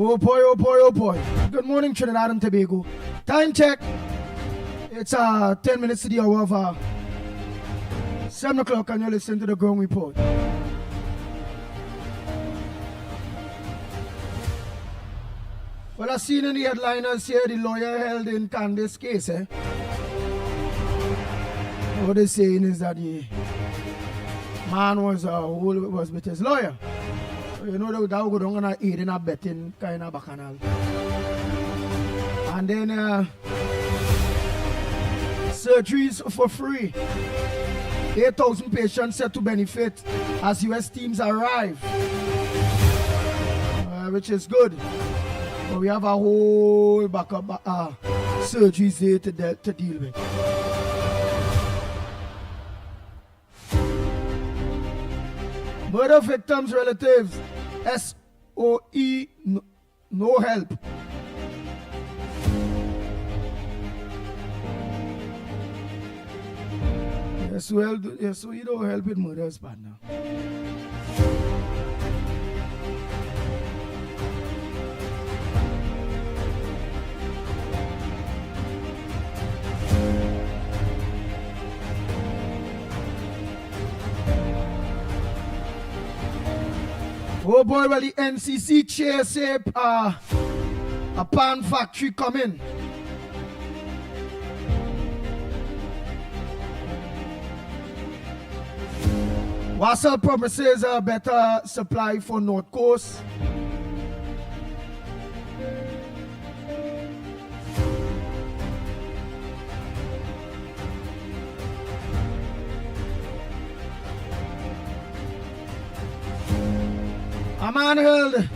Oh boy, oh boy, oh boy. Good morning, Trinidad and Tobago. Time check. It's 10 minutes to the hour of 7 o'clock and you're listening to the Ground Report. Well, I've seen in the headliners here the lawyer held in Candace's case. What they're saying is that the man was with his lawyer. You know that would go down and aid in a betting kind of bacchanal. And then surgeries for free. 8,000 patients set to benefit as US teams arrive. Which is good. But we have a whole backup surgeries there to deal with. Murder victims' relatives, SOE, no help. Yes, well, yes, we don't help with murders, partner. Oh boy, well the NCC chair say a pan factory coming. Wassel promises a better supply for North Coast. A man held.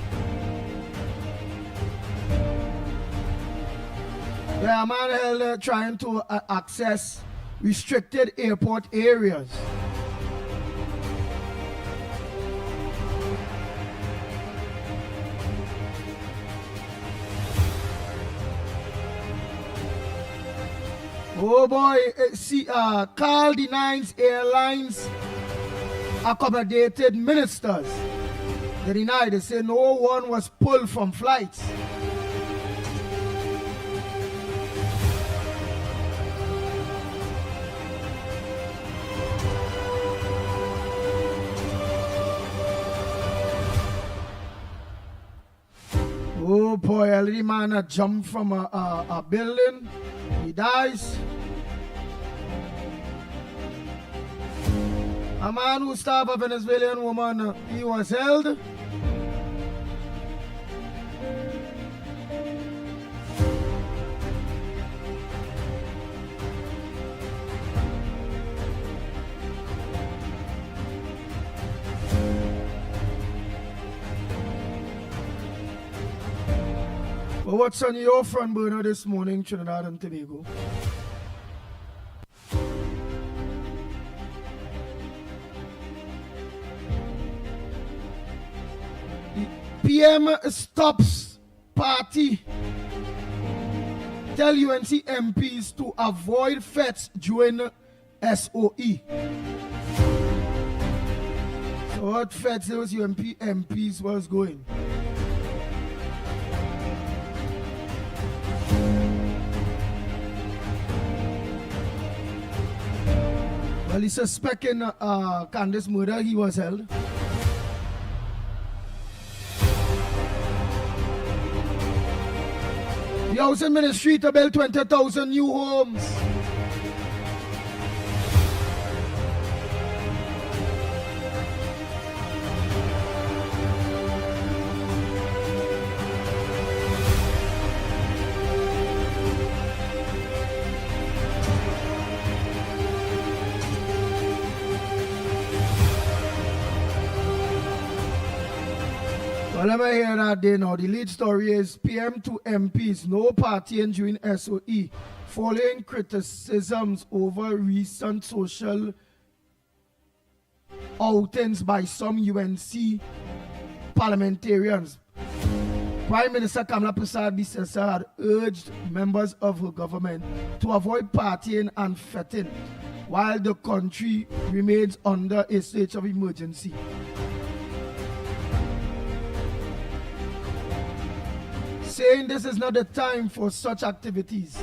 Yeah, a man held trying to access restricted airport areas. Oh boy, Carl denies airlines accommodated ministers. They deny, they say no one was pulled from flights. Oh boy, a little man jumped from a building. He dies. A man who stabbed a Venezuelan woman, he was held. Well, what's on your front burner this morning, Trinidad and Tobago? PM stops party. Tell UNC MPs to avoid fets during SOE. So what fets those UNP MPs was going? Well, he's suspecting Candace murder. He was held. The Housing Ministry to build 20,000 new homes. Well, let me hear that day now. The lead story is PM to MPs, no partying during SOE, following criticisms over recent social outings by some UNC parliamentarians. Prime Minister Kamala Prasad-Bissessar had urged members of her government to avoid partying and fetting while the country remains under a state of emergency. saying this is not the time for such activities.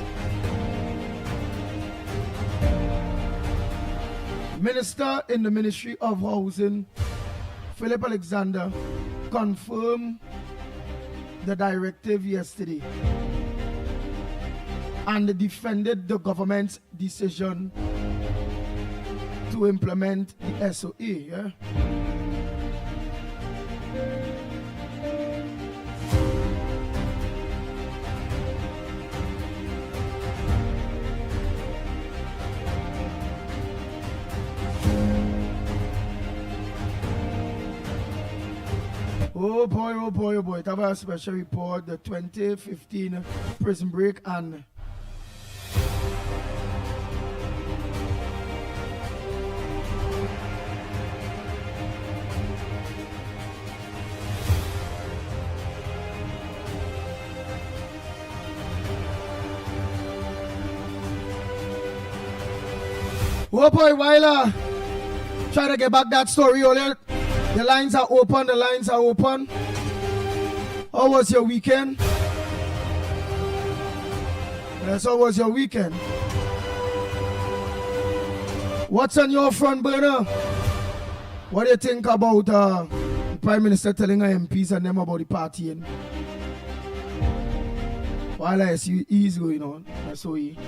Minister in the Ministry of Housing, Philip Alexander, confirmed the directive yesterday and defended the government's decision to implement the SOA. Yeah? Oh boy, oh boy, oh boy. It have a special report, the 2015 prison break and oh boy, while try to get back that story earlier. The lines are open, the lines are open. How was your weekend? Yes, how was your weekend? What's on your front burner? What do you think about the Prime Minister telling our MPs and them about the partying? While I see he's going on, that's how he.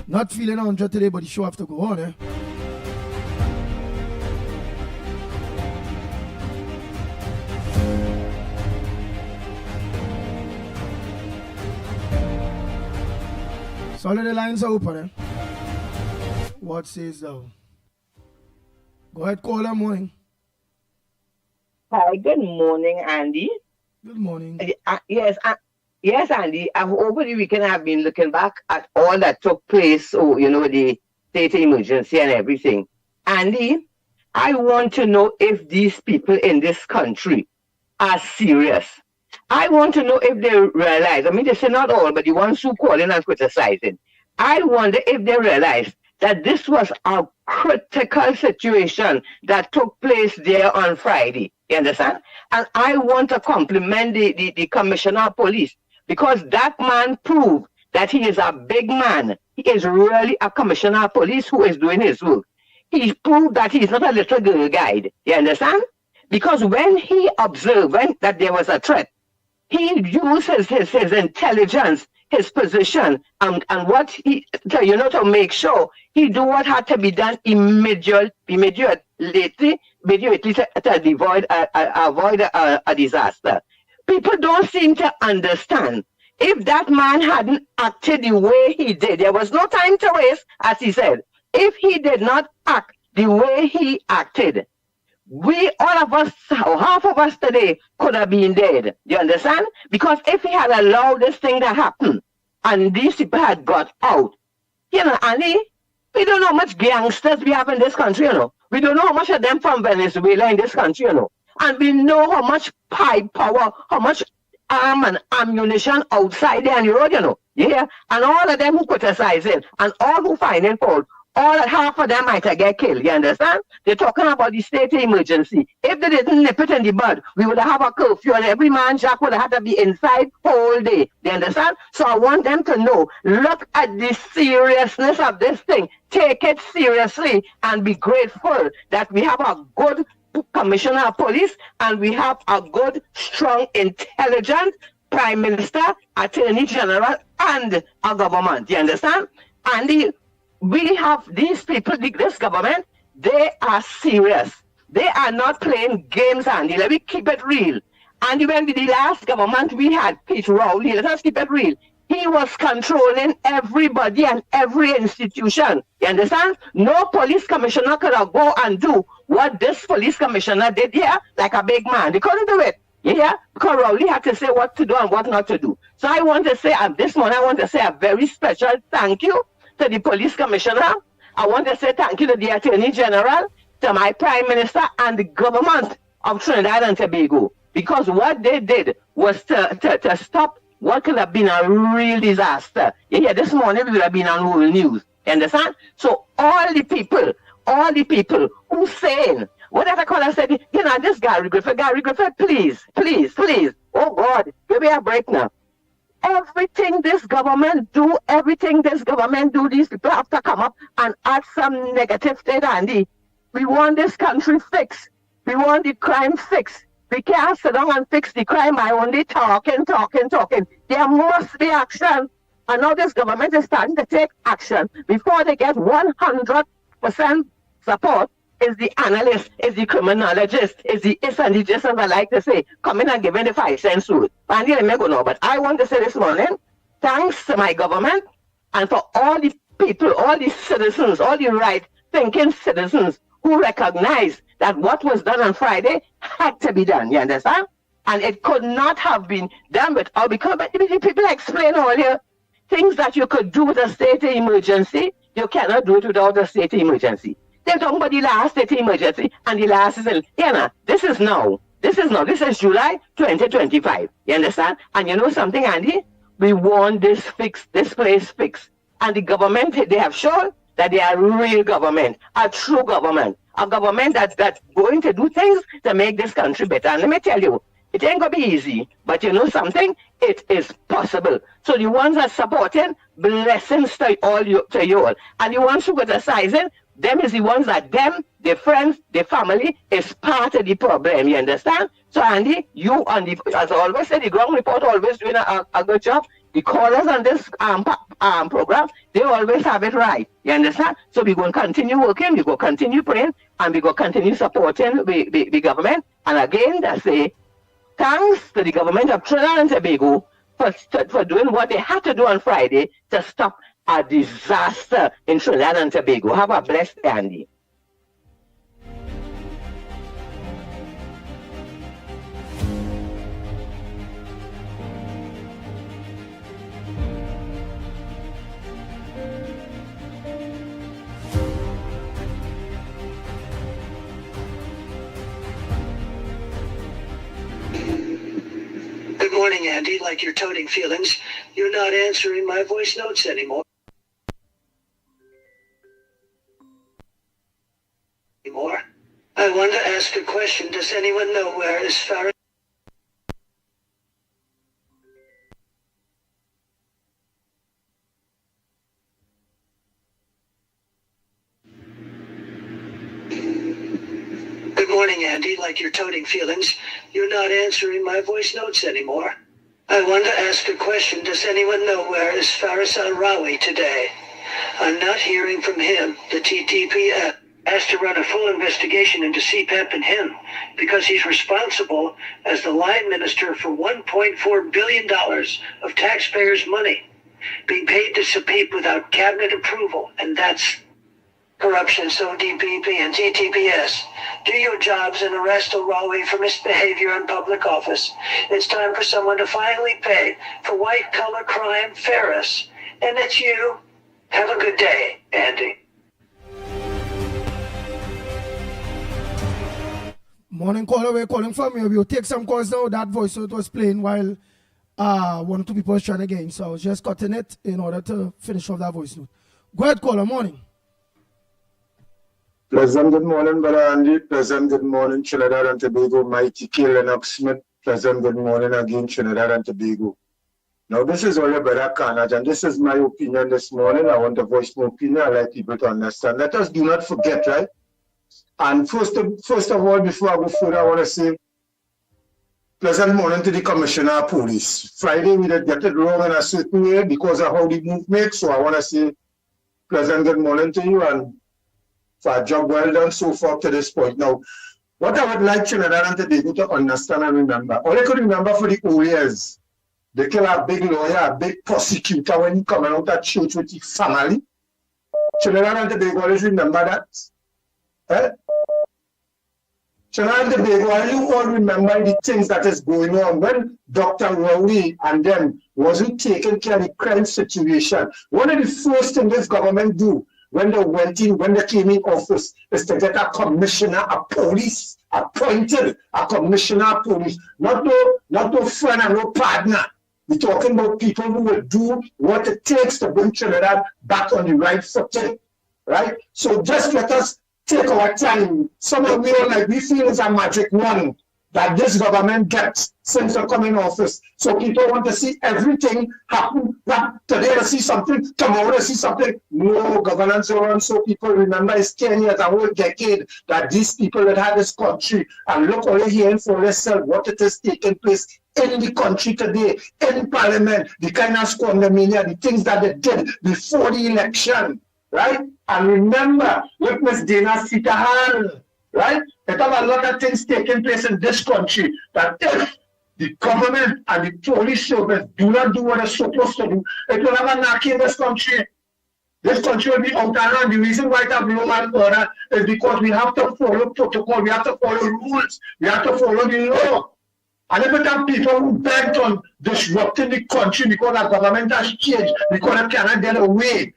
Not feeling 100 today, but the show have to go on, eh? So all of the lines are open, eh? What says thou? Go ahead, call them morning. Hi, good morning, Andy. Good morning. Yes, Andy. Over the weekend, I've been looking back at all that took place, the state of emergency and everything. Andy, I want to know if these people in this country are serious. I want to know if they realize, they say not all, but the ones who call in and criticizing. I wonder if they realize that this was a critical situation that took place there on Friday. You understand? And I want to compliment the Commissioner of Police, because that man proved that he is a big man. He is really a Commissioner of Police who is doing his work. He proved that he is not a little girl guide. You understand? Because when he observed that there was a threat, he used his intelligence, his position, and what to make sure he do what had to be done immediately to avoid a disaster. People don't seem to understand. If that man hadn't acted the way he did, there was no time to waste, as he said. If he did not act the way he acted, all of us, or half of us today, could have been dead. You understand? Because if he had allowed this thing to happen, and these people had got out, Annie, we don't know how much gangsters we have in this country, We don't know how much of them from Venezuela in this country, And we know how much pipe power, how much arm and ammunition outside there on the road, Yeah? And all of them who criticize it, and all who find it fault, half of them might get killed, you understand? They're talking about the state of emergency. If they didn't nip it in the bud, we would have a curfew and every man jack would have had to be inside all day. You understand? So I want them to know, look at the seriousness of this thing. Take it seriously and be grateful that we have a good Commissioner of Police and we have a good, strong, intelligent Prime Minister, Attorney General, and a government. You understand? And we have these people, this government, they are serious. They are not playing games, Andy. Let me keep it real. And when with the last government, we had Pete Rowley. Let us keep it real. He was controlling everybody and every institution. You understand? No police commissioner could have go and do what this police commissioner did here like a big man. They couldn't do it. Yeah, because Rowley had to say what to do and what not to do. So I want to say, this morning, I want to say a very special thank you to the police commissioner. I want to say thank you to the Attorney General, to my Prime Minister, and the government of Trinidad and Tobago. Because what they did was to stop what could have been a real disaster. Yeah, this morning we would have been on world news. You understand? So all the people who saying, whatever caller said, you know, this Gary Griffith, please, please, please. Oh God, give me a break now. Everything this government do, these people have to come up and add some negative to it, Andy. We want this country fixed. We want the crime fixed. We can't sit down and fix the crime by only talking. There must be action. And now this government is starting to take action. Before they get 100% support, is the analyst, is the criminologist, is the is and the just, as I like to say, coming and giving the 5 cents rule. Andy, let me go now. But I want to say this morning, thanks to my government and for all the people, all the citizens, all the right-thinking citizens who recognize that what was done on Friday had to be done. You understand? And it could not have been done without, because people explain earlier things that you could do with a state of emergency, you cannot do it without a state of emergency. They're talking about the last state of emergency, and the last is in, this is now. This is July 2025. You understand? And you know something, Andy? We want this fixed, this place fixed. And the government, they have shown that they are a real government, a true government, a government that's going to do things to make this country better. And let me tell you, it ain't gonna be easy, but you know something? It is possible. So the ones that supporting, blessings to you all. And the ones who criticizing, them is the ones that their friends, their family is part of the problem. You understand? So Andy, you on the, as I always say, the ground report always doing a good job. The callers on this program, they always have it right. You understand? So we're going to continue working, we're going to continue praying, and we're going to continue supporting the government. And again, I say, thanks to the government of Trinidad and Tobago for doing what they had to do on Friday to stop a disaster in Trinidad and Tobago. Have a blessed day, Andy. Good morning, Andy. Like you're toting feelings, you're not answering my voice notes anymore. I want to ask a question. Does anyone know where is Farah? Good morning, Andy. Like you're toting feelings, you're not answering my voice notes anymore. I want to ask a question. Does anyone know where is Faris Al-Rawi today? I'm not hearing from him. The TTP has to run a full investigation into CPAP and him because he's responsible as the line minister for $1.4 billion of taxpayers' money being paid to SPEEP without cabinet approval, and that's corruption. So DPP and TTPS, do your jobs and arrest Al-Rawi for misbehavior in public office. It's time for someone to finally pay for white-collar crime, Ferris. And it's you. Have a good day, Andy. Morning caller, we're calling from you. We'll take some calls now. That voice note was playing while one or two people was trying again. So I was just cutting it in order to finish off that voice note. Go ahead, caller. Morning. Pleasant good morning, Brother Andy. Pleasant good morning, Trinidad and Tobago. Mickie, Lennox Smith. Pleasant good morning again, Trinidad and Tobago. Now, this is all Brother Carnage, and this is my opinion this morning. I want to voice my opinion. I like people to understand. Let us do not forget, right? And first of all, before I go further, I want to say pleasant morning to the Commissioner of Police. Friday, we did get it wrong in a certain way because of how the move makes. So I want to say pleasant good morning to you and for a job well done so far to this point. Now, what I would like Trinidad and Tobago to understand and remember, all I could remember for the old years, they kill a big lawyer, a big prosecutor when he coming out of church with his family. Trinidad and Tobago always remember that. Eh? Trinidad and Tobago, and you all remember the things that is going on when Dr. Rowley and them wasn't taking care of the crime situation. One of the first things this government do when they came in office is to get a commissioner of police appointed, a commissioner of police, not no friend and no partner. We're talking about people who will do what it takes to bring Trinidad back on the right footing, right? So just let us take our time. Some of we feel it's a magic wand that this government gets since they come in office. So people want to see everything happen. That today they see something, tomorrow they see something. No, governance around. So people remember it's 10 years, a whole decade that these people that had this country, and look only hearing for yourself what it is taking place in the country today, in parliament, the kind of squandermania, the things that they did before the election, right? And remember, with Ms. Dana Sitahan, right? There are a lot of things taking place in this country that if the government and the police service do not do what they're supposed to do, it will have a knock in this country. This country will be out of hand. The reason why it have law and order is because we have to follow protocol, we have to follow rules, we have to follow the law. And if it have people who bent on disrupting the country because our government has changed, because it cannot get away,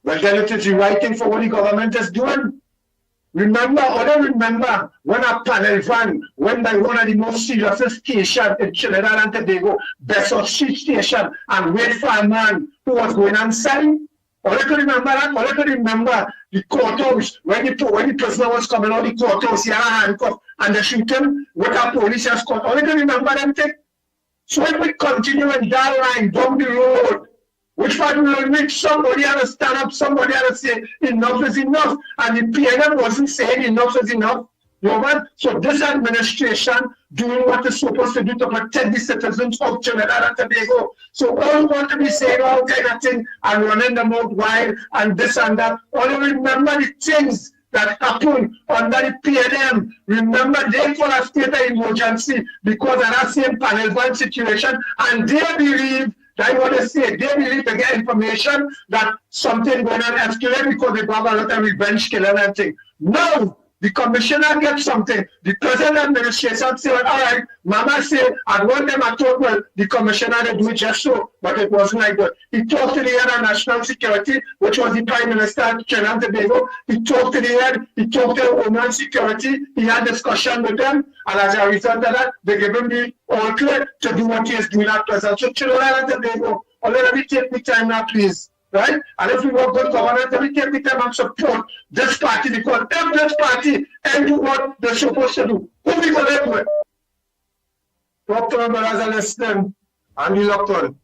well, then it is the right thing for what the government is doing. Remember when a panel van went by one of the most serious stations in Trinidad and Tobago, Besson Street Station, and wait for a man who was going inside? All I can remember that, all I can remember the courthouse, when the prisoner was coming out of the courthouse, he had a handcuff, and they shoot him with a police escort. All I can remember them thing. So if we continue in that line down the road, which part will reach, somebody had to stand up, somebody had to say enough is enough, and the PNM wasn't saying enough is enough. You know what? So this administration doing what it's supposed to do to protect the citizens of Trinidad and Tobago. So all want to be saying all kind of things and running them out wild and this and that. Only remember the things that happened under the PNM. Remember, they call a state of emergency because of that same panel van situation, and they believe that what they say, they believe they get information that something going on escalate because they have a lot of revenge killing and thing. No! The commissioner gets something. The present administration say, all right, Mama say, at one time I thought, well, the commissioner they do it just so, but it wasn't like that. He talked to the head of national security, which was the Prime Minister of Trinidad and Tobago. He talked to the head, he talked to Homeland Security, he had discussion with them, and as a result of that, they gave him the all clear to do what he is doing at present. So Trinidad and Tobago, let me take the time now, please. Right? And if we want good governance, then we take the time and support this party because if this party ain't do what they're supposed to do, who we going to live with? Talk to them, brothers and listening, and we locked on.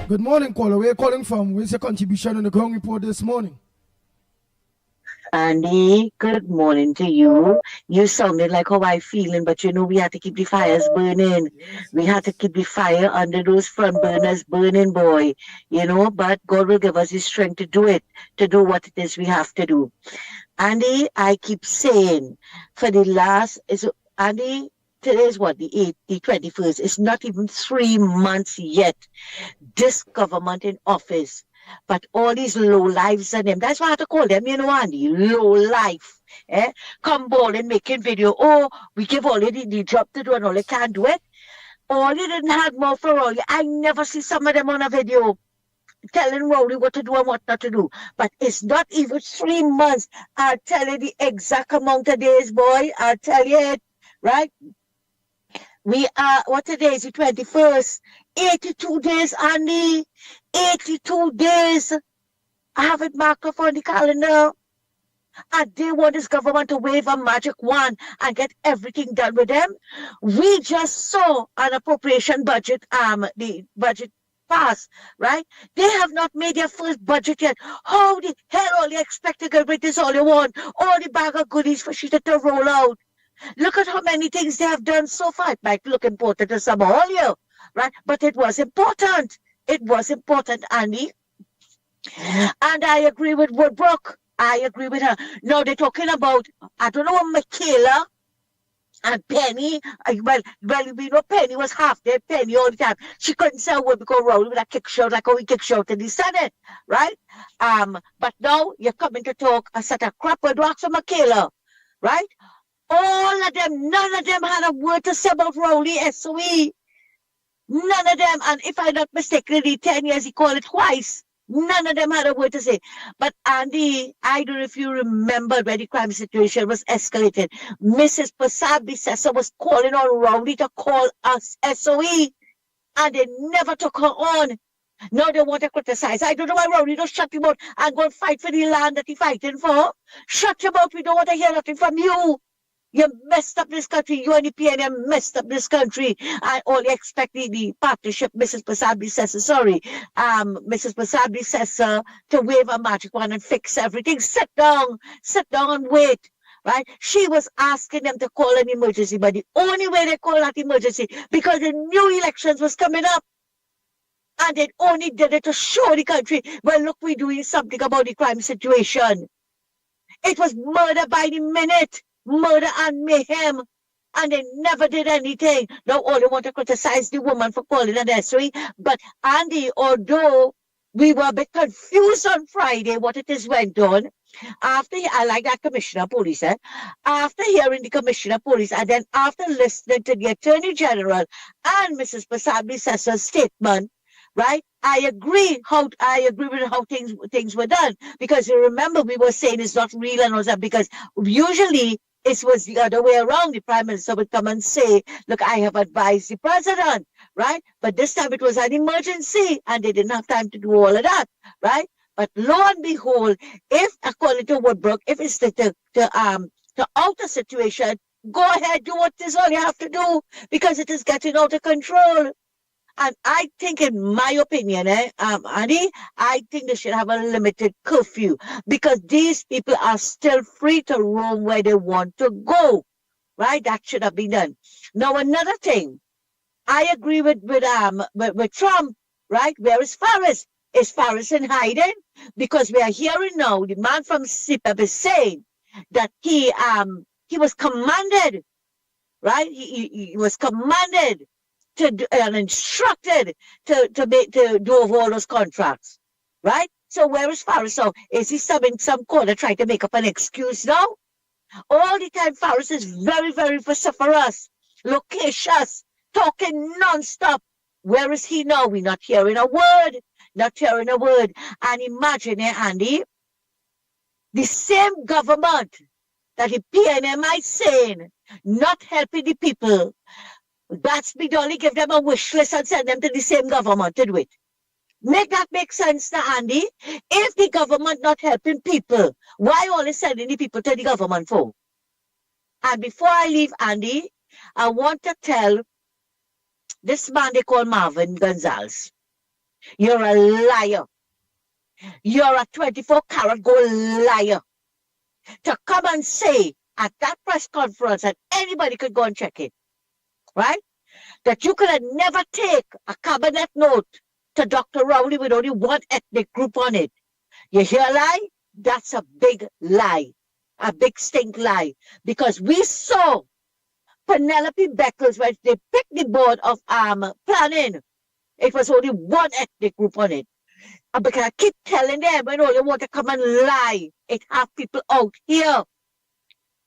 Good morning, caller. Where are you calling from? Where's your contribution on the ground report this morning? Andy, good morning to you. You sounded like how I feeling, but you know we had to keep the fires burning. We had to keep the fire under those front burners burning, boy. You know, but God will give us the strength to do it, to do what it is we have to do. Andy, I keep saying for the last Andy, today is what, the 8th, the 21st. It's not even 3 months yet. This government in office, but all these low lives and them, that's why I have to call them, you know, Andy, low life. Come balling, making video. Oh, we give all the job to do and all they can't do it. All they didn't have more for all. I never see some of them on a video telling Rowley what to do and what not to do. But it's not even 3 months. I'll tell you the exact amount of days, boy. I'll tell you it, right? We are, what today is the 21st? 82 days, Andy. 82 days. I have it marked up on the calendar. And they want this government to wave a magic wand and get everything done with them. We just saw an appropriation budget, the budget pass, right? They have not made their first budget yet. How the hell are they expecting to get this all they want? All the bag of goodies for shit to roll out. Look at how many things they have done so far. It might look important to some all you, right? But it was important. It was important, Andy. And I agree with Woodbrook. I agree with her. Now they're talking about, I don't know, Michaela and Penny. Well, we know Penny was half there, Penny all the time. She couldn't say a word because Rowley with a kick shout like how he kick shout in the Senate, right? But now you're coming to talk a set of crap with Rox and Michaela, right? All of them, none of them had a word to say about Rowley SOE. None of them, and if I'm not mistaken, in 10 years he called it twice. None of them had a word to say. But Andy, I don't know if you remember when the crime situation was escalated. Mrs. Prasad Bissessa was calling on Rowley to call us SOE, and they never took her on. Now they want to criticize. I don't know why Rowley don't shut him out and go and fight for the land that he's fighting for. Shut him out. We don't want to hear nothing from you. You messed up this country. You and the PNM messed up this country. I only expect the partnership, Mrs. Prasad Bissessa, Mrs. Prasad Bissessa, to wave a magic wand and fix everything. Sit down and wait. Right? She was asking them to call an emergency, but the only way they called that emergency because the new elections was coming up. And they only did it to show the country, well, look, we're doing something about the crime situation. It was murder by the minute. Murder and mayhem, and they never did anything. Now all they want to criticize the woman for calling an SOE, but Andy, although we were a bit confused on Friday what it is went on, I like that Commissioner of Police, after hearing the Commissioner of Police, and then after listening to the Attorney General and Mrs. Prasad Bissessa's statement, right? I agree with how things were done, because you remember we were saying it's not real and all that, because usually it was the other way around. The Prime Minister would come and say, look, I have advised the President, right? But this time it was an emergency and they didn't have time to do all of that, right? But lo and behold, if according to Woodbrook, if it's the outer situation, go ahead, do what is all you have to do, because it is getting out of control. And I think, in my opinion, Annie, I think they should have a limited curfew, because these people are still free to roam where they want to go, right? That should have been done. Now, another thing, I agree with Trump, right? Where is Farris? Is Farris in hiding? Because we are hearing now, the man from CPEP is saying that he was commanded, right? He was commanded and instructed to do over all those contracts, right? So where is Farris? So is he in some corner trying to make up an excuse now? All the time Farris is very, very vociferous, loquacious, talking non-stop. Where is he now? We're not hearing a word, And imagine, Andy, the same government that the PNM is saying, not helping the people, that's me only give them a wish list and send them to the same government to do it. Make that make sense now, Andy? If the government not helping people, why only sending the people to the government for? And before I leave, Andy, I want to tell this man they call Marvin Gonzalez, you're a liar. You're a 24-karat gold liar. To come and say at that press conference, and anybody could go and check it, right? That you could have never take a cabinet note to Dr. Rowley with only one ethnic group on it. You hear a lie? That's a big lie. A big stink lie. Because we saw Penelope Beckles when they picked the board of planning. It was only one ethnic group on it. And because I keep telling them when all you want to come and lie, it have people out here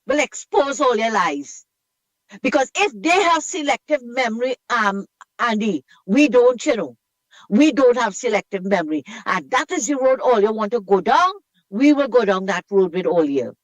will expose all your lies. Because if they have selective memory, Andy, we don't, we don't have selective memory. And that is the road all you want to go down. We will go down that road with all you.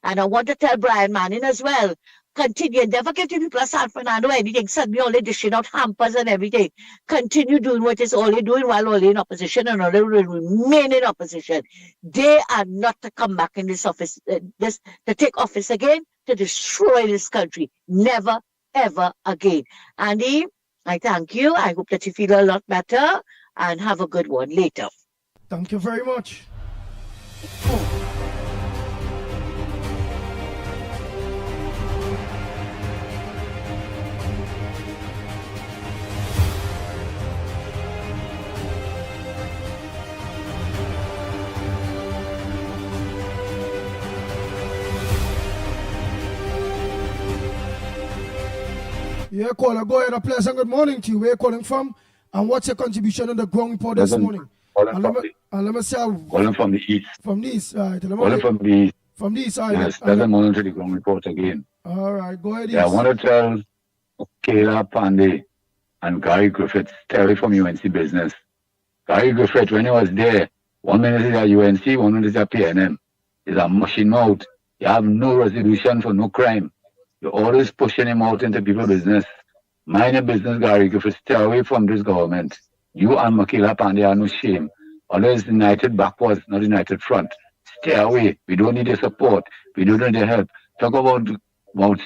And I want to tell Brian Manning as well, continue, never give the people of San Fernando anything, suddenly only dishing out hampers and everything. Continue doing what is all you're doing while all in opposition and all will remain in opposition. They are not to come back in this office, to take office again, to destroy this country. Never, ever again. Andy, I thank you. I hope that you feel a lot better and have a good one later. Thank you very much. Yeah, caller, go ahead. A pleasant good morning to you. Where are you calling from? And what's your contribution on the ground report this morning? Calling from the east. From the east, right. Calling from the east. From the east side. Yes, pleasant morning to the ground report again. All right, go ahead. Yeah, I want to tell Kayla Pandey and Gary Griffith, stay away from UNC business. Gary Griffith, when he was there, 1 minute is at UNC, 1 minute is at PNM. He's a machine mouth. You have no resolution for no crime. You're always pushing him out into people's business. Mind your business, Gary Griffith. Stay away from this government. You and Makila Pandey are no shame. Always united backwards, not united front. Stay away. We don't need your support. We don't need your help. Talk about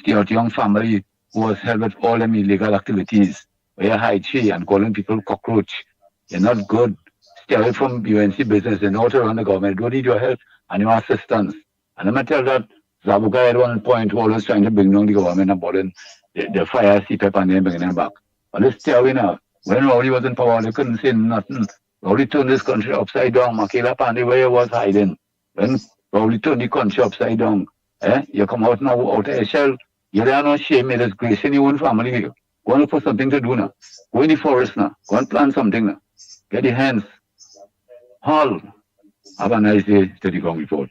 Stuart Young family who was held with all them illegal activities. Where you hide tree and calling people cockroach. You're not good. Stay away from UNC business and not around the government. Don't need your help and your assistance. And I'm going to tell that Zabuka at one point who always trying to bring down the government and boarding the fire CPEP and then bringing them back. But let's stay away now. When Rowley was in power, they couldn't say nothing. Rowley turned this country upside down. Makila Pandey, where he was hiding. When Rowley turned the country upside down, you come out now out of a shell. You don't no shame, it is grace in your own family. Go and look for something to do now. Go in the forest now. Go and plant something now. Get your hands. Haul. Have a nice day to the ground report.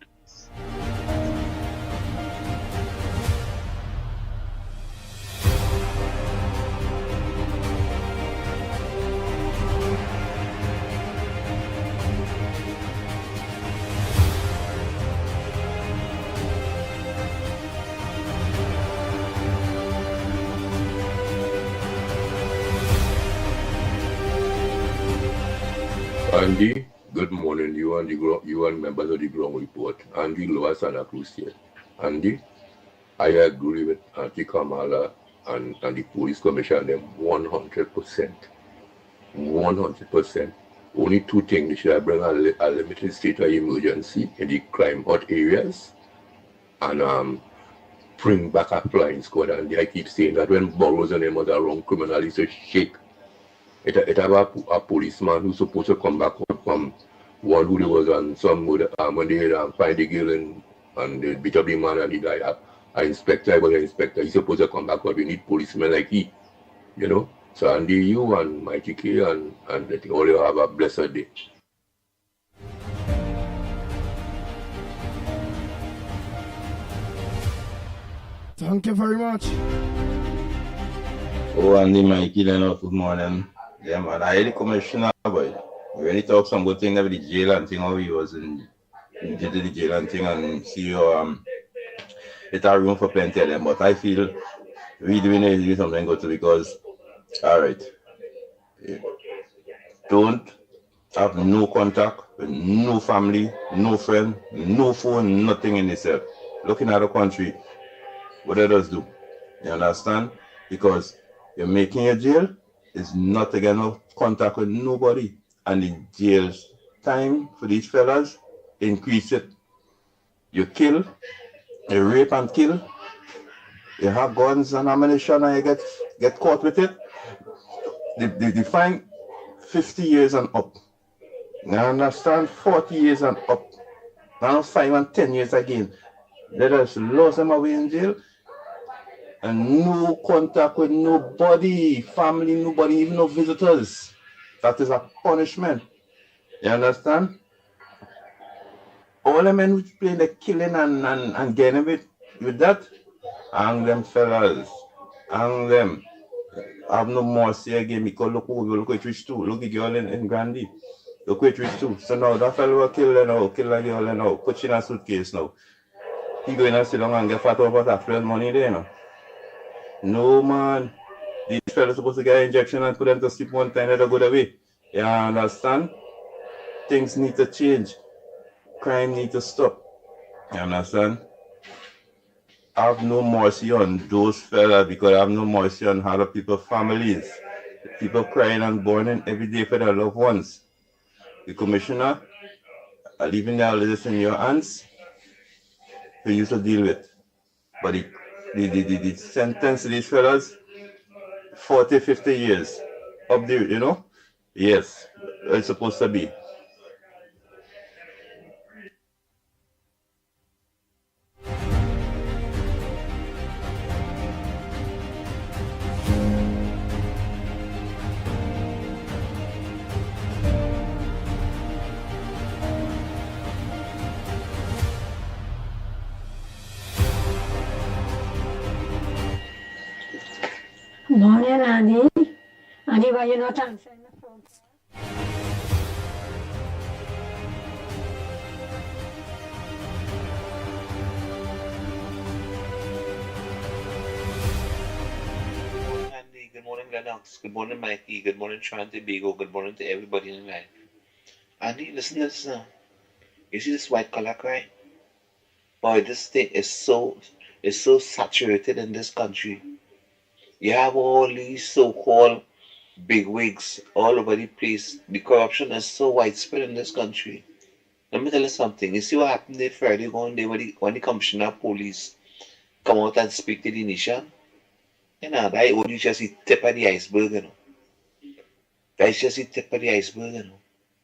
Andy, good morning. You and members of the ground report. Andy Lower Santa Cruz here. Andy, I agree with Auntie Kamala and the police commissioner them 100%. 100%. Only two things: they should bring a limited state of emergency in the crime hot areas and bring back a flying squad. And I keep saying that when Burroughs and them are around, criminals to shake. It have a policeman who's supposed to come back from one who was on some when they find the girl and they beat up the man and he died. An inspector, I was an inspector, he's supposed to come back, but we need policemen like he, you know. So Andy, you and Mickie and I think all you have a blessed day. Thank you very much. Oh, Andy, Mickie, Lennox, good morning. Yeah, man, I hear the commissioner, but we really talk some good thing about the jail and thing, how he was in the jail and thing, and see how it's a room for plenty of them. But I feel we doing it is something good to because, all right, don't have no contact with no family, no friend, no phone, nothing in itself. Looking at the country, what it does do, you understand? Because you're making your jail. Is not to get no contact with nobody, and the jail's time for these fellas increase it. You kill, you rape and kill, you have guns and ammunition and you get caught with it. They find 50 years and up. You understand? 40 years and up. Now 5 and 10 years again. They just lost them away in jail. And no contact with nobody, family, nobody, even no visitors. That is a punishment. You understand? All the men who play the killing and getting with that, hang them fellas. Hang them. Have no mercy again because look at which two. Look at the girl in Grandy. Look at which two. So now that fellow will kill them now, kill that girl now, put you in a suitcase now. He going to sit down and get fat over that friend money there now. No, man. These fellas supposed to get an injection and put them to sleep one time, they'll go away. You understand? Things need to change. Crime need to stop. You understand? I have no mercy on those fellas because I have no mercy on other people's families. People crying and burning every day for their loved ones. The commissioner, I leaving all this in your hands for you to deal with. But the sentence to these fellas, 40, 50 years. Up there, you know? Yes, it's supposed to be. Morning, Andy. Andy, why you not answering the phone? Andy, good morning, Lennox. Good morning, Mickie. Good morning, Tobago. Good morning to everybody in life. Andy, listen to this now. You see this white collar crime? Boy, this thing is so saturated in this country. You have all these so-called bigwigs all over the place. The corruption is so widespread in this country. Let me tell you something. You see what happened there Friday one day when the commissioner of police come out and speak to the nation? You know, that only just the tip of the iceberg, you know. That's just the tip of the iceberg, you know.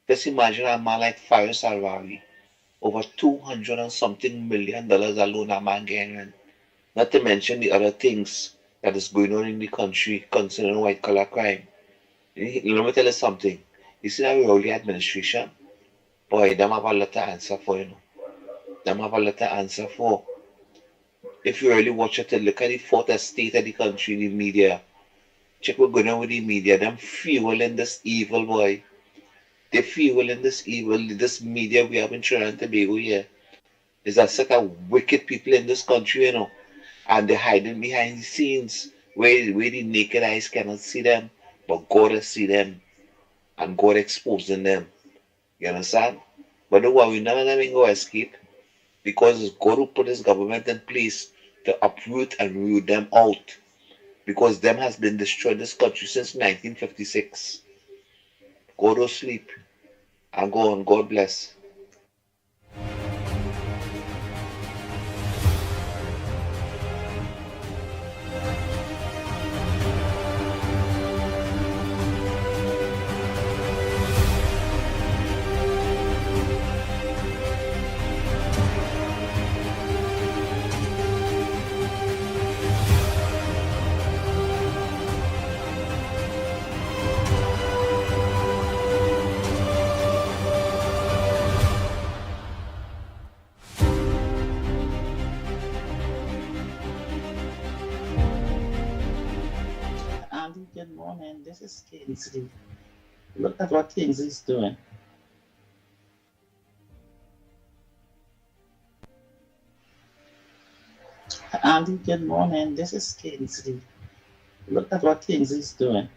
Just imagine a man like Faris Alwari, over 200 and something $million alone a man getting. Not to mention the other things that is going on in the country concerning white collar crime. Let me tell you something. You see that Rowley administration? Boy, them have a lot to answer for, you know. Them have a lot to answer for. If you really watch it, look at the fourth estate of the country, the media. Check what's going on with the media. Them fueling this evil, boy. They fueling this evil. This media we have in Trinidad and Tobago here. There's a set of wicked people in this country, you know. And they're hiding behind the scenes where the naked eyes cannot see them. But God has seen them. And God exposing them. You understand? But don't worry, none of them ain't going to escape. Because it's God who put his government in place to uproot and root them out. Because them has been destroyed this country since 1956. Go to sleep and go on. God bless. Andy, good morning. This is Kingsley. Look at what Kingsley's doing. Andy, good morning. This is Kingsley. Look at what Kingsley's doing.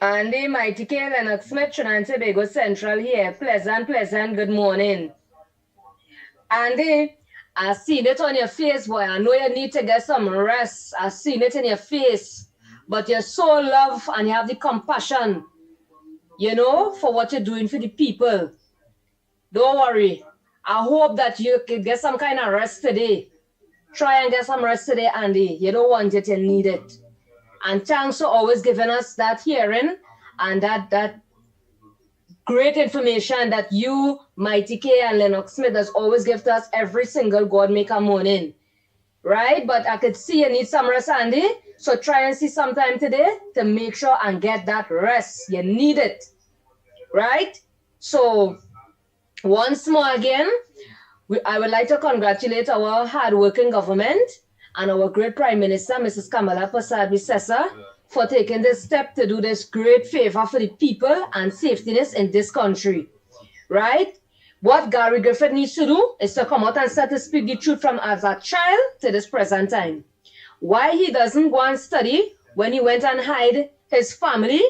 Andy, Mickie, Lennox, Trinidad and Tobago Central here. Pleasant, good morning. Andy, I seen it on your face, boy. I know you need to get some rest. I seen it in your face. But you're so love and you have the compassion for what you're doing for the people. Don't worry. I hope that you can get some kind of rest today. Try and get some rest today, Andy. You don't want it, you need it. And thanks for always giving us that hearing and that great information that you, Mickie K, and Lennox Smith has always given us every single God Maker morning. Right? But I could see you need some rest, Andy. So try and see sometime today to make sure and get that rest. You need it. Right? So once more again, I would like to congratulate our hardworking government and our great Prime Minister, Mrs. Kamala Persad-Bissessar, for taking this step to do this great favor for the people and safetyness in this country. Right? What Gary Griffith needs to do is to come out and start to speak the truth from as a child to this present time. Why he doesn't go and study when he went and hide his family,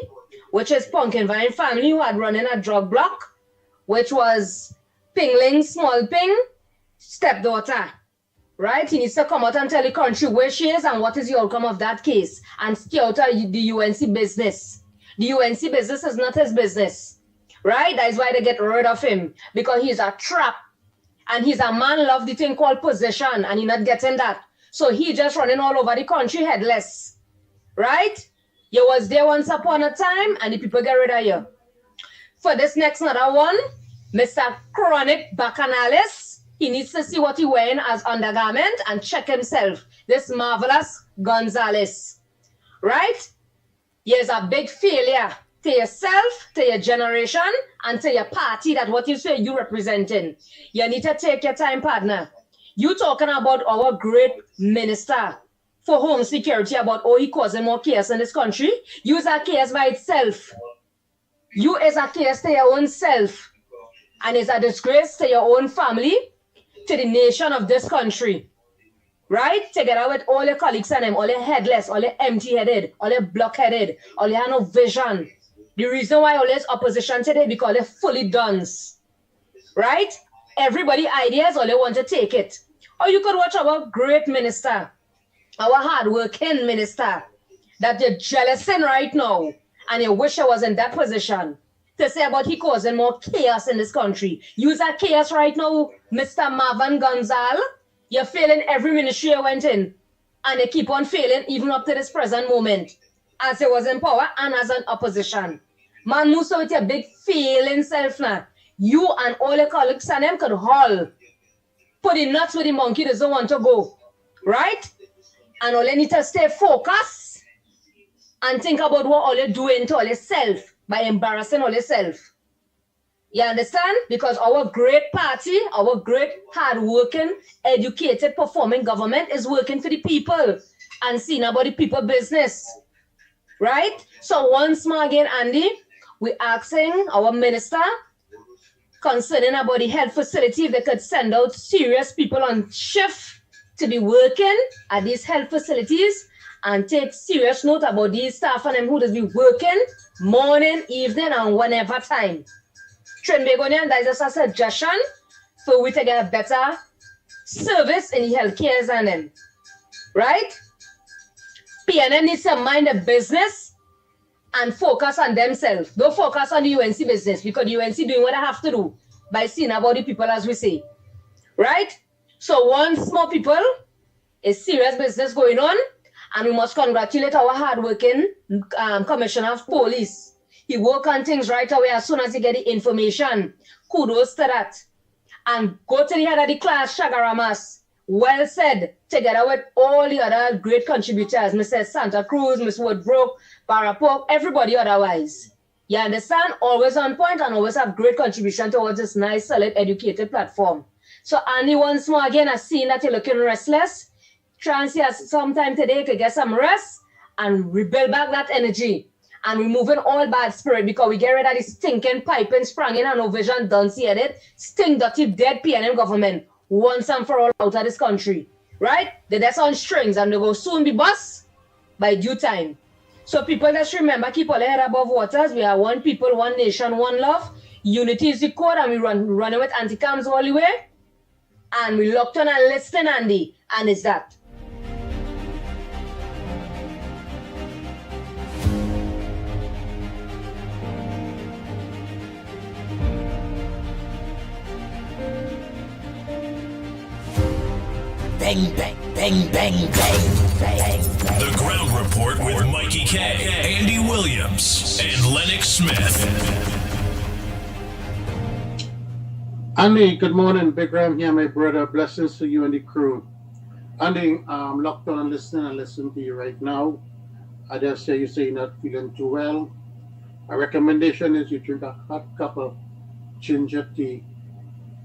which is Pumpkin Vine family who had run in a drug block, which was Pingling Small Ping stepdaughter. Right? He needs to come out and tell the country where she is and what is the outcome of that case and stay out of the UNC business. The UNC business is not his business. Right? That is why they get rid of him, because he's a trap and he's a man love the thing called position and he's not getting that. So he just running all over the country headless. Right? You was there once upon a time and the people get rid of you. For this next another one, Mr. Chronic Bacchanalis, he needs to see what he's wearing as undergarment and check himself. This marvelous Gonzalez. Right? He is a big failure to yourself, to your generation, and to your party, that what you say you representing. You need to take your time, partner. You talking about our great minister for home security, about he causing more chaos in this country. You is a chaos by itself. You is a chaos to your own self. And it's a disgrace to your own family, to the nation of this country. Right? Together with all your colleagues and them, all your headless, all your empty-headed, all your block-headed, all you have no vision. The reason why all this opposition today, because they're fully done. Right? Everybody ideas, all they want to take it. Or you could watch our great minister, our hard-working minister, that you're jealous in right now, and you wish I was in that position, to say about he causing more chaos in this country. Use that chaos right now, Mr. Marvin Gonzal. You're failing every ministry you went in, and they keep on failing even up to this present moment, as he was in power and as an opposition. Man, move so with your big failing self now. You and all your colleagues and them could haul. Put in nuts with the monkey doesn't want to go. Right? And all you need to stay focused and think about what all you're doing to all yourself by embarrassing all yourself. You understand? Because our great party, our great hard-working, educated, performing government is working for the people and seeing about the people business. Right? So once more again, Andy, we're asking our minister concerning about the health facility, if they could send out serious people on shift to be working at these health facilities and take serious note about these staff and them who does be working morning, evening, and whenever time. Trinbagonian, that is a suggestion for we to get a better service in the healthcare and them. Right? PNM needs to mind the business and focus on themselves. Don't focus on the UNC business, because the UNC doing what they have to do by seeing about the people, as we say. Right? So once more people, a serious business going on, and we must congratulate our hardworking Commissioner of Police. He work on things right away as soon as he get the information. Kudos to that. And go to the head of the class, Shagaramas. Well said, together with all the other great contributors, Mrs. Santa Cruz, Miss Woodbrook, Barapok, everybody otherwise. You understand? Always on point and always have great contribution towards this nice, solid, educated platform. So Andy, once more again, I've seen that you're looking restless. Try and see us sometime today to get some rest and rebuild back that energy. And removing all bad spirit, because we get rid of this stinking piping sprung in and no vision done see it. Stink dirty dead PNM government once and for all out of this country. Right? They're just on strings and they will soon be bust by due time. So people just remember, keep all head above waters. We are one people, one nation, one love. Unity is the code, and we running with anti-cams all the way. And we locked on and listening, Andy. And it's that. bang, bang, bang, bang, bang, bang. The Ground Report with Mickie K, Andy Williams, and Lennox Smith. Andy, good morning. Big Ram here, my brother. Blessings to you and the crew. Andy, I'm locked on and listening to you right now. I just say you say you're not feeling too well. My recommendation is you drink a hot cup of ginger tea.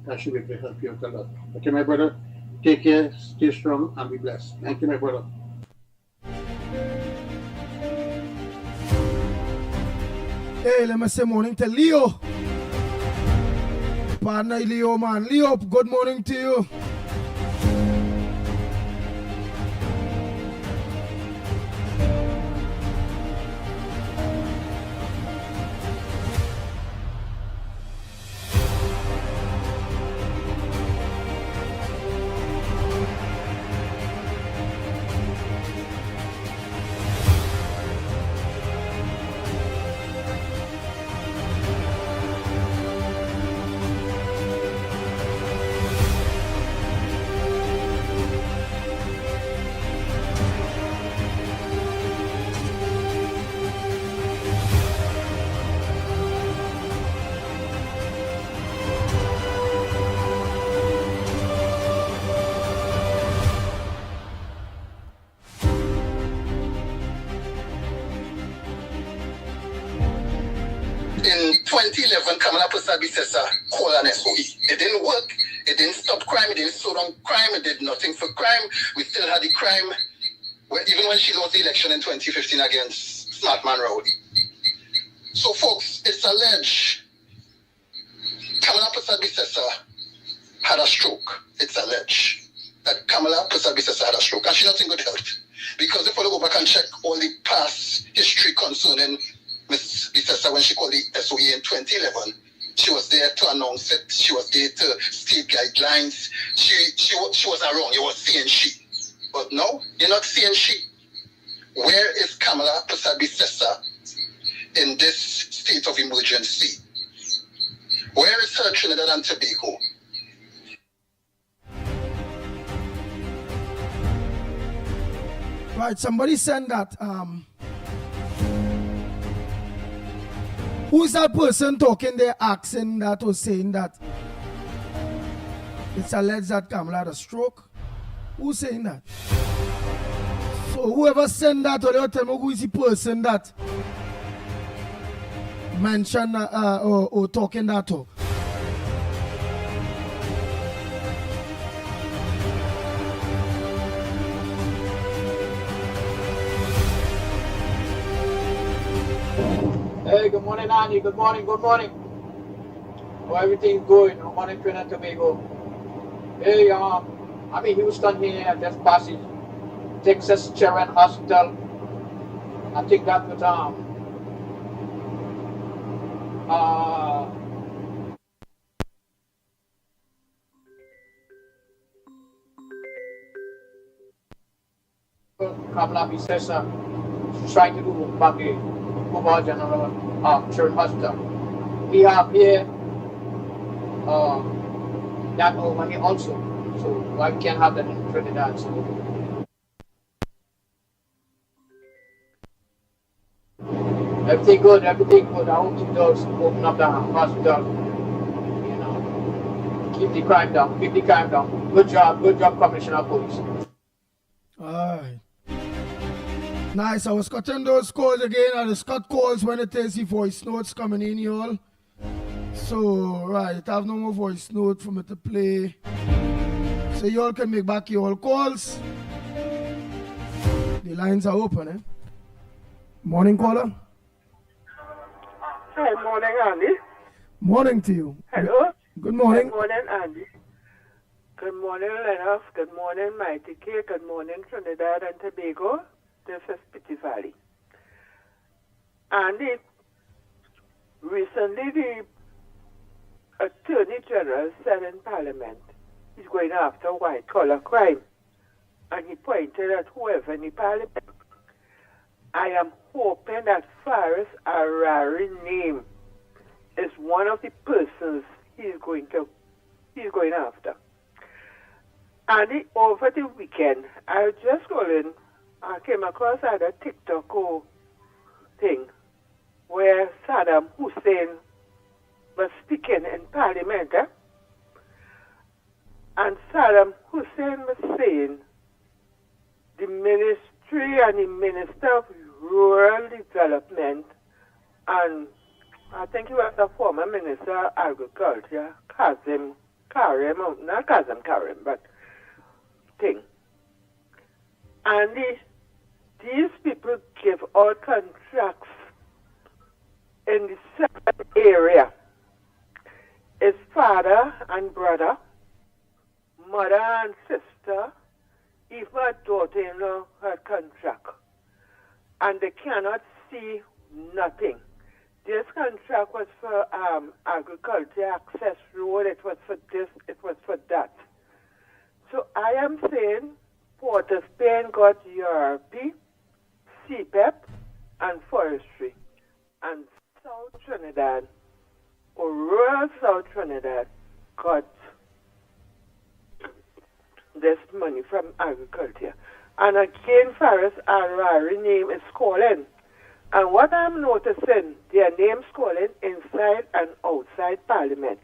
That should be able to help you out a lot. Okay, my brother. Take care, stay strong, and be blessed. Thank you, my brother. Hey, let me say morning to Leo. Partner Leo, man. Leo, good morning to you. In 2011, Kamala Prasad Bissessa called an SOE. It didn't work. It didn't stop crime. It didn't slow down crime. It did nothing for crime. We still had the crime, even when she lost the election in 2015 against Smartman Rowley. So, folks, it's alleged Kamala Prasad Bissessa had a stroke. It's alleged that Kamala Prasad Bissessa had a stroke. And she's not in good health. Because if we go back and check all the past history concerning Ms. Bissessa when she called the SOE in 2011, she was there to announce it. She was there to state guidelines. She wasn't wrong. You were seeing she. But no, you're not seeing she. Where is Kamala Prasad Bissessa in this state of emergency? Where is her Trinidad and Tobago? Right, somebody sent that. Who's that person talking there, asking that or saying that it's alleged that Kamala had a stroke? Who's saying that? So whoever sent that, or they'll tell me who is the person that mentioned or talking that talk. Hey, good morning, Andy. Good morning, good morning. How everything's going? Good morning, Trinidad and Tobago. Hey, I'm in Houston here. I just passed Texas Children's Hospital. I think that was Kamala Bissessa. She's trying to do back Cuba General Children's Hospital. We have here that over here also. So I can have that in Trinidad. So. Everything good, everything good. I hope it does open up the hospital. You know, keep the crime down, keep the crime down. Good job, Commissioner of Police. Alright. Nice, I was cutting those calls again. I just cut calls when it is the voice notes coming in, y'all. So, right, I have no more voice note for me to play. So y'all can make back your calls. The lines are open, eh? Morning, caller. Hi, morning, Andy. Morning to you. Hello. Good morning. Good morning, Andy. Good morning, Lennox. Good morning, Mickie K. Good morning, Trinidad and Tobago. This is Pity Valley. Andy, recently the Attorney General said in Parliament he's going after white-collar crime. And he pointed at whoever in the Parliament. I am hoping that Faris Arari's name is one of the persons he's going after. And over the weekend, I was just scrolling, I came across a TikTok thing where Saddam Hussein was speaking in Parliament. And Saddam Hussein was saying the ministry and the Minister of Rural Development, and I think he was the former Minister of Agriculture, Karim, not Karim, but thing. And these people give out contracts in the certain area. His father and brother, mother and sister, even a daughter-in-law had contract. And they cannot see nothing. This contract was for agriculture access road, it was for this, it was for that. So I am saying Port of Spain got URP, CPEP, and forestry. And South Trinidad, or rural South Trinidad, got this money from agriculture. And again, Faris Arari name is calling. And what I'm noticing, their names calling inside and outside Parliament.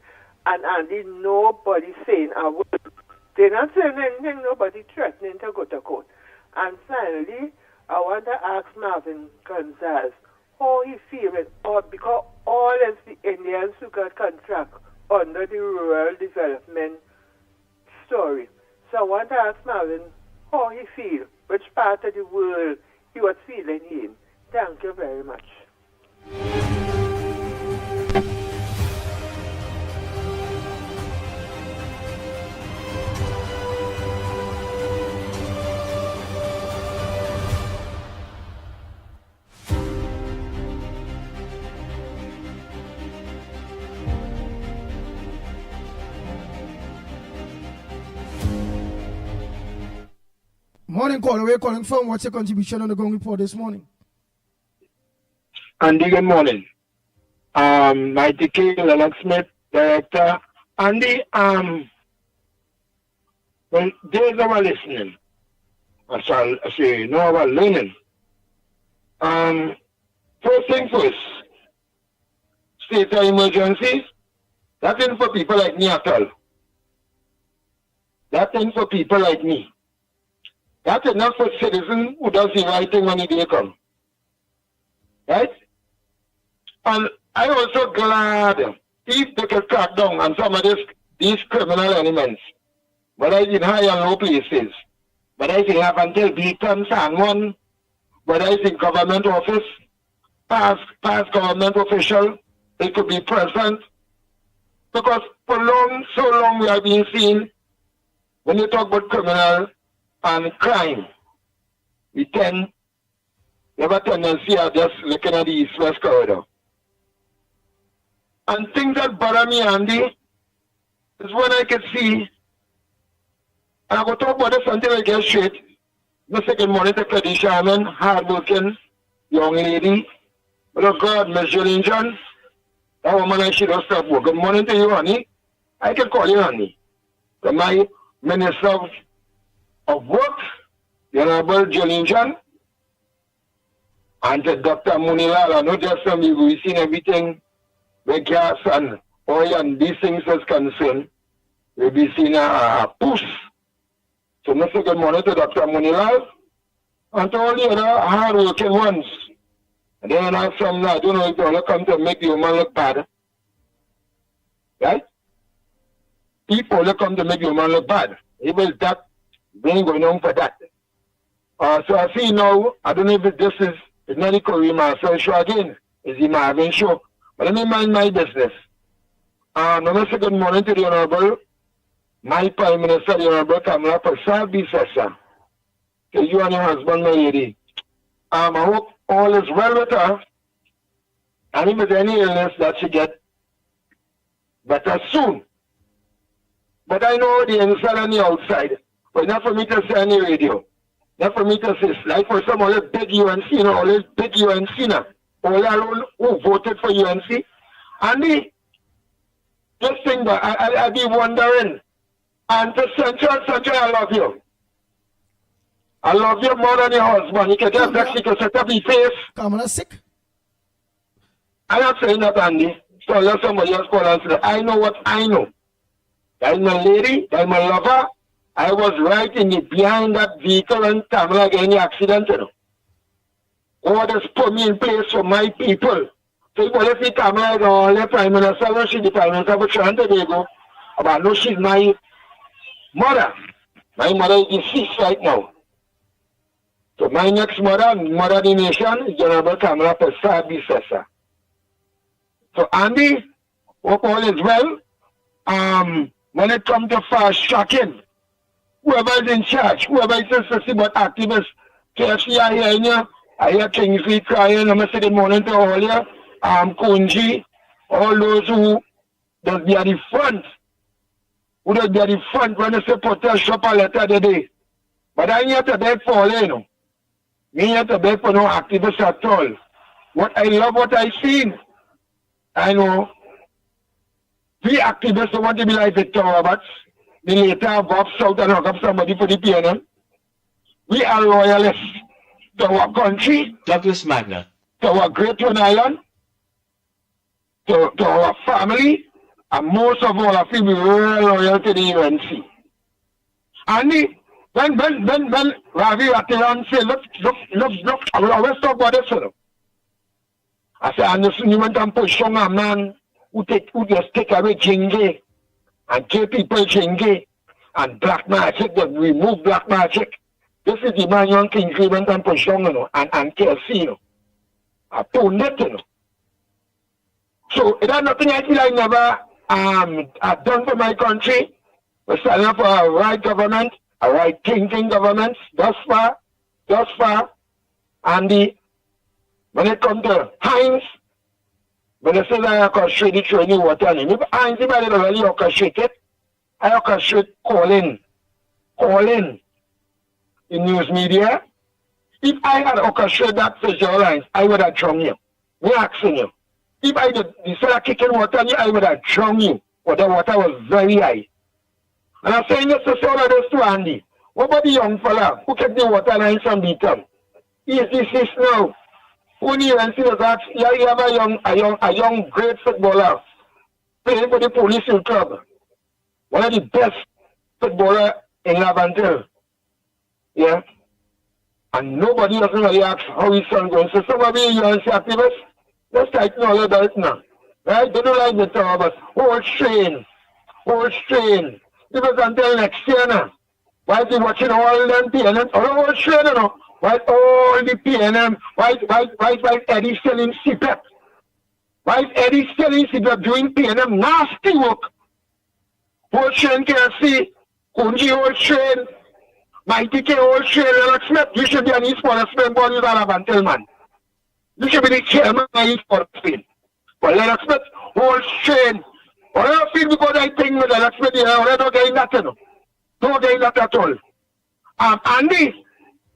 And nobody saying a word. They're not saying anything, nobody threatening to go to court. And finally, I want to ask Marvin Gonzalez how he feeling, because all is the Indians who got contract under the rural development story. So I want to ask Marvin how he feels, which part of the world he was feeling in. Thank you very much. Morning caller, where are you calling from? What's your contribution on the Gong Report this morning? Andy, good morning. Mickie, Lennox Smith, Director. Andy, well, there's our listening. I say, no, our learning. First thing first, state of emergency, that ain't for people like me at all. That ain't for people like me. That is not for citizens who does the right thing when the day come. Right? And I'm also glad if they can crack down on some of these criminal elements, whether it's in high and low places, whether it's in Avantel, Beacon, San Juan, whether it's in government office, past government official, it could be present. Because for so long we have been seeing, when you talk about criminal and crime, we have a tendency of just looking at the east-west corridor. And things that bother me, Andy, is when I can see, and I will talk about this until I get straight. Mr. Good morning to Credit Sharman, hard-working young lady. But oh God, Miss Jolene John, that woman I should have stopped work. Good morning to you, honey. I can call you honey. To my Minister of Work, the Honorable Jolene John, and to Dr. Munilal, I know just some people, we've seen everything where gas and oil and these things is concerned. We'll be seeing a push. So, Mr. Good morning to Dr. Munilal and to all the other hard-working ones. And then I have some, I don't know if they'll come to make the woman look bad. Right? People will come to make the woman look bad. Even that, we ain't going on for that. So I see now, I don't know if this is, it's not the Curry Marcel show again. It's the Marvin show. But let me mind my business. Namaste, good morning to the Honorable, my Prime Minister, the Honorable Kamala Prasad Bisesa. To you and your husband, my lady. I hope all is well with her. And if there's any illness, that she get better soon. But I know the inside and the outside. But not for me to say on the radio. Not for me to say, like for some always big UNC, always big UNC now. All alone who voted for UNC. And this thing, I be wondering, And to Central, I love you. I love you more than your husband. You can just Mexico set up his face. Kamala sick. I'm not saying that, Andy. So let somebody else call and say, I know what I know. I'm a lady, I'm a lover. I was right behind that vehicle and Tamala getting the accident, you know. God has put me in place for my people. So if you Tamala go, the Prime Minister, when she's the Prime Minister for Trinidad and Tobago, but I know she's my mother. My mother is deceased right now. So my next mother of the nation, is General Kamala Prasad Bisesa. So Andy, hope all is well. When it comes to fast tracking, whoever is in charge, whoever is associated about activists, KFC, I hear Kingsley crying, I'm saying good morning to all you, Kunji, all those who does be at the front, who does be at the front when they say protest shop a letter today. But I ain't here to beg for all, you know. Me here to beg for no activists at all. I love what I seen. I know. We activists don't want to be like Victor Roberts. They later go up south and hook up somebody for the PNM. We are loyalists to our country. Douglas Magna. To our Great One Island. To our family. And most of all, I feel we're real loyal to the UNC. And when Ravi Ratiran said, look, I will always talk about this, you know. I said, Anderson, you went and push on a man who just take away Jinge and give people Jinge and black magic, that remove black magic. This is the man young Kingsley went and push on, you know, and KLC, you know. I told it, you know. So it had nothing I feel I never I've done for my country. We're standing up for a right government, a right thinking government, thus far. And when it comes to Heinz, when they say I orchestrate the training water, and if Heinz, if I didn't really orchestrate it, I orchestrate calling in news media. If I had orchestrated that visual lines, I would have drowned you. We're asking you. If I did instead of kicking water on you, I would have drowned you. But the water was very high. And I'm saying this to say all of this to Andy. What about the young fella who kept the water lines and beat him? He is deceased now. Who knew and see that you have a young great footballer playing for the police club. One of the best footballer in Lavandale. Yeah. And nobody doesn't really ask how his son going. So some of you UNC activists, let's tighten all about it now. Right? They don't like the talk about whole strain. It was until next year now. Why is he watching all them PNM? All strain, you know. Why all the PNM? Why is Eddie selling CPEP? Why is Eddie selling CPEP doing PNM nasty work? Whole strain KFC, Kunji whole strain, Mickie whole strain, Lennox Smith. You should be an e-sport Spain ball with Alavantel, man. You should be the chairman of e-sport Spain. But Lennox Smith whole strain. Or I don't feel because I think with Lennox Smith, I don't get that, you know. Don't get that at all.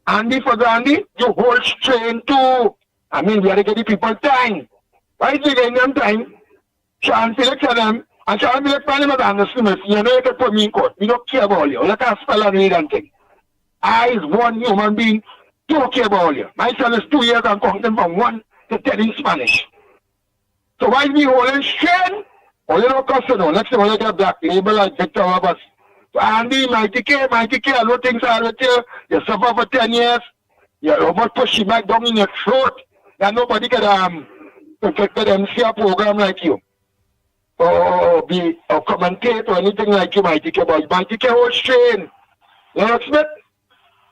Andy, you hold strain too. I mean, we have to get the people time. Why is he getting them time? Sean Felix and them, and Sean Felix and them and Smith, you know you can put me in court. We don't care about you. Let us spell and read and think. I is one human being, don't care about you. My son is 2 years and counting from 1 to 10 in Spanish. So why is he holding strain? Oh, you know, because you know, next time you get a black label like Victor Roberts. So Andy, Mickie K, I know things are with you. You suffer for 10 years. You almost push you back down in your throat. And nobody can MC a program like you. Or be a commentator or anything like you, Mickie K. But Mickie K whole strain. Lennox Smith,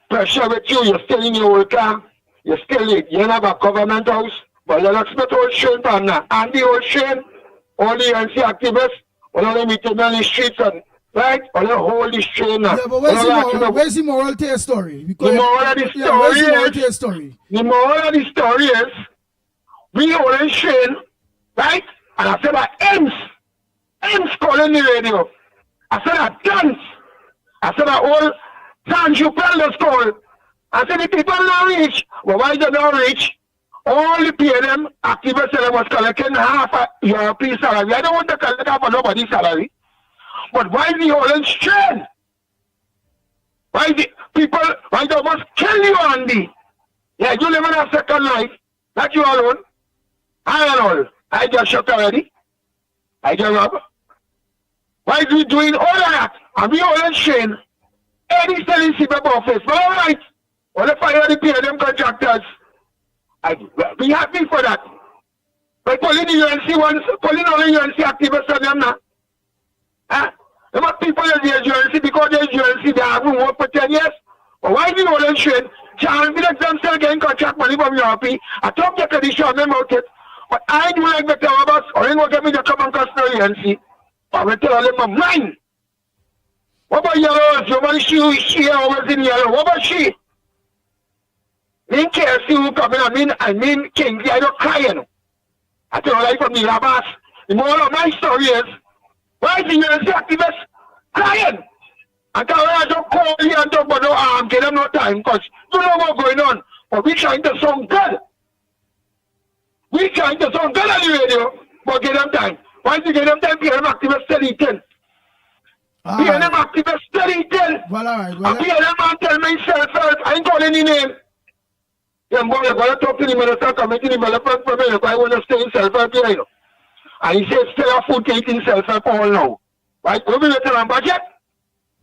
pressure with you. You're still in your old camp. You're still in. You have a government house. But Lennox Smith whole strain, partner. Andy whole strain. All the ANC activists. All the meeting on the streets and right? Or the whole this train now. Yeah, but where's the moral to your story? Because the moral of the story The moral of the story is we all in train, right? And I said that Ems calling the radio. I said that dance. I said that all San you Peldas call. I said the people not reach. Well, why they not reach? All the PNM activists said they was collecting half a European salary. I don't want to collect half of nobody's salary. But why is he holding strength? Why is it people, why they must kill you, Andy? Yeah, you live in a second life. Not you alone. I and all. I just shot already. I just rob. Why is he doing all of that? And we holding strength. Any selling CBEP office. But all right. Well, if I already pay them contractors, I be happy for that. But pulling the UNC ones, pulling all the UNC activists on them now. Huh? There are people in the UNC because the UNC they haven't worked for 10 years. But why is the whole train? Chance the exam still getting contract money from Europe. I talk to the show them out it. But I do like better of us, or they won't get me to come and cost the UNC. I will tell them my mind. What about yellows? You want she always in yellow. What about she? Me care see who coming I mean Kingsley, I don't cry, you know. I tell you like from the Labas. The moral of my story is, why is the UNC activists crying? And I don't call here and talk about no arm, give them no time, because you know what's going on. But we trying to sound good. We trying to sound good on the radio, but give them time. Why is he give them time? Give them activists steady 10. Give them activists steady 10. Well, all right. And give them man tell myself first, I ain't calling any name. Yeah, boy, I gotta talk to the Minister of Community Development for me, because I want to stay in self-help here, you know. And he says, stay off food to eat in self-help all now. Right? We'll be waiting on budget.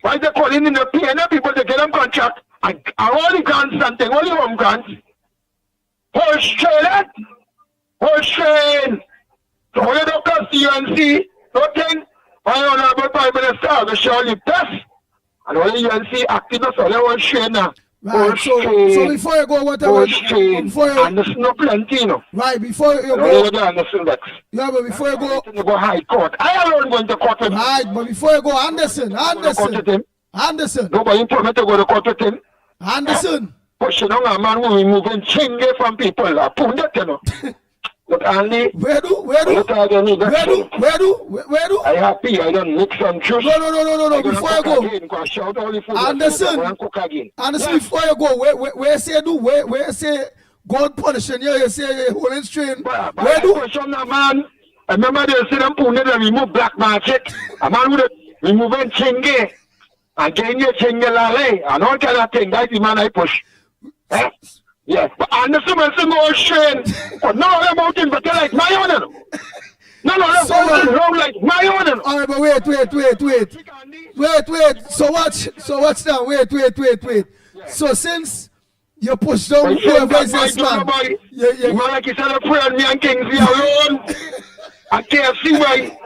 Why they calling in the PNL people to get them contract? And all the grants and things, all the home grants. Whole straight, whole straight. So when you don't cost the UNC, nothing, my honorable Prime Minister, I will show you best. And all the UNC activists, all they want straight now. Right, so before you go, whatever, before you, and there's no plenty, you know. Right, before you go, yeah, but before you go high court. I alone going to court with him. Right, but before you go, Anderson. Nobody told me to go to court with him. Anderson. Pushing on a man who removing chingy from people. I put that, you know. But Andy, where do? I happy, I don't mix and choose. No, before you go. Anderson, before you go, where say do? Where say God punishing you? You say holding strain. Where do? Man, I remember they say them Pune, they remove black magic. A man with removing chingy. And getting your chingy lale. And all kind of thing. That's the man I push. Eh? Yes, but Anderson will say no strain. But none of them out in but like my own. None of them out wrong like my own. All right, but wait. So watch now. Wait. Yeah. So since you push down whoever is this man, you man like you said a prayer me and Kingsley alone. I can't see why.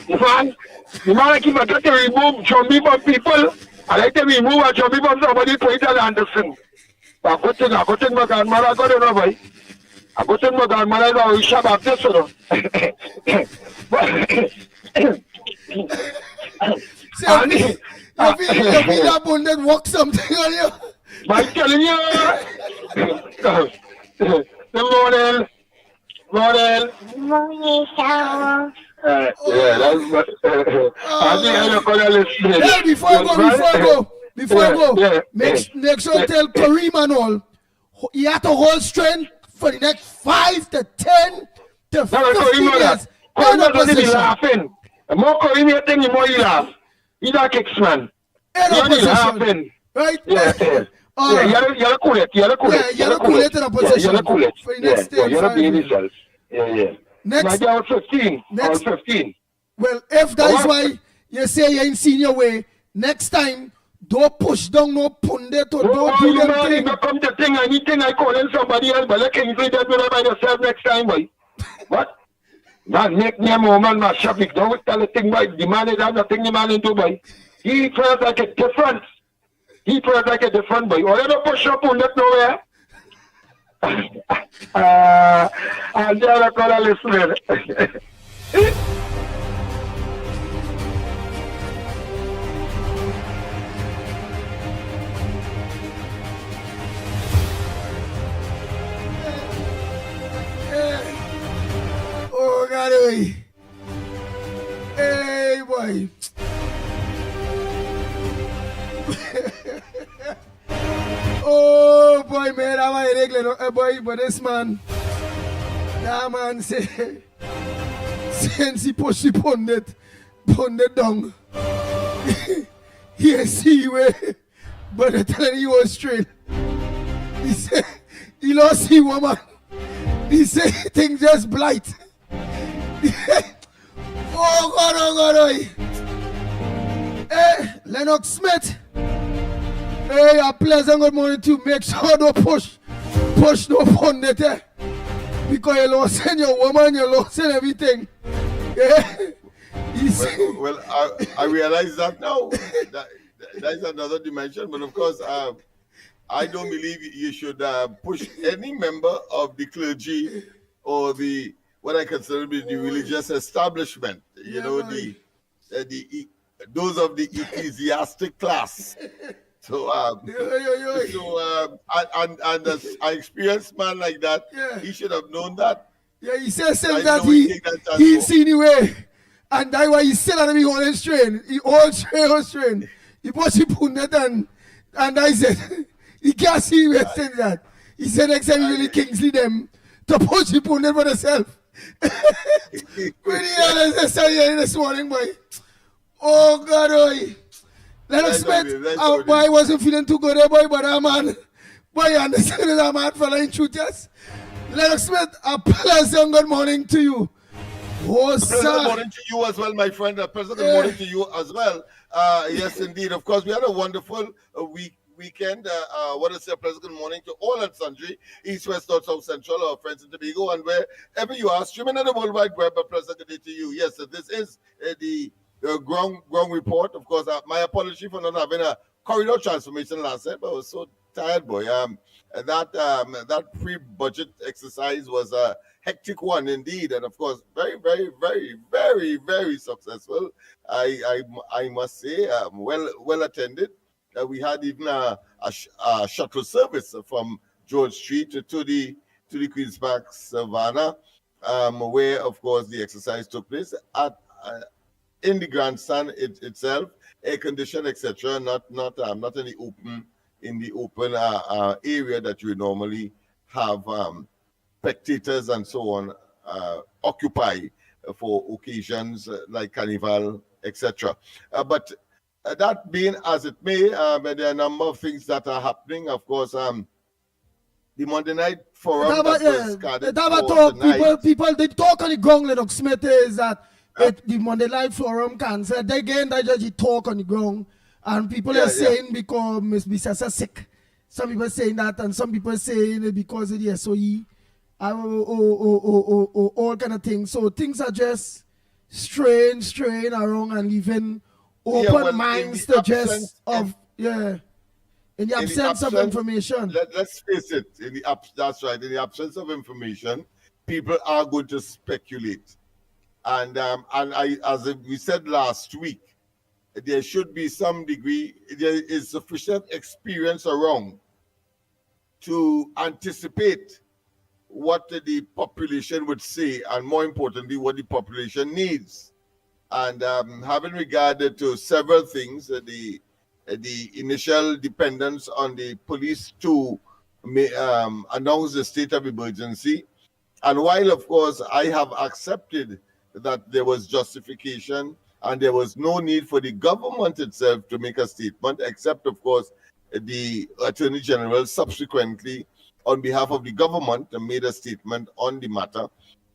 You man like if I got to remove Chumbi from people, I like to remove a Chumbi from somebody to tell Anderson. I go to my grandmother, I go to nobody. I go to my grandmother, I will shut up this one. You feel that bone that walk something on you? I'm telling you. Good morning, shower. Yeah, that's what. Before you go, make sure you tell Kareem and all, you have to hold strength for the next 5 to 10 to 15 years. Laughing. The more Kareem you think, the more you laugh. He's a kicks man. You're laughing. Right? Yeah. You're cool it. You're cool it in a position. You're cool it. For the next 10 you're being yourself. Yeah. Next. I was 15. Well, if that is why you say you ain't seen your way, next time, don't push down no pundit or don't do them thing. Don't come to thing, anything I call in somebody else, but let Kingsley do it by yourself next time, boy. What? Man, make me a moment, my shopping. Don't tell the thing, boy. The man is have nothing the man into, boy. He feels like a different. Boy. Or you don't push up pundit nowhere. I'll just call a listener. Oh, God, hey, boy. Oh, boy, man, I'm a regular, boy, but this man, that man say, since he pushed the pundit, pound it down. He see where, but I tell you he was straight. He said he lost his woman. He said things just blight. Oh God, oh. Hey, Lennox Smith. Hey, a pleasant good morning to you. Make sure don't push no pound it there. Because you lost in your woman, you lost in everything. Yeah. Well, I realize that now. That is another dimension. But of course, I don't believe you should push any member of the clergy or the what I consider to be the religious establishment. You know, those of the ecclesiastic class. So, and as I experienced man like that, he should have known that. Yeah, he says that he seen anyway. And that's why he still had to be holding strain. He hold strain. He put it and I said, he can't see where saying that. He said next time he really Kingsley them to push he put it for themselves. When he had this morning, boy. Oh God, boy. Lennox Smith, boy, wasn't feeling too good, boy, but boy, you understand that man fella in truth, yes? Lennox Smith, a pleasant good morning to you. Oh, pleasant good morning to you as well, my friend. A pleasant good morning to you as well. Yes, indeed. Of course, we had a wonderful weekend. What is a pleasant good morning to all and sundry, East, West, North, South, Central, our friends in Tobago, and wherever you are, streaming on the World Wide Web. A pleasant good day to you. Yes, this is the ground report. Of course, my apology for not having a corridor transformation last night, but I was so tired, boy. That pre-budget exercise was a hectic one indeed, and of course, very, very, very, very, very successful. I must say, well attended. We had even a shuttle service from George Street to the Queen's Park Savannah, where of course the exercise took place at in the grandstand itself, air conditioned, etc. Not in the open area that you normally have spectators and so on occupy for occasions like Carnival, etc. But that being as it may, there are a number of things that are happening. Of course, the Monday night forum people they talk on the ground. Lennox Smith is that the Monday night forum cancelled. Again, they just talk on the ground, and people are saying because Miss Bissassa sick. Some people saying that, and some people saying it because of the SOE, all kind of things. So things are just straying around and leaving open minds to just in the absence of information. Let's face it, that's right. In the absence of information, people are going to speculate. And as we said last week, there should be some degree, there is sufficient experience around to anticipate what the population would say, and more importantly, what the population needs. And having regard to several things, the initial dependence on the police to announce the state of emergency. And while, of course, I have accepted that there was justification and there was no need for the government itself to make a statement, except, of course, the Attorney General subsequently, on behalf of the government, made a statement on the matter.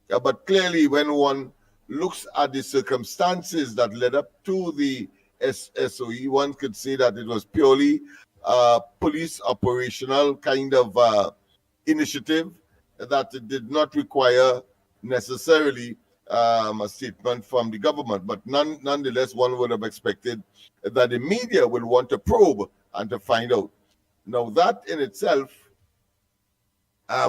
But clearly, when one looks at the circumstances that led up to the SOE, one could say that it was purely police operational kind of initiative that did not require necessarily a statement from the government. But nonetheless, one would have expected that the media would want to probe and to find out. Now, that in itself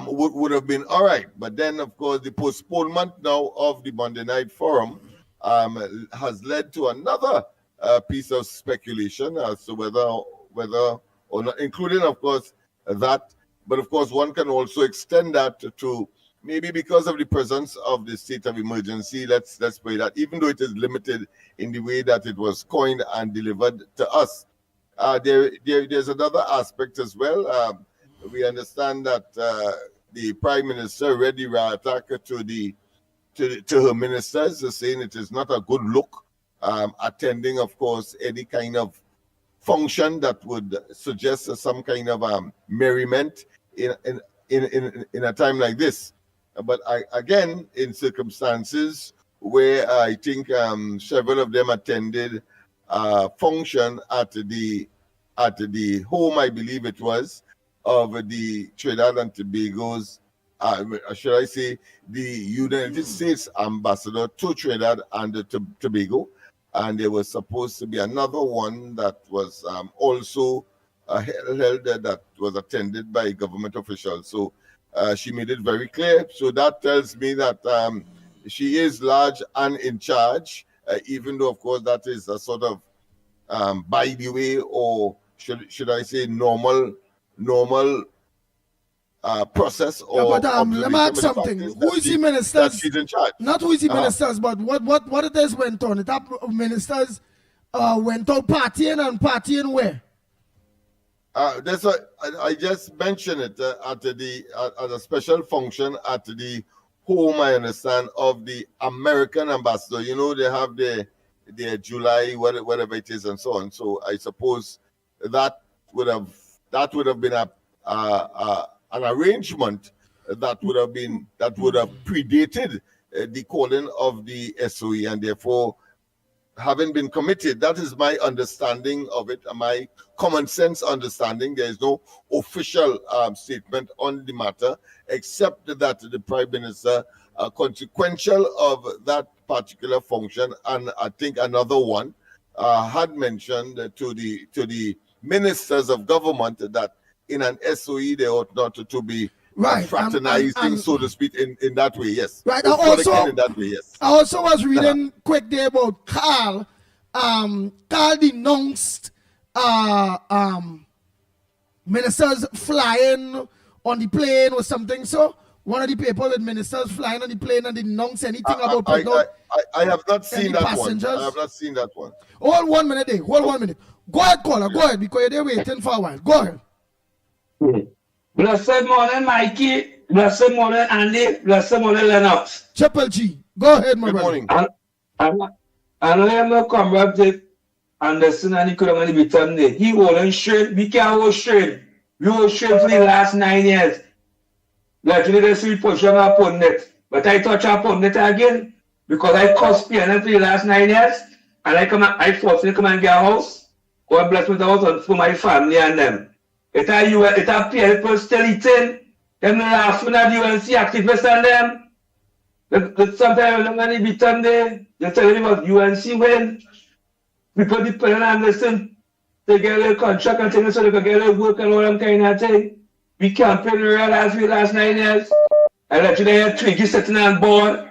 would have been all right. But then, of course, the postponement now of the Monday night forum has led to another piece of speculation as to whether or not, including, of course, that. But, of course, one can also extend that to maybe because of the presence of the state of emergency, let's pray that, even though it is limited in the way that it was coined and delivered to us. There's another aspect as well. We understand that the Prime Minister read the attack to her ministers, saying it is not a good look attending, of course, any kind of function that would suggest some kind of merriment in a time like this. But again, in circumstances where I think several of them attended a function at the home, I believe it was, of the Trinidad and Tobago's, should I say, the United States ambassador to Trinidad and Tobago. And there was supposed to be another one that was also held that was attended by government officials. So she made it very clear. So that tells me that she is large and in charge, even though, of course, that is a sort of by the way, or should I say normal process or let me ask something. Who is the ministers? She's in charge. Not who is the ministers, but what it is went on. The top ministers went out partying where? I just mentioned it at a special function at the home, I understand, of the American ambassador. You know, they have their July, whatever it is, and so on. So I suppose that would have been an arrangement that would have predated the calling of the SOE, and therefore, having been committed, that is my understanding of it, my common sense understanding. There is no official statement on the matter, except that the Prime Minister, consequential of that particular function, and I think another one, had mentioned to the ministers of government that in an SOE they ought not to be fraternizing, so to speak, in that way. Yes. Right. In that way, yes. I also was reading quick there about Carl. Carl denounced ministers flying on the plane or something. So one of the people with ministers flying on the plane and denounce anything about I have not seen that one. I have not seen that one. Hold 1 minute there. Hold 1 minute. Go ahead, caller. Go ahead, because you're waiting for a while. Go ahead. Blessed morning, Mikey. Blessed morning, Andy. Blessed morning, Lennox. Triple G. Go ahead, my brother. Good morning. And let me come back to understand and he couldn't really be done there. He wasn't straight. We can't hold straight. We hold straight for the last 9 years. Literally, they see position upon it. But I touch upon it again because I cost PNL for the last 9 years. And I forcefully come and get a house. God bless me with a house for my family and them. It a people still eating. Them laughing at the UNC activists and them. Sometimes when they be done there, they tell me about UNC when people depend on listen. They get a contract and things so they can get a work and all them kind of thing. We campaign realize for the last 9 years. I let you hear Twiggy sitting on board.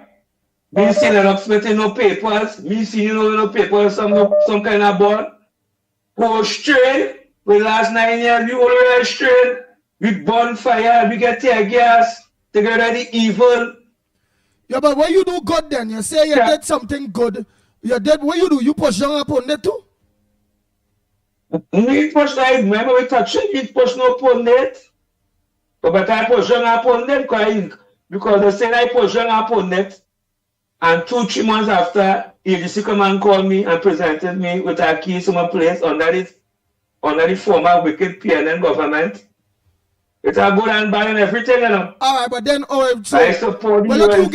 Me seeing Lennox Smith in no papers. Me seeing no papers, some kind of board. Go straight. For the last 9 years, we already straight. We burn fire, we get tear gas, to get rid of the evil. Yeah, but when you do good then, you say you did something good. You did what you do, you push down upon it too? We push that, remember we touch it, we push no upon it. But I push down upon it because they say I push down upon it. And 2-3 months after, EDC come and call me and presented me with a key to my place under the former wicked PNN government. It's a good and bad and everything, you know. All right, but then, so, I support but look, you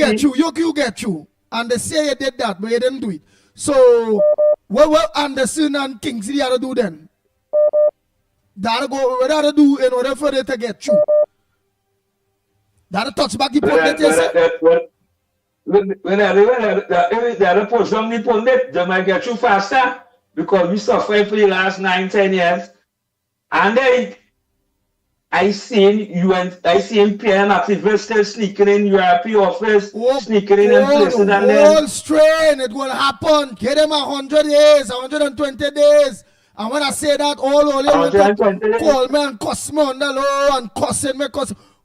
get you. And they say you did that, but you didn't do it. So, what will Anderson and Kingsley have to do then? What have to do in order for them to get you? That'll touch back the pundit, you say? When they push down the pundit, they might get you faster because we suffered for the last 9-10 years. And then I seen PM activists still sneaking in European office, sneaking in places and then. Whole strain, it will happen. Give them 100 days, 120 days. And when I say that, all you call me and cuss me on the low and cussing me,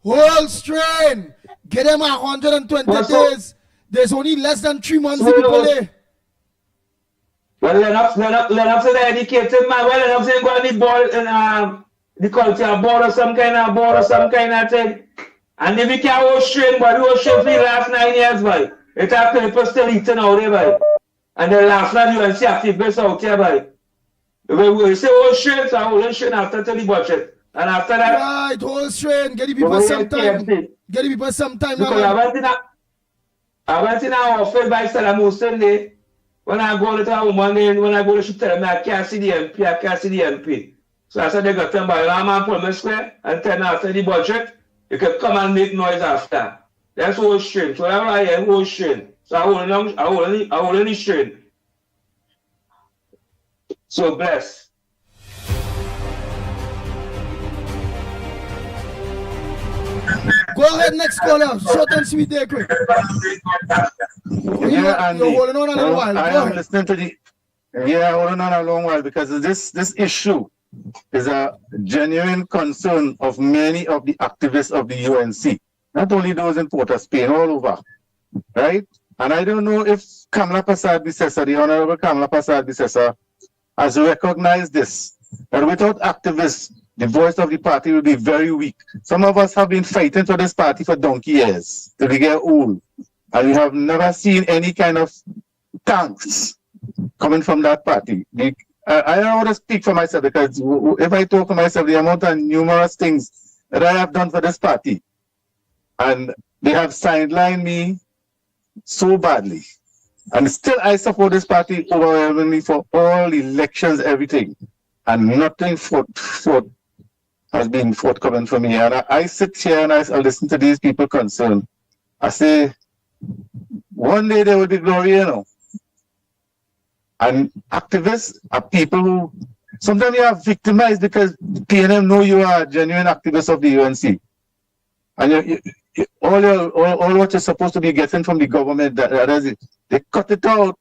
whole strain. Give them 120 days. There's only less than 3 months to people there. Well, Lennox is an educated man. Well, Lennox ain't got any ball in the culture board or some kind of thing. And if we can't hold straight, but we hold straight for the last 9 years, boy. It's our people still eating out there, boy. And then last night UNC activists out here, boy. We say, oh, strain, so I will strain after the budget. And after that, right, whole strain, get the people some time. Get the people some time. Because I went in our office by Salam Sunday. When I go to a woman, when I go, she tell me I can't see the MP, I can't see the MP. So I said, they got them by Lama Pullman Square and 10 after the budget, you can come and make noise after. That's whole strain. So I am whole strain. So I will only strain. So bless. Go ahead, next caller. Short and sweet there, quick. You're holding on a little while. I am listening to the. Yeah, holding on a long while because this issue is a genuine concern of many of the activists of the UNC. Not only those in Port of Spain, all over, right? And I don't know if Kamla Persad-Bissessar, the Honorable Kamla Persad-Bissessar, has recognized this, that without activists, the voice of the party will be very weak. Some of us have been fighting for this party for donkey years, till we get old. And we have never seen any kind of thanks coming from that party. I don't want to speak for myself, because if I talk for myself, the amount of numerous things that I have done for this party, and they have sidelined me so badly. And still I support this party overwhelmingly for all elections, everything. And nothing has been forthcoming for me. And I sit here and I listen to these people concerned. I say, one day there will be glory, you know. And activists are people who, sometimes you are victimized because PNM know you are a genuine activist of the UNC. And all what you're supposed to be getting from the government, they cut it out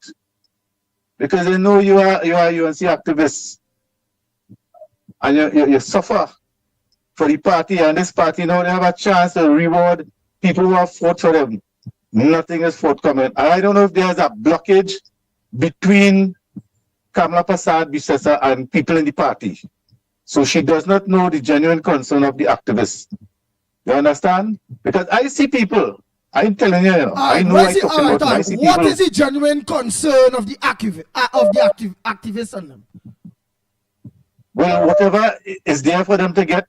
because they know you are UNC activists. And you suffer for the party, and this party now they have a chance to reward people who have fought for them. Nothing is forthcoming. I don't know if there's a blockage between Kamla Persad-Bissessar and people in the party. So she does not know the genuine concern of the activists. You understand? Because I see people, I'm telling you, I know I talk about I see what people. Is the genuine concern of the activists on them? Well, whatever is there for them to get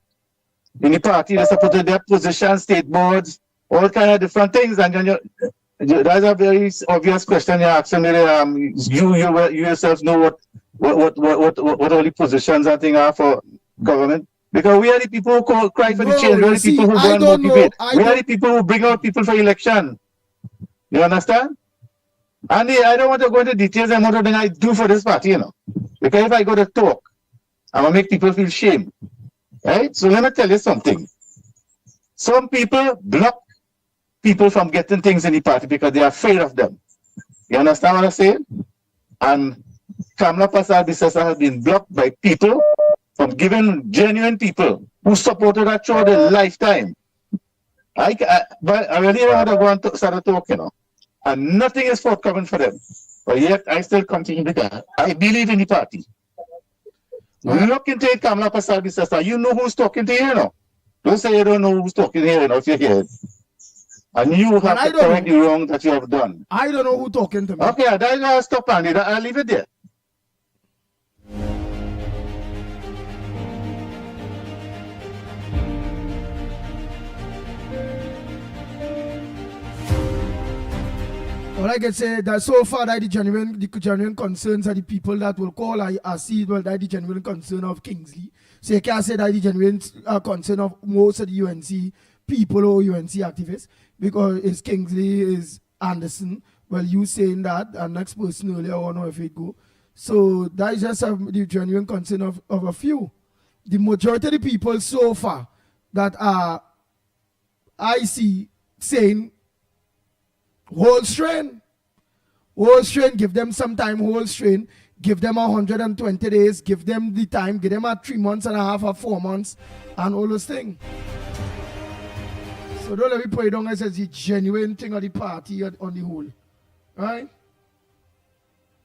in the party, they're supposed to get positions, state boards, all kind of different things. And then that's a very obvious question you're asking me. You yourself know what all the positions and things are for government. Because we are the people who cry for the change. We are the people who go and motivate. We are the people who bring out people for election. You understand? And I don't want to go into details on what I do for this party, Because if I go to talk, I'm going to make people feel shame. Right? So let me tell you something. Some people block people from getting things in the party because they are afraid of them. You understand what I'm saying? And Kamla Persad-Bissessar has been blocked by people from giving genuine people who supported her throughout their lifetime. But I really don't want to go and start talking, And nothing is forthcoming for them. But yet I still continue because I believe in the party. Look into it, Kamla Persad-Bissessar. You know who's talking to you, Don't say you don't know who's talking here, if you're here. And you have to correct the wrong that you have done. I don't know who's talking to me. Okay, I'll stop, Andy. I'll leave it there. All I can say that so far that the genuine concerns are the people that will call. I see that the genuine concern of Kingsley. So you can't say that the genuine concern of most of the UNC people or UNC activists, because it's Kingsley, is Anderson. Well, you saying that, and next person earlier, I don't know if it go. So that is just the genuine concern of a few. The majority of the people so far that I see saying whole strain, give them some time, whole strain, give them 120 days, give them the time, give them 3 months and a half or 4 months, and all those things. So don't let me put it down as the genuine thing of the party on the whole. Right?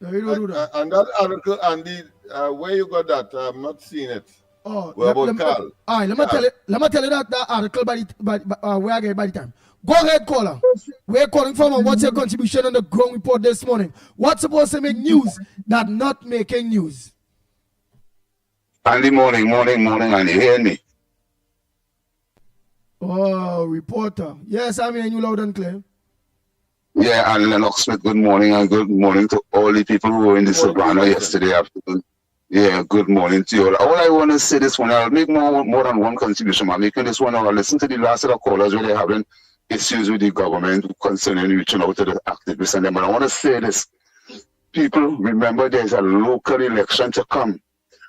No, you don't do that. And that article, Andy, where you got that? I'm not seeing it. Oh, What about Carl? All right, let me tell you that article where I get by the time. Go ahead, caller. We're calling from and what's your contribution on the ground report this morning? What's supposed to make news that not making news? Andy, morning, and you hear me? Oh, reporter. Yes, I'm hearing you loud and clear. Yeah, and Lennox Smith, good morning, and good morning to all the people who were in the Savannah yesterday afternoon. Yeah, good morning to you all. All I want to say this one, I'll make more than one contribution. I'm making this one, I'll listen to the last of the callers where they're having issues with the government concerning reaching out to the activists and them. But I want to say this. People, remember there's a local election to come.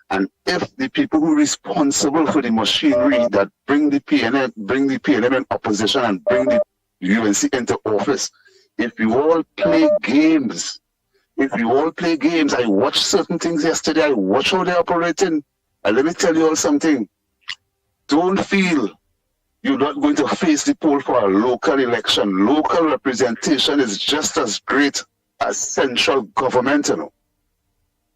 And if the people who are responsible for the machinery that bring the PNM in opposition and bring the UNC into office, if you all play games, I watched certain things yesterday, I watched how they're operating. And let me tell you all something. Don't feel you're not going to face the poll for a local election. Local representation is just as great as central government, you know.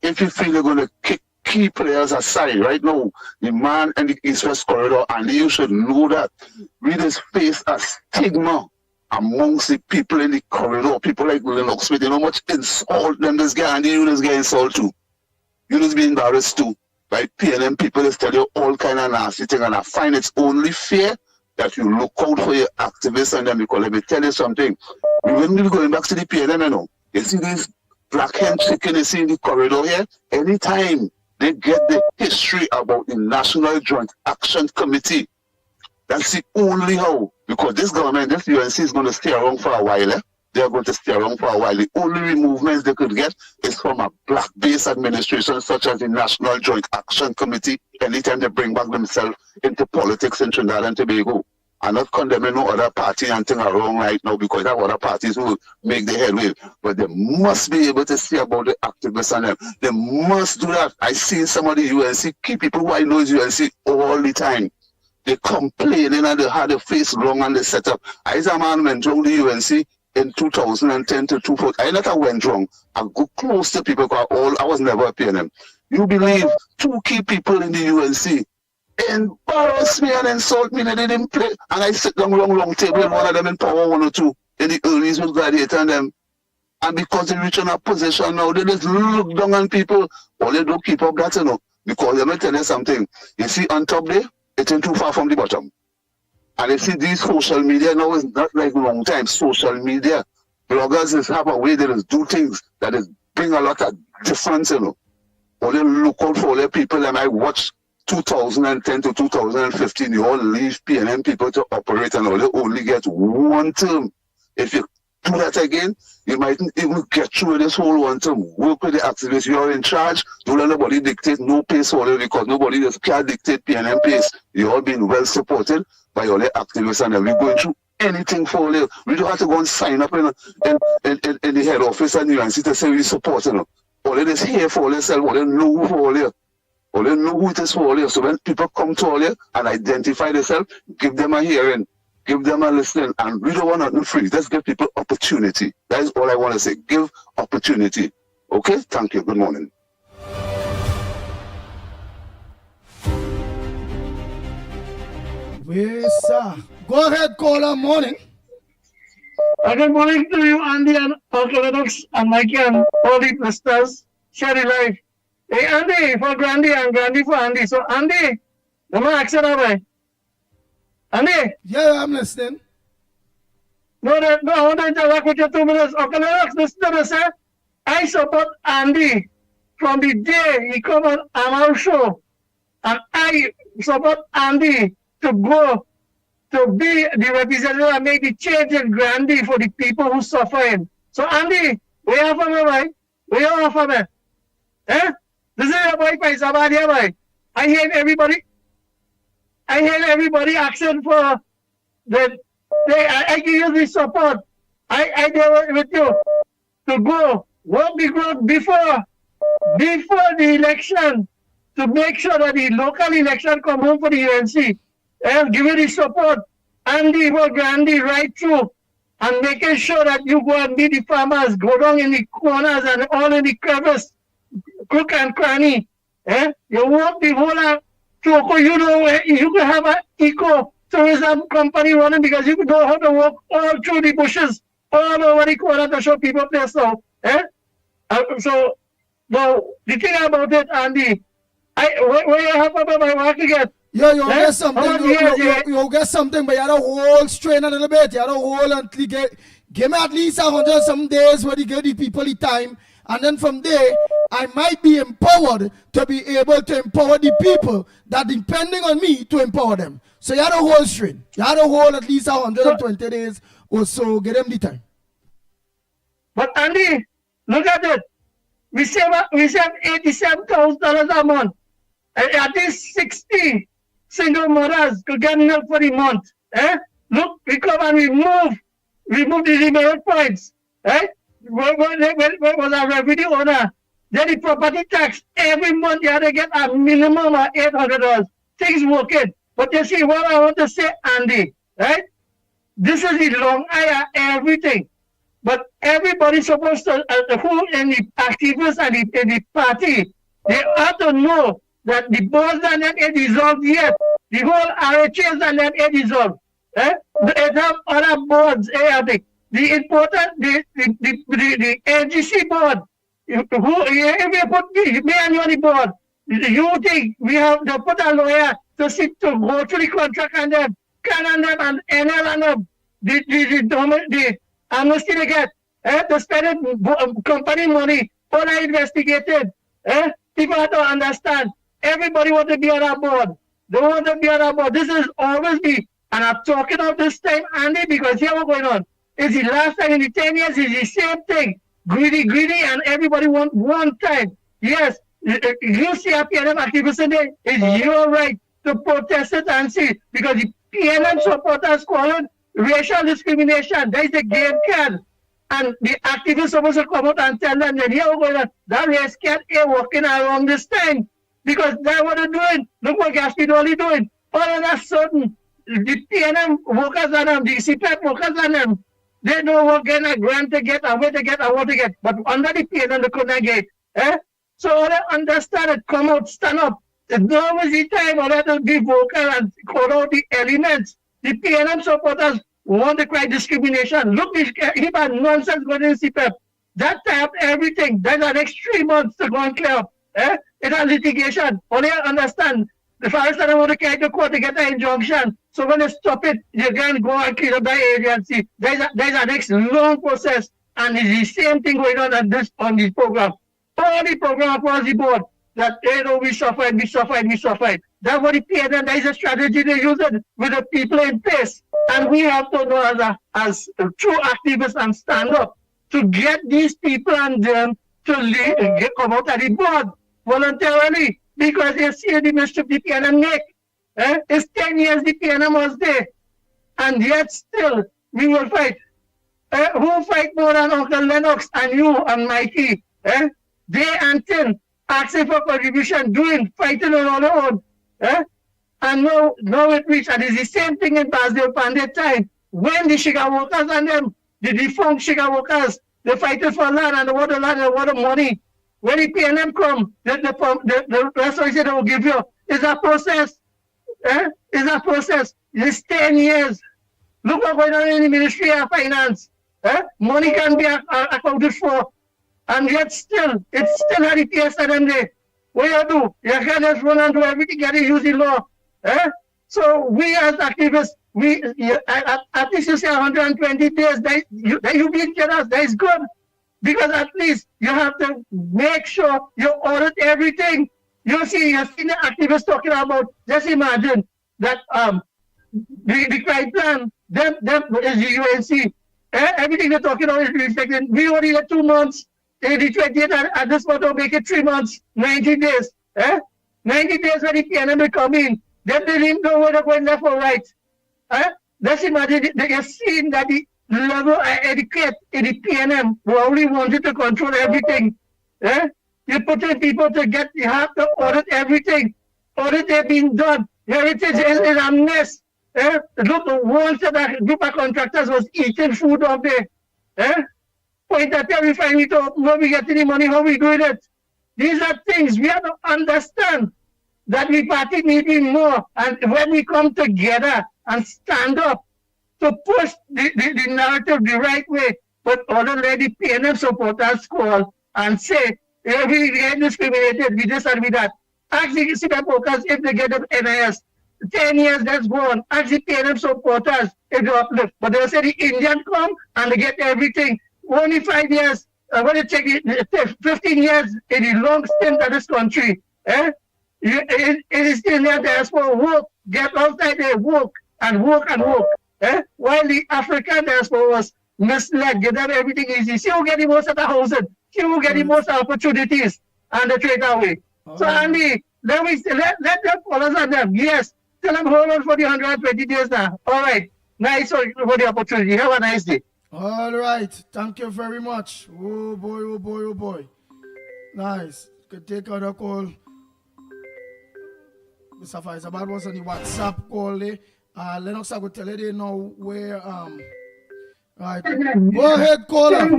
If you feel you're going to kick key players aside right now, the man in the East-West corridor, and you should know that, readers face a stigma amongst the people in the corridor, people like Lennox Smith. You know how much insult them this guy, and you just get insult too. You just be embarrassed too. By PNM people, they tell you all kind of nasty things, and I find it's only fair that you look out for your activists and them, because let me tell you something. We wouldn't be going back to the PNM, you know. You see this black hen chicken you see in the corridor here? Anytime they get the history about the National Joint Action Committee, that's the only how. Because this government, this UNC is going to stay around for a while. They are going to stay around for a while. The only movements they could get is from a black-based administration such as the National Joint Action Committee anytime they bring back themselves into politics in Trinidad and Tobago. I'm not condemning no other party and thing are wrong right now, because there are other parties who make the headway. But they must be able to see about the activists and them. They must do that. I see some of the UNC key people who I know is UNC all the time. They complaining and they had a face long and they set up. I as a man went wrong the UNC in 2010 to 2014. I not went wrong. I go close to people because I was never a PNM. You believe 2 key people in the UNC embarrass me and insult me that they didn't play, and I sit down long table and one of them in Power 102 in the earlies with Gladiator and them, and because they reach on a position now, they just look down on people. All they do keep up that, you know, because let me tell you something. You see on top there, it ain't too far from the bottom. And you see these social media now is not like long time. Social media bloggers is have a way they just do things that is bring a lot of difference, you know. All they look out for all the people, and I watch 2010 to 2015, you all leave PNM people to operate and all they only get one term. If you do that again, you mightn't even get through this whole one term. Work with the activists, you're in charge. Don't let nobody dictate no pace for you, because nobody just can dictate PNM pace. You all been well supported by all the activists, and we're going through anything for you. We don't have to go and sign up in the head office and UNC to say we support you. All it is here for yourself, all they know for all you. Or they know who it is for all you. So when people come to all you and identify themselves, give them a hearing, give them a listening, and we don't want nothing free. Let's give people opportunity. That is all I want to say. Give opportunity. Okay? Thank you. Good morning. Yes, sir. Go ahead, caller. Morning. Good morning to you, Andy and Uncle Lennox and Mickie and all the listeners. Share the life. Hey, Andy for Grandy and Grandy for Andy. So, Andy, let me ask you now, Andy? Yeah, I'm listening. No, I want to interact with you 2 minutes. Okay, Lennox, listen to this, eh? I support Andy from the day he come on our show. And I support Andy to go to be the representative and make the change in Grandy for the people who suffering. So, Andy, where are you from, right? Where are you from, eh? This is a boy, boy. I hear everybody asking for the. I give you the support. I there with you to go work the group before the election to make sure that the local election come home for the UNC. And give you the support. Andy for Grandy right through and making sure that you go and meet the farmers, go down in the corners and all in the crevice. Cook and cranny, you walk the whole So you know, you could have an eco-tourism company running because you know how to walk all through the bushes, all over the corner to show people place now. Eh? So, now, the thing about it, Andy, where you have about my work again? You get something, you get something, but you had a whole strain a little bit. You had a whole until give me at least 100 some days where you give the people the time, and then from there, I might be empowered to be able to empower the people that depending on me to empower them. So you had a whole strain. You had a whole at least 120 days or so. Get them the time. But Andy, look at it. We save $87,000 a month. At least 60 single mothers could get milk for the month. Eh? Look, we come and remove the demerit points. Eh? When was a revenue owner, then the property tax, every month you had to get a minimum of $800. Things working. But you see, what I want to say, Andy, right? This is the long eye, everything. But everybody's supposed to, who in the activists and in the party, they ought to know that the boards are not dissolved yet. The whole RHAs are not dissolved. Eh? They have other boards. I think the important, the NGC board. If you put me and you on the board, you think we have to put a lawyer to sit to go through the contract and them, can and them and NL and them, the amnesty they get, to spend company money, all are investigated. People have to understand. Everybody want to be on our board. They want to be on our board. This is always me. And I'm talking of this time, Andy, because here what's going on. It's the last time in the 10 years, it's the same thing. Greedy, and everybody want one time. Yes, you see a PNM activist today, it's your right to protest it and see. Because the PNM supporters call it racial discrimination. That is the game card. And the activists supposed to come out and tell them that here we're going on. That race card ain't working around this time. Because that's what they're doing. Look what Gaspidoli doing. All of a sudden, the PNM workers and them, the CPAP workers and them, they know what kind of grant to get and where to get and what to get. But under the PNM, they couldn't get. So all they understand it, come out, stand up. Now is the time for them to be vocal and call out the elements. The PNM supporters want to cry discrimination. Look, this heap of nonsense going in CPAP. That type everything. That's the next 3 months to go and clear up. It's a litigation. Only understand. The forest don't want to carry to court to get an injunction. So when they stop it, you can go and clear up the agency. There's a next long process. And it's the same thing going on this program. All the program across the board that we suffered. That's what the PNM, there is a strategy they use it with the people in place. And we have to know as true activists and stand up to get these people and them to come out of the board voluntarily because they see the mischief the PNM make. It's 10 years the PNM was there. And yet still we will fight. Who fight more than Uncle Lennox and you and Mickie? Day and 10 asking for contribution, fighting on our own. And now it reached, and it's the same thing in Basdale Pandey time. When the sugar workers and them, the defunct sugar workers, they fighted for land and the water money. When the PNM come, the restoration they will give you is a process. It's a process. It's 10 years. Look what's going on in the Ministry of Finance. Money can be accounted for. And yet still, it's still at the PS and them there. What you do? You can just run and do everything, you got to use the law. So we as activists, at least you say 120 days, that you being generous, that is good. Because at least you have to make sure you audit everything. You've seen the activists talking about, just imagine that the crime plan, them is the UNC. Everything they're talking about is reflected. We only had 2 months. The 28th, at this point, will make it 3 months, 90 days. 90 days when the PNM will come in. They didn't know whether they're going left or right. Let's imagine you're seeing that the level of etiquette in the PNM who only wanted to control everything. You put in people you have to audit everything. Audit is being done. Heritage is a mess. Look, once that group of contractors was eating food up there. Point at every time we talk, where we get any money, how we doing it. These are things we have to understand. that we party meeting more, and when we come together and stand up to push the narrative the right way, but other lady PNM supporters call and say, yeah, we get discriminated, we this and we that. Ask the supporters if they get the NIS. 10 years that's gone. Ask the PNM supporters if they uplift. But they say the Indian come and they get everything. Only 5 years. When it take 15 years in the long stint of this country. It is still there diaspora work, get outside there, work and work and work. While the African diaspora was misled, give them everything easy. She will get the most of the housing. She will get the most opportunities and the trade away. So Andy, let them follow on them. Yes. Tell them hold on for the 120 days now. All right. Nice for the opportunity. Have a nice day. All right. Thank you very much. Oh boy, oh boy, oh boy. Nice. Could take on a call. Mr. Faisabad was on the WhatsApp call. Lennox, I will tell you they know where right. Go ahead, caller.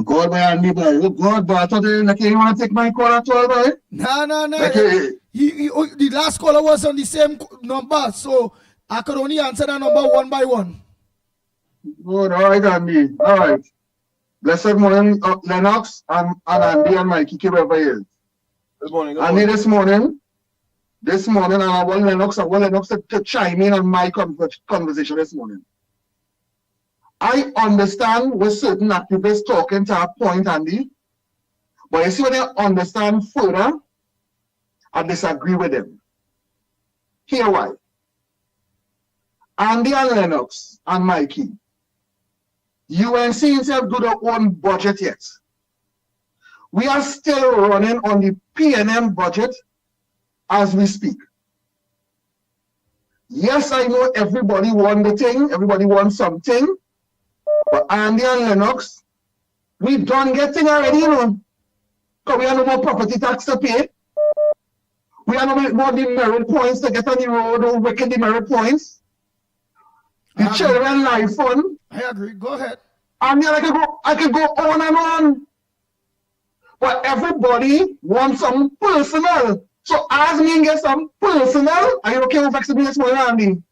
God, boy, Andy, boy. God, boy, I thought you want to take my call at all, boy. No. Okay. The last caller was on the same number, so I could only answer that number one by one. Good, all right, Andy. All right. Blessed morning, Lennox and Andy and Mickie, whoever he is. Good morning. Andy, this morning, and I want Lennox to chime in on my conversation this morning. I understand what certain activists talking to a point, Andy, but you see when I understand further, I disagree with them. Here why. Andy and Lennox and Mickie, UNC himself do their own budget yet. We are still running on the PNM budget as we speak. Yes, I know everybody wants the thing, everybody wants something, but Andy and Lennox, we done getting already, you know, because we have no more property tax to pay. We have no more demerit points to get on the road or wicked demerit points. The children life fund. I agree. Go ahead. And then I could go on and on. But everybody wants some personal. So as me get some personal, are you okay with flexibility this morning, Andy?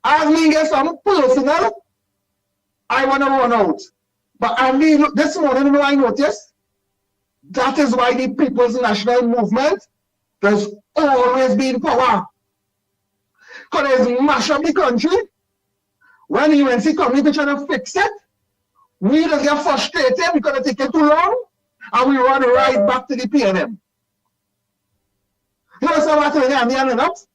As me get some personal, I want to run out. But Andy, look, this morning, you know, I noticed, that is why the People's National Movement, there's always been power. Because there's mash up the country. When the UNC community trying to fix it, we just get frustrated because it takes too long, and we run right back to the PNM. You know what I'm saying, Lennox?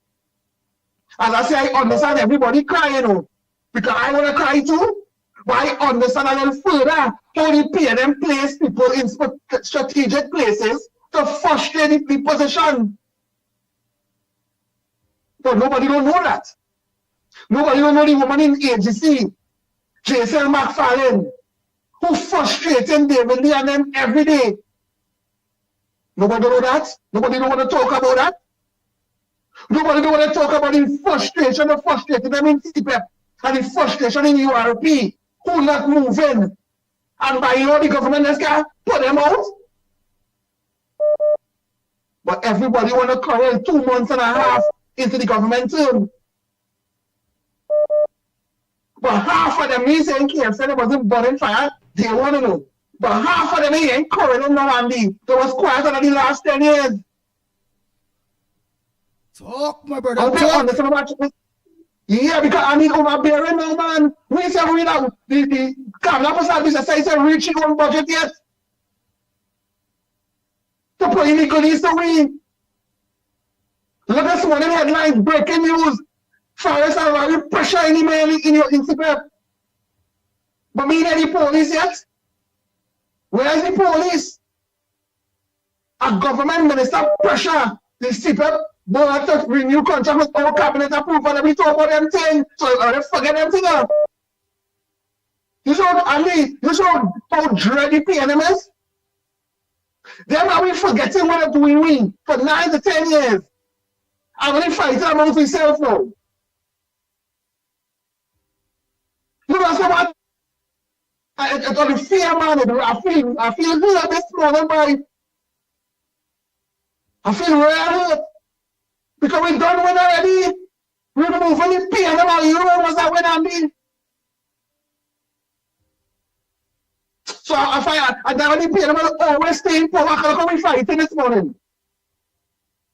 As I say, I understand everybody crying, you know, because I want to cry too, but I understand a little further how the PNM place people in strategic places to frustrate the position. But nobody don't know that. Nobody don't know the woman in AGC, Jason McFarlane, who frustrating David Lee and them every day. Nobody know that. Nobody don't want to talk about that. Nobody don't want to talk about the frustration of frustrating them in CPEP and the frustration in URP, who not moving. And by the government just can put them out. But everybody want to quarrel 2 months and a half into the government term. But half of them me saying KFC they wasn't burning fire, they want to know. But half of them ain't quarreling now, Andy. There was quiet over the last 10 years. Talk, my brother. Yeah, because I need overbearing now, man. We say we now the Cabinet Service says reaching on budget yet. To put illegally to win. Look at this morning headlines, breaking news. Forest are very pressure any man in your Instagram. But me not the police yet. Where is the police? A government minister pressure the CPEP board to renew contract with our cabinet approval and we talk about them things. So let's forget them things up. You saw Andy, you saw how dready PNM is? Then are we forgetting what they're doing we for 9 to 10 years? I'm only fighting amongst myself now. You know what? I got the fear, man. I feel good this morning, boy. I feel real hurt. Because we done win already. We remove any pain about you was that win on me. So I don't need pain about always stay in power. How come we fighting this morning?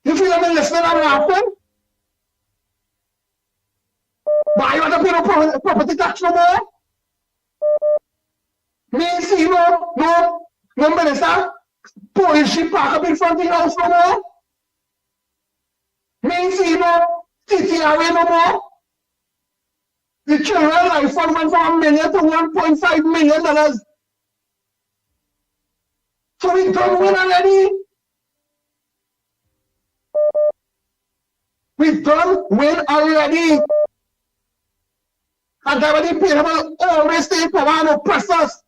You feel I'm listening and laughing? But I want to pay no property tax no more. Me see no minister. Police ship park up in front of your house no more. Me see no TTRA no more. The children life fund went from $1 million to $1.5 million. So we done win already. We done win already. And that when the people always stay in power and oppress us.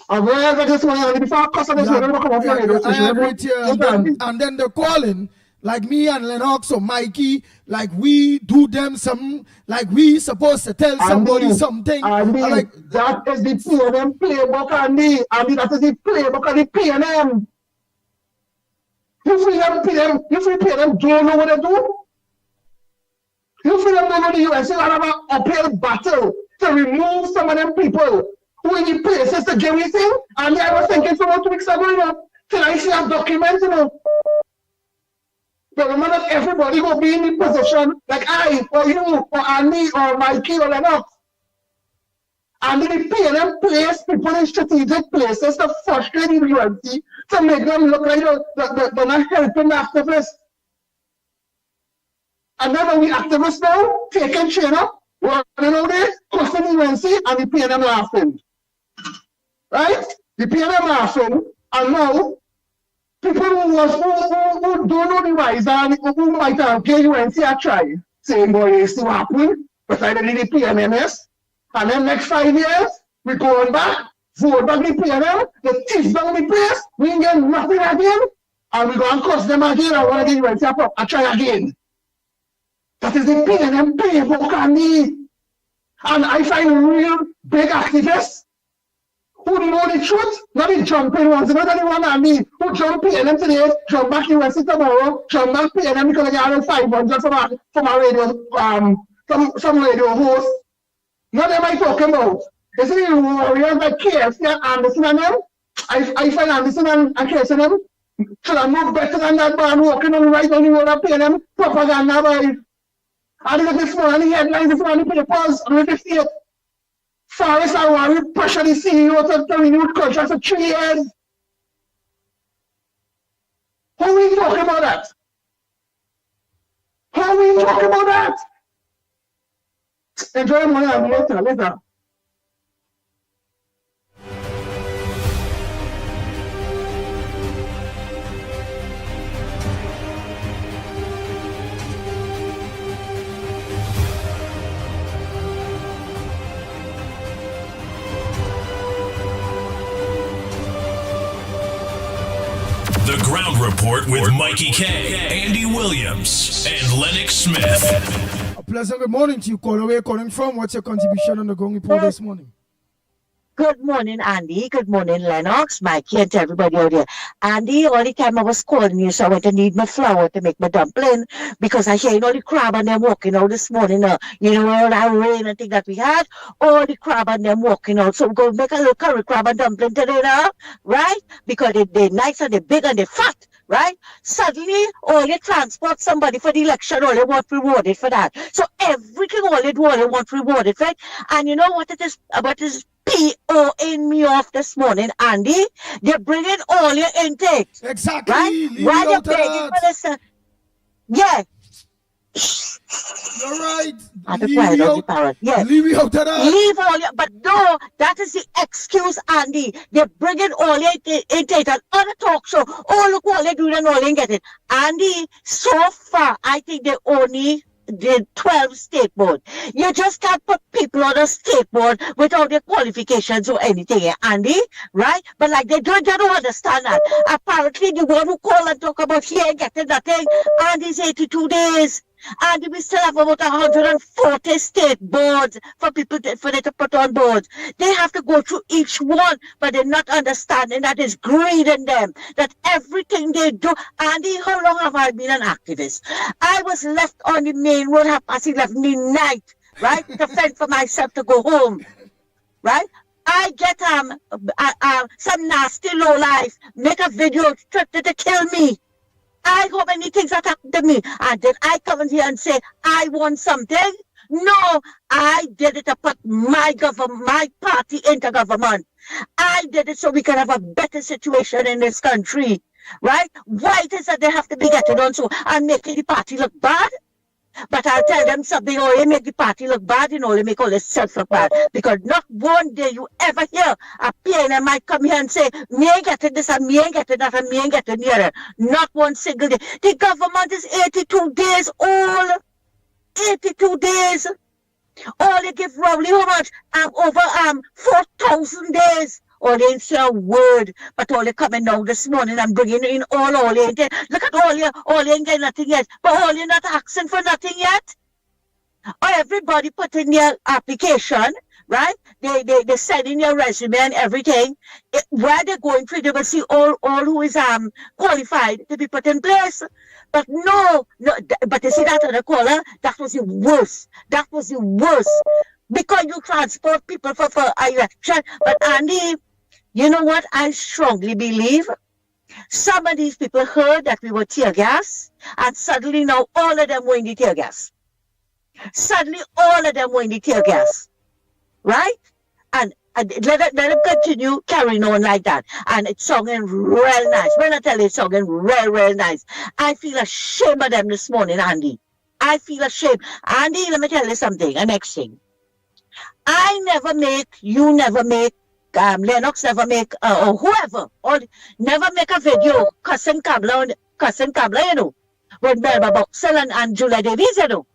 And wherever this one, before I cuss on this one, I'm going to come up here. I agree with you. And then they're calling, like me and Lennox or Mikey, like we do them something, like we supposed to tell somebody something. Andy, like, that is the PNM playbook, Andy. Andy, that is the playbook of the PNM. You feel them don't know what they do? You feel them don't know the USA have an uphill battle to remove some of them people who in the places to get anything? And I was thinking for 2 weeks ago, till I see a document, But remember that everybody will be in the position like I, or you, or Andy, or Mikey, or Lennox. And they pay them place people in strategic places to frustrate the UNC to make them look like they're not helping the activists. And then when we activists now, taking chain up, running out there, cussing the UNC, and they pay them laughing. Right? They pay them laughing, and now people who don't know the rise and who might have gave UNC a try, saying, boy, it's still happening, but I didn't need the PNMS. And then next 5 years, we going back, vote back the PNM, the thief down the place, we ain't get nothing again, and we go and cuss them again, and want to get UNC a try again. That is the PNM playbook, Andy. And I find real big activists who know the truth, not the jumping ones, not anyone and me, who jump PNM today, jump back UNC tomorrow, jump back PNM because they get 500 from a radio, some radio host. What am I talking about? You see the warriors like KFC and Anderson and them? I find Anderson and KFC and them should have moved better than that man walking on the right on the road and paying them propaganda by. And look this morning, the headlines this morning, papers, and we see it. Forest and Warren pressure the CEO to renew contracts for 3 years. How are we talking about that? How are we talking about that? Enjoy money and later. The Ground Report with Mikey K, Andy Williams, and Lennox Smith. A pleasant good morning to you, caller. Where you calling from? What's your contribution on the Ground Report this morning? Good morning, Andy. Good morning, Lennox, Mikey, and to everybody out there. Andy, all the time I was calling you, so I went to need my flour to make my dumpling because I hear all the crab and them walking out this morning. You know, all that rain and thing that we had, all the crab and them walking out. So we're going to make a little curry crab and dumpling today now, right? Because they're nice and they're big and they're fat, right? Suddenly, all you transport somebody for the election, all they want rewarded for that. So everything all they do, all they want rewarded, right? And you know what it is about this POing me off this morning, Andy? They're bringing all your intakes. Exactly. Right? Why they're begging for this? Yeah. You're right. Leave me out. Yes. Leave me out of that. Leave all your, but no, that is the excuse, Andy. They're bringing all your intake and on a talk show. Oh, look what they're doing and all they get it. Andy, so far, I think they only did 12 state board. You just can't put people on a state board without their qualifications or anything, Andy, right? But like they don't understand that. Apparently the one who called and talk about here getting that thing, Andy's 82 days. And we still have about 140 state boards for for them to put on boards. They have to go through each one, but they're not understanding that it's greed in them, that everything they do. Andy, how long have I been an activist? I was left on the main road half past 11 midnight, right, to fend for myself to go home, right? I get some nasty low life, make a video to kill me. I how many things that happened to me, and then I come in here and say I want something. No, I did it to put my party into government. I did it so we can have a better situation in this country, right? Why it is that they have to be getting on so and making the party look bad? But I'll tell them something, or they make the party look bad, they make all themselves look bad. Because not one day you ever hear a PNM might come here and say, me ain't getting this, and me ain't getting that, and me ain't getting the other. Not one single day. The government is 82 days old. 82 days. All they give Rowley how much? Over 4,000 days. All they ain't say a word, but all they coming now this morning and bringing in all they ain't get. Look at all you ain't getting nothing yet, but all you not asking for nothing yet. Or everybody put in their application, right? They send in your resume and everything. Where they're going through, they will see all who is qualified to be put in place. But no, but you see that other caller, that was the worst. That was the worst. Because you transport people for election. But Andy, you know what? I strongly believe some of these people heard that we were tear gas, and suddenly now all of them were in the tear gas. Suddenly all of them were in the tear gas. Right? And let them continue carrying on like that. And it's sounding real nice. When I tell you it's sounding real nice, I feel ashamed of them this morning, Andy. I feel ashamed. Andy, let me tell you something, a next thing. I never make, you never make, Lennox never make, or whoever, or never make a video cussing Kabla, you know, when Melba Boxell and Julia Davies, you know.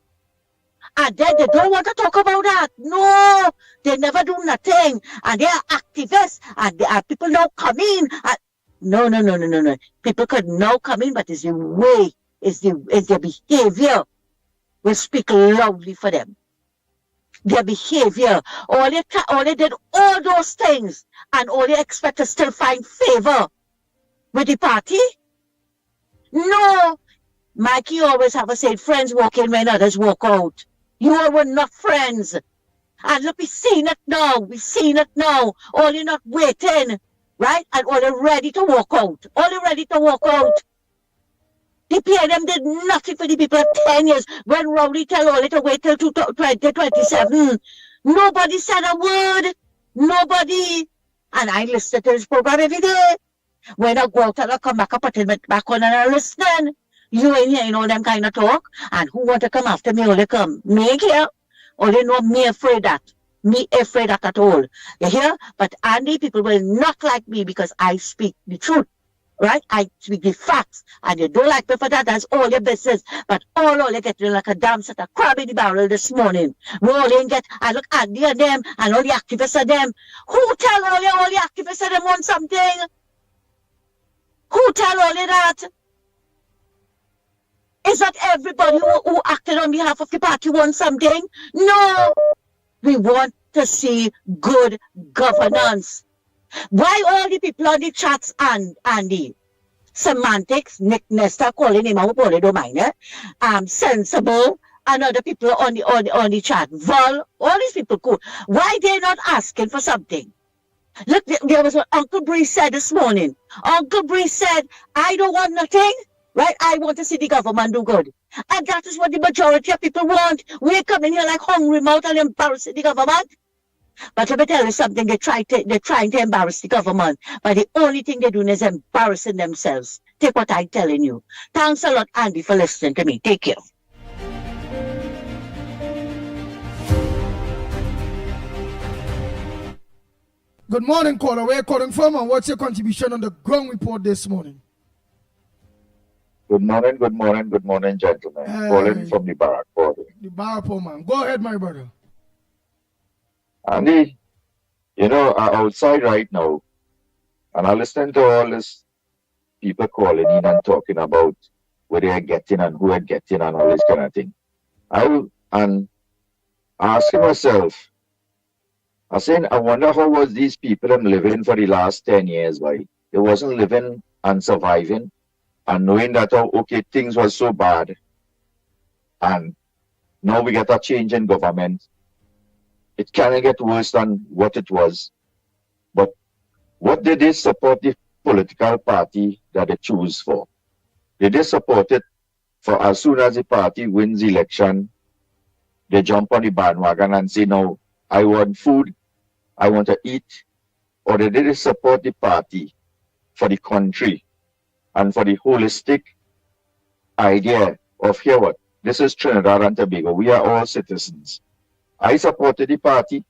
And then they don't want to talk about that. No, they never do nothing. And they are activists, and they are people now come in. No. People could now come in, but it's the way, it's their behavior will speak loudly for them. Their behavior, all they did all those things, and all they expect to still find favor with the party? No. Mickie always have a saying, friends walk in when others walk out. You all were not friends. And look, we've seen it now. All you're not waiting, right? And all you're ready to walk out. The PNM did nothing for the people of 10 years. When Rowley tell all to wait till 2027, nobody said a word. Nobody. And I listen to this program every day. When I go out and I come back, I put it back on and I listen. You ain't hearing all them kind of talk. And who want to come after me, all they come. Me ain't here. Or they know me afraid that. Me afraid that at all. You hear? But Andy, people will not like me because I speak the truth. Right? I speak the facts. And you don't like me for that. That's all your business. But all you get like a damn set of crab in the barrel this morning. We all ain't get, I look Andy and them and all the activists of them. Who tell all the activists of them want something? Who tell all of that? Is that everybody who acted on behalf of the party wants something? No. We want to see good governance. Why all the people on the chats and the semantics, Nick Nesta calling him out, don't mind it. Sensible, and other people on the chat, Vol, all these people cool. Why they not asking for something? Look, there was what Uncle Bree said this morning. Uncle Bree said, I don't want nothing. Right? I want to see the government do good. And that is what the majority of people want. We're coming here like hungry mouth and embarrassing the government. But let me tell you something, they're trying to embarrass the government. But the only thing they're doing is embarrassing themselves. Take what I'm telling you. Thanks a lot, Andy, for listening to me. Take care. Good morning, caller. Where are you calling from and what's your contribution on the ground report this morning? Good morning, gentlemen. Calling from the Barrack border. The Barrack, man. Go ahead, my brother. Andy, I'm outside right now, and I listen to all these people calling in and talking about where they are getting and who are getting and all this kind of thing. And asking myself, I saying, I wonder how was these people I'm living for the last 10 years, why? They wasn't living and surviving and knowing that, oh, okay, things were so bad. And now we get a change in government. It cannot get worse than what it was. But what did they support the political party that they choose for? Did they support it for as soon as the party wins the election, they jump on the bandwagon and say, no, I want food, I want to eat? Or did they support the party for the country and for the holistic idea of, here what, this is Trinidad and Tobago, we are all citizens. I supported the party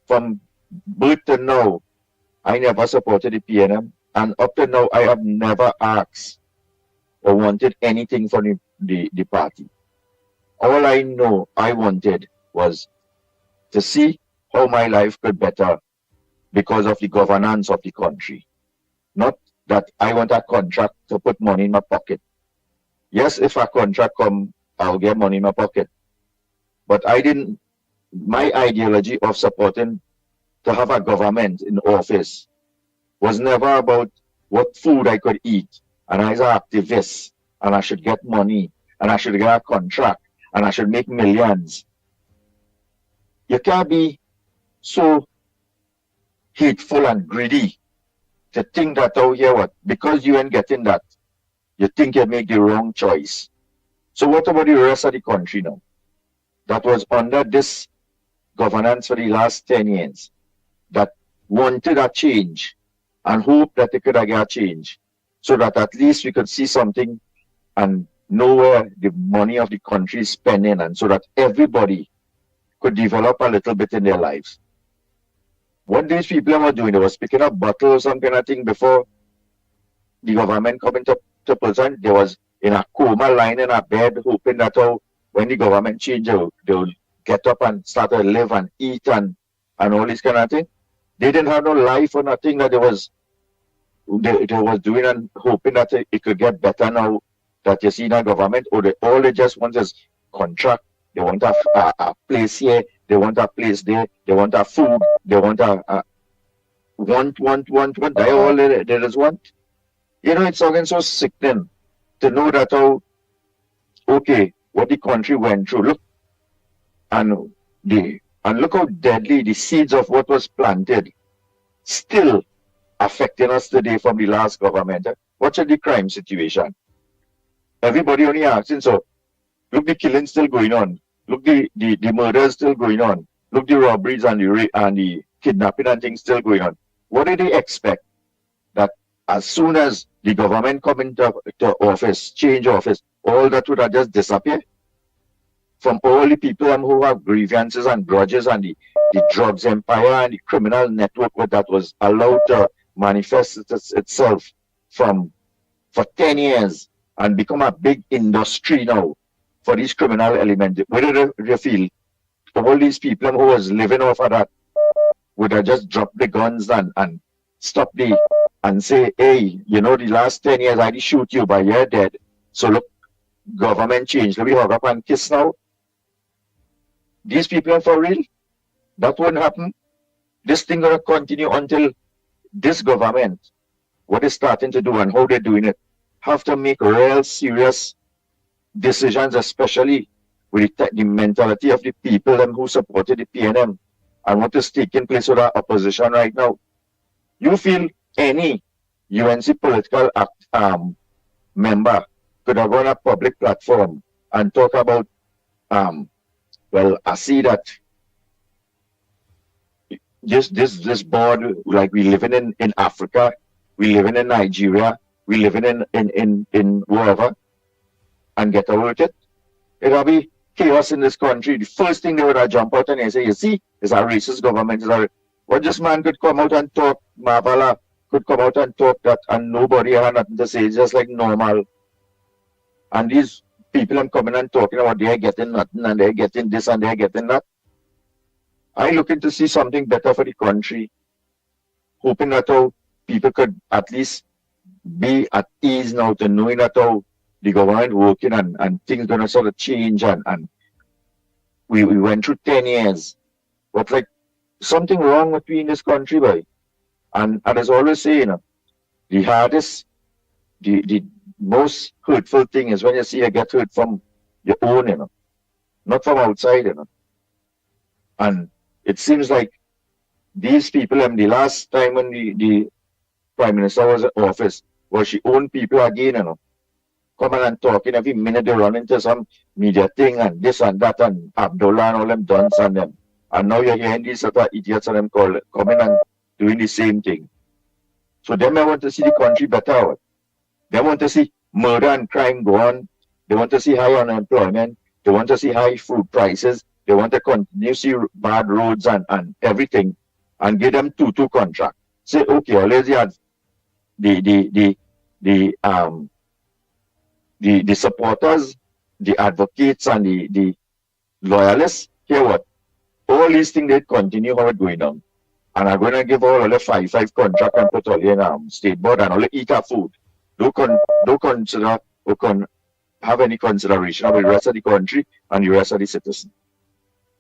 from birth to now. I never supported the PNM, and up to now I have never asked or wanted anything from the party. All I know I wanted was to see how my life could better because of the governance of the country. Not that I want a contract to put money in my pocket. Yes, if a contract come, I'll get money in my pocket. But my ideology of supporting to have a government in office was never about what food I could eat. And I was an activist, and I should get money, and I should get a contract, and I should make millions. You can't be so hateful and greedy to think that, oh, yeah, what, because you ain't getting that, you think you make the wrong choice. So what about the rest of the country now that was under this governance for the last 10 years, that wanted a change and hoped that they could get a change so that at least we could see something and know where the money of the country is spending, and so that everybody could develop a little bit in their lives. What these people were doing, they were picking up bottles, some kind of thing before the government coming to person. They was in a coma, lying in a bed, hoping that when the government changed, they would get up and start to live and eat and all this kind of thing. They didn't have no life or nothing that they was doing and hoping that it could get better now that you see in a government. Or all they just want is contract. They want a place here, they want a place there, they want a food, they want want. That's all they just want. You know, it's again so sickening to know that okay, what the country went through. Look, and look how deadly the seeds of what was planted still affecting us today from the last government. Watch the crime situation. Everybody only asking, so look, the killing still going on. Look, the murders still going on. Look, the robberies and the kidnapping and things still going on. What do they expect? That as soon as the government come into office, change office, all that would have just disappear? From all the people who have grievances and grudges and the drugs empire and the criminal network that was allowed to manifest itself for 10 years and become a big industry now for these criminal elements. Whether they feel all these people who was living off of that would have just dropped the guns and stop and say, hey, you know, the last 10 years I did shoot you, but you're dead. So look, government changed. Let me hug up and kiss now. These people are for real? That won't happen. This thing gonna continue until this government, what is starting to do and how they're doing it, have to make real serious decisions, especially with the mentality of the people who supported the PNM and what is taking place with our opposition right now. You feel any UNC political member could have on a public platform and talk about, well, I see that just this board, like we living in Africa, we living in Nigeria, we living in wherever, and get away with it. It'll be chaos in this country. The first thing they would have jump out and they say, you see, it's a racist government. What this man could come out and talk, Mavala could come out and talk that, and nobody had nothing to say. It's just like normal. And these people are coming and talking about they're getting nothing and they're getting this and they're getting that. I looking to see something better for the country, hoping that people could at least be at ease now to knowing that the government working and things gonna sort of change and we went through 10 years. But like something wrong with we in this country, boy. And as I always say, the hardest, the most hurtful thing is when you see you get hurt from your own, not from outside, And it seems like these people, the last time when the Prime Minister was in office, was she own people again, coming and talking every minute they run into some media thing and this and that and Abdullah and all them dons and them. And now you're hearing these sort of idiots and them coming and doing the same thing. So them I want to see the country better. They want to see murder and crime go on. They want to see high unemployment. They want to see high food prices. They want to continue to see bad roads and everything and give them 2-2 contract. Say, okay, always you have the supporters, the advocates and the loyalists. Hear what? All these things they continue how it going on. And I'm going to give all the 5 contract and put all in state board and all the eat food. Don't consider or have any consideration of the rest of the country and the rest of the citizens.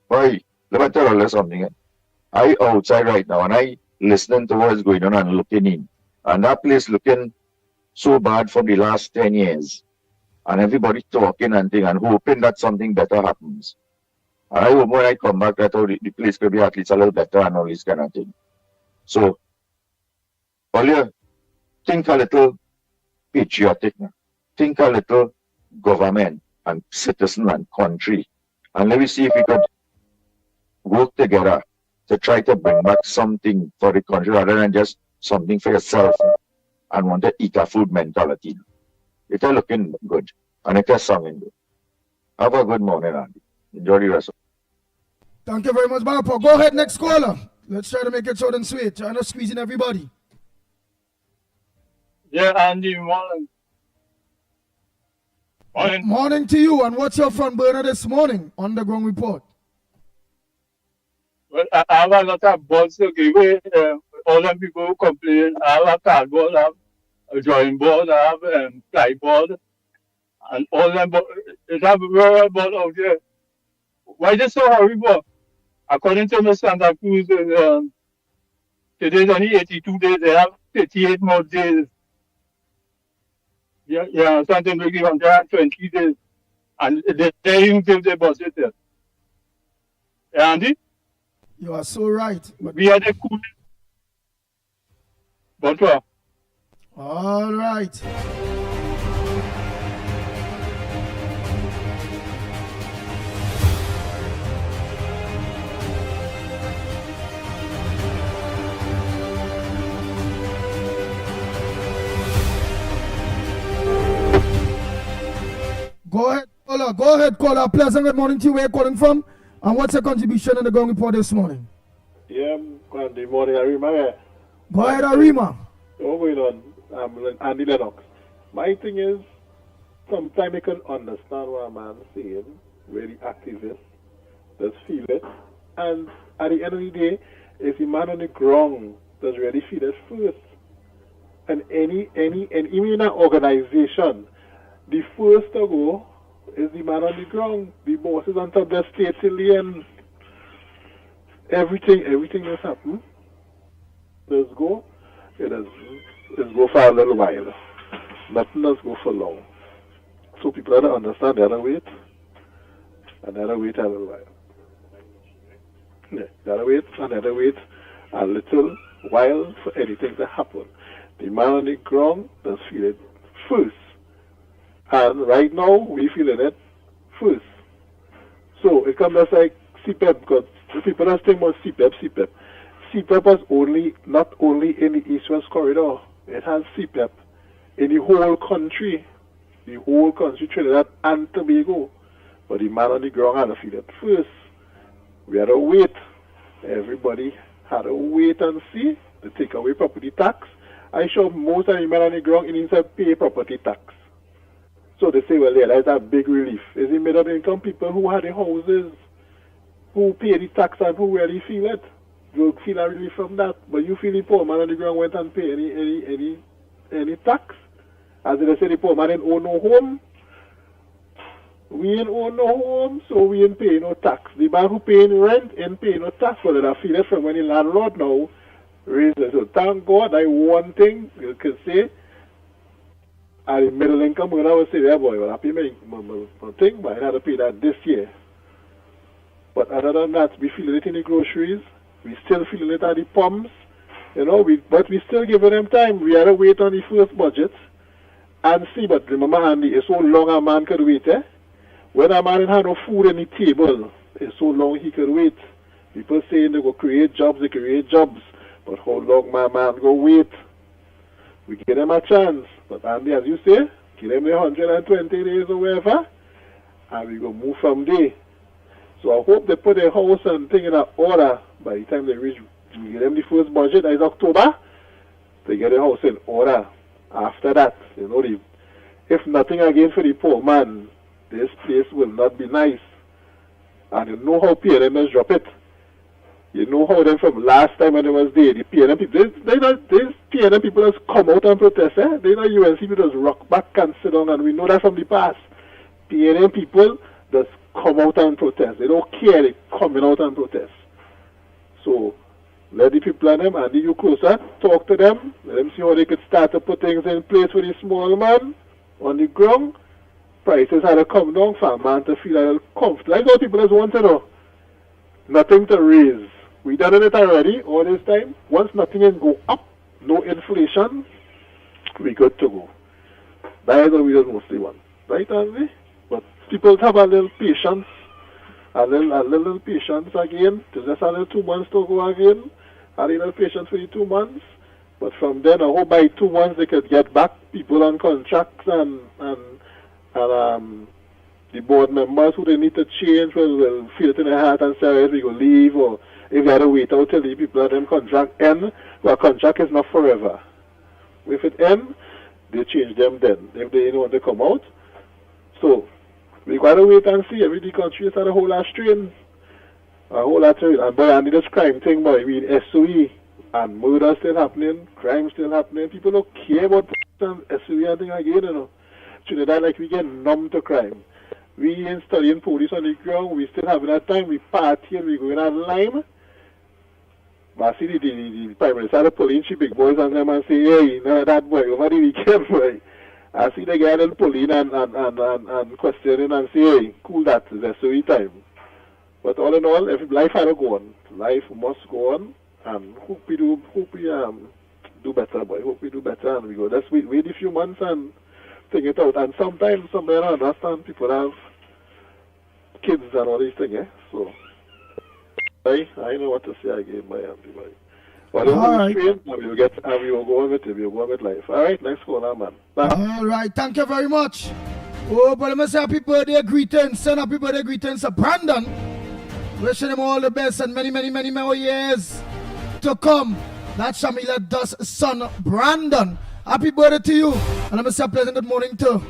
Boy, let me tell you something. I outside right now and I listening to what is going on and looking in. And that place looking so bad for the last 10 years. And everybody talking and thing and hoping that something better happens. And I hope when I come back that the place could be at least a little better and all this kind of thing. So, all you think a little patriotic now. Think a little government and citizen and country. And let me see if we could work together to try to bring back something for the country rather than just something for yourself and want to eat a food mentality. It is looking good and it is sounding good. Have a good morning, Andy. Enjoy the rest of it. Thank you very much, Baba. Go ahead, next caller. Let's try to make it short and sweet. Trying to squeeze in everybody. Yeah, Andy, morning. Morning to you. And what's your front burner this morning? Underground report. Well, I have a lot of boards to give away. All them people who complain. I have a cardboard, I have a drawing board, I have plyboard, and all them. It's a very board out there. Why they so horrible? According to Mr. Santa Cruz, today's only 82 days. They have 38 more days. Yeah, something like 120 days. And they even give the budget there. Yeah, Andy? You are so right. We are the cool. But what? All right. Go ahead, caller. Go ahead, caller. Pleasant good morning to you. Where you calling from? And what's your contribution in the ground report this morning? Yeah, good morning, Arima. Go ahead, Arima. Oh, wait on. I'm Andy Lennox. My thing is, sometimes I can understand what a man saying, really activist, just feel it. And at the end of the day, if the man on the ground does really feel it first, and even in an organization, the first to go is the man on the ground. The boss is on top of the state till the end. Everything that's happened. Let's go. Let's go for a little while. Nothing does go for long. So people have to understand they have to wait. And they have to wait a little while. Yeah, they have to wait and they have to wait a little while for anything to happen. The man on the ground does feel it first. And right now, we feeling it first. So it comes like CPEP, because the people are saying about CPEP. CPEP was not only in the East-West corridor, it has CPEP in the whole country, Trinidad and Tobago. But the man on the ground had to feel it first. We had to wait. Everybody had to wait and see to take away property tax. I sure most of the men on the ground in inside pay property tax. So they say, well, yeah, that's a big relief. It's the middle income people who had the houses, who pay the tax and who really feel it. You feel a relief from that. But you feel the poor man on the ground went and pay any tax. As they say, the poor man didn't own no home. We ain't own no home, so we ain't pay no tax. The man who paying rent ain't pay no tax, but I feel it from when the landlord now raise it. So thank God, I one thing you can say, at the middle income, when I was say, yeah boy, well, I pay my thing, but I had to pay that this year. But other than that, we feeling it in the groceries, we still feeling it at the pumps, you know, but we still giving them time. We had to wait on the first budget and see, but remember, Andy, it's so long a man could wait, eh? When a man had no food on the table, it's so long he could wait. People saying they go create jobs, but how long my man go wait? We give them a chance, but Andy, as you say, give them the 120 days or whatever, and we go move from there. So I hope they put their house and thing in order by the time they reach, we give them the first budget, that is October, they get the house in order. After that, you know, if nothing again for the poor man, this place will not be nice. And you know how PNM drop it. You know how them from last time when it was there, the PNM people, these PNM people just come out and protest, eh? They know UNC people just rock back and sit down, and we know that from the past. PNM people just come out and protest. They don't care, they coming out and protest. So, let the people and them, and you closer, talk to them, let them see how they could start to put things in place for the small man on the ground. Prices had to come down for a man to feel a little comfortable. Like how people just want to know. Nothing to raise. We done it already all this time. Once nothing can go up, no inflation, we good to go. That is what we just mostly want. Right, Andy? But people have a little patience. A little patience again. Just a little 2 months to go again. A little patience for the 2 months. But from then, I hope by 2 months they could get back people on contracts and the board members who they need to change will feel it in their heart and say, right, we go leave, or if they had to wait out till the people at them contract end, well, contract is not forever. If it end, they change them then, if they don't want to come out. So, we got to wait and see. Every country has had a whole lot of strain. A whole lot of strain. And boy, and this crime thing, boy, we in SOE, and murder still happening, crime still happening. People don't care about SOE and thing again, you know. Trinidad, like, we get numb to crime. We ain't studying police on the ground. We still having that time. We party and we go in that line. But I see the Prime Minister the police, she big boys on them and say, hey, no, that boy, over the weekend, boy. I see the guy that pulling and questioning and say, hey, cool that, that's SOE time. But all in all, if life had to go on. Life must go on. And hope we do better, boy. Hope we do better. And we go, let's wait a few months and think it out. And sometimes somebody don't understand, people have kids and all these things, eh? So I know what to say again, my auntie, boy. But all right. We will go on with it. We will go on with life. All right, next call now, man. Bye. All right, thank you very much. Oh, but let me say happy birthday greetings. Send happy birthday greetings to Brandon. Wishing him all the best and many, many, many more years to come. That's Shamila Dust's son, Brandon. Happy birthday to you. And I'm going to say a pleasant good morning to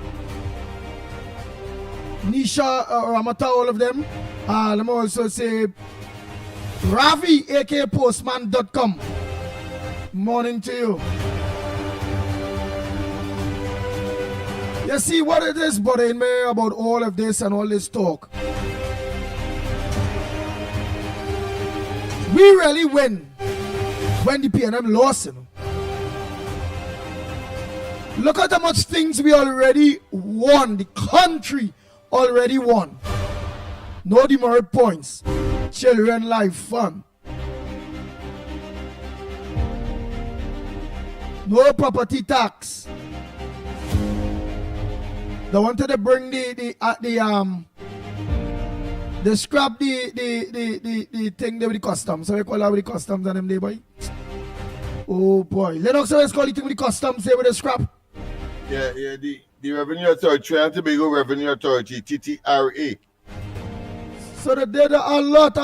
Nisha, Ramata, all of them. Let me also say Ravi, aka Postman.com. Morning to you. You see what it is bothering me about all of this and all this talk. We really win when the PNM lost, you know. Look at how much things we already won. The country already won. No demerit points. Children life fun. No property tax. They wanted to bring they scrap the thing there with the customs. So we call it with the customs and them there, boy. Oh boy. Lennox always call it with the customs there with the scrap. Yeah, the Revenue Authority, Trinidad and Tobago Revenue Authority, TTRA. So they did a lot.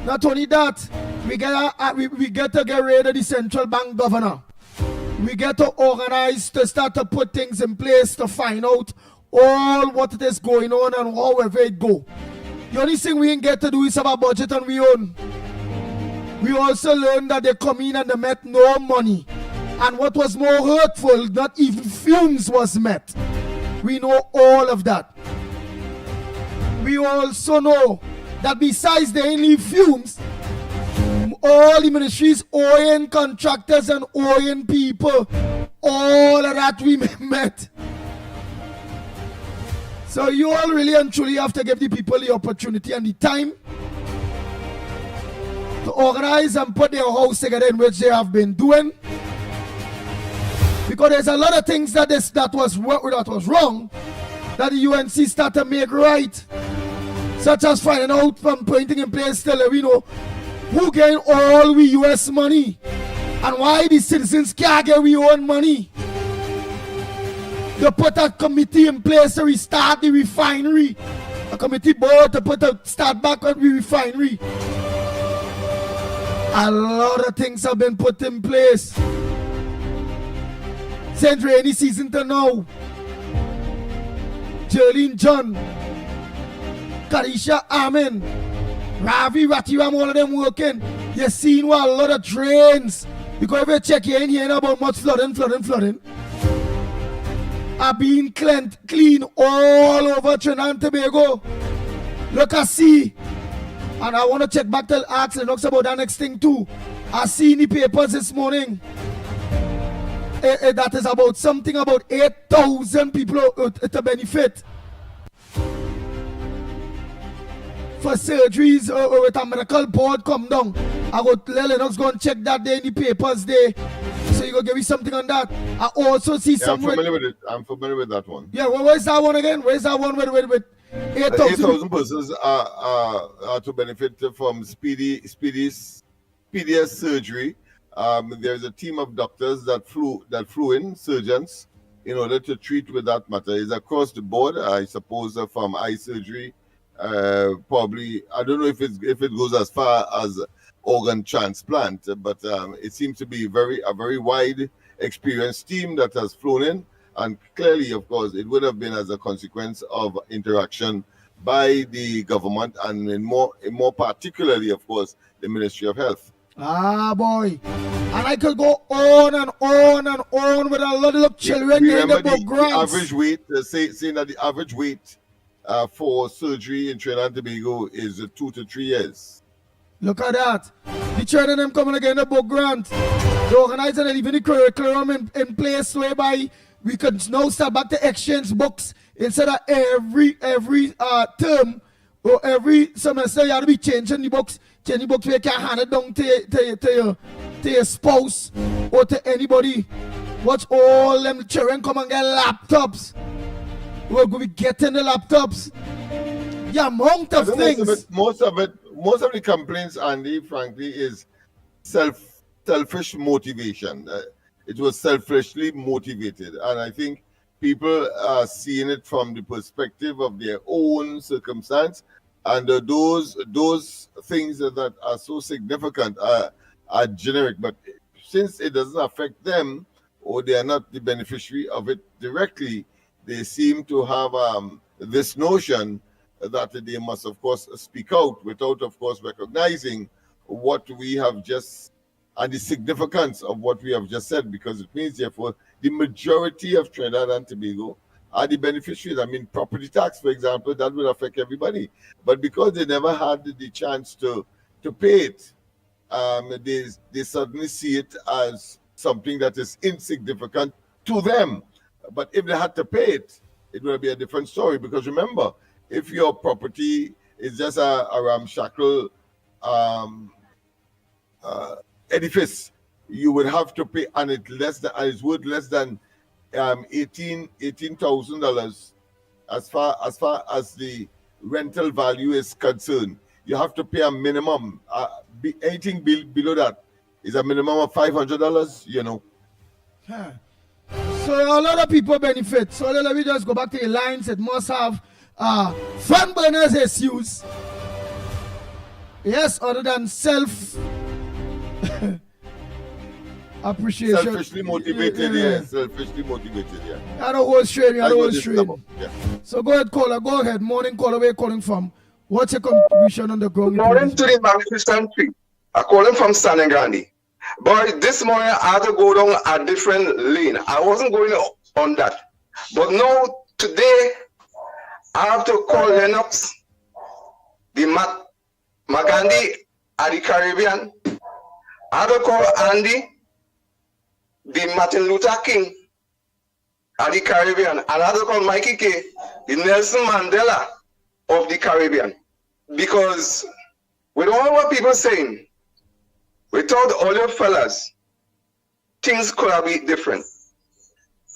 Not only that, we get to get rid of the central bank governor. We get to organize to start to put things in place to find out all what is going on and however it go. The only thing we ain't get to do is have a budget on we own. We also learned that they come in and they met no money. And what was more hurtful, not even fumes was met. We know all of that. we also know that besides the only fumes, all the ministries owing contractors and owing people, all of that we met. So you all really and truly have to give the people the opportunity and the time to organize and put their house together, in which they have been doing. Because there's a lot of things that was wrong that the UNC started to make right, such as finding out from putting in place who getting all we US money and why the citizens can't get we own money. They put a committee in place to restart the refinery, a committee board to start back on the refinery. A lot of things have been put in place since rainy season to now. Jolene John, Karisha Amen, Ravi Ratiram, all of them working. You're seeing a lot of drains. Because if you check here in here about much flooding are being clean all over Trinidad and Tobago. Look, I see. And I want to check back to ask Lennox about that next thing too. I see in the papers this morning that is about something about 8,000 people to benefit for surgeries with a medical board come down. I go let Lennox go and check that day in the papers there. So you go give me something on that. I also see somewhere. I'm familiar with it. I'm familiar with that one. Yeah, where's that one again? Where's that one with 8,000 persons are to benefit from speediest surgery. There's a team of doctors that flew in, surgeons, in order to treat with that matter. It's across the board, I suppose, from eye surgery. Probably, I don't know if it goes as far as organ transplant, but it seems to be a very wide experienced team that has flown in. And clearly, of course, it would have been as a consequence of interaction by the government and more particularly, of course, the Ministry of Health. Ah, boy. And I could go on and on and on with a lot of children getting the grants. Average weight, saying that the average weight for surgery in Trinidad and Tobago is 2 to 3 years. Look at that. The children them coming again the book grant. The organizer and even the curriculum in place whereby we could now start back to exchange books instead of every term or every semester you have to be changing the books. Change the books where you can hand it down to your spouse or to anybody. Watch all them children come and get laptops. We're going to be getting the laptops. The amount of things. Most of the complaints, Andy, frankly, is selfish motivation. It was selfishly motivated, and I think people are seeing it from the perspective of their own circumstance, and those things that are so significant are generic. But since it doesn't affect them, or they are not the beneficiary of it directly, they seem to have this notion that they must, of course, speak out without, of course, recognizing what we have just and the significance of what we have just said, because it means, therefore, the majority of Trinidad and Tobago are the beneficiaries. I mean, property tax, for example, that will affect everybody. But because they never had the chance to pay it, they suddenly see it as something that is insignificant to them. But if they had to pay it, it would be a different story. Because remember, if your property is just a ramshackle edifice, you would have to pay, and it's worth less than $18,000 as far as the rental value is concerned. You have to pay a minimum. Anything below that is a minimum of $500. You know. Huh. So a lot of people benefit. So let me just go back to the lines. It must have front burners issues. Yes, other than appreciation. Selfishly motivated, yeah. Selfishly motivated, yeah. I don't want straight. Yeah. So go ahead, caller. Go ahead. Morning caller, where you calling from? What's your contribution on the ground? Morning to the magnificent tree. I'm calling from San Grande. But this morning I had to go down a different lane. I wasn't going on that. But now, today, I have to call Lennox the Magandhi at the Caribbean. I don't call Andy the Martin Luther King at the Caribbean. And I don't call Mickie K the Nelson Mandela of the Caribbean. Because with all what people saying, without all your fellas, things could have been different.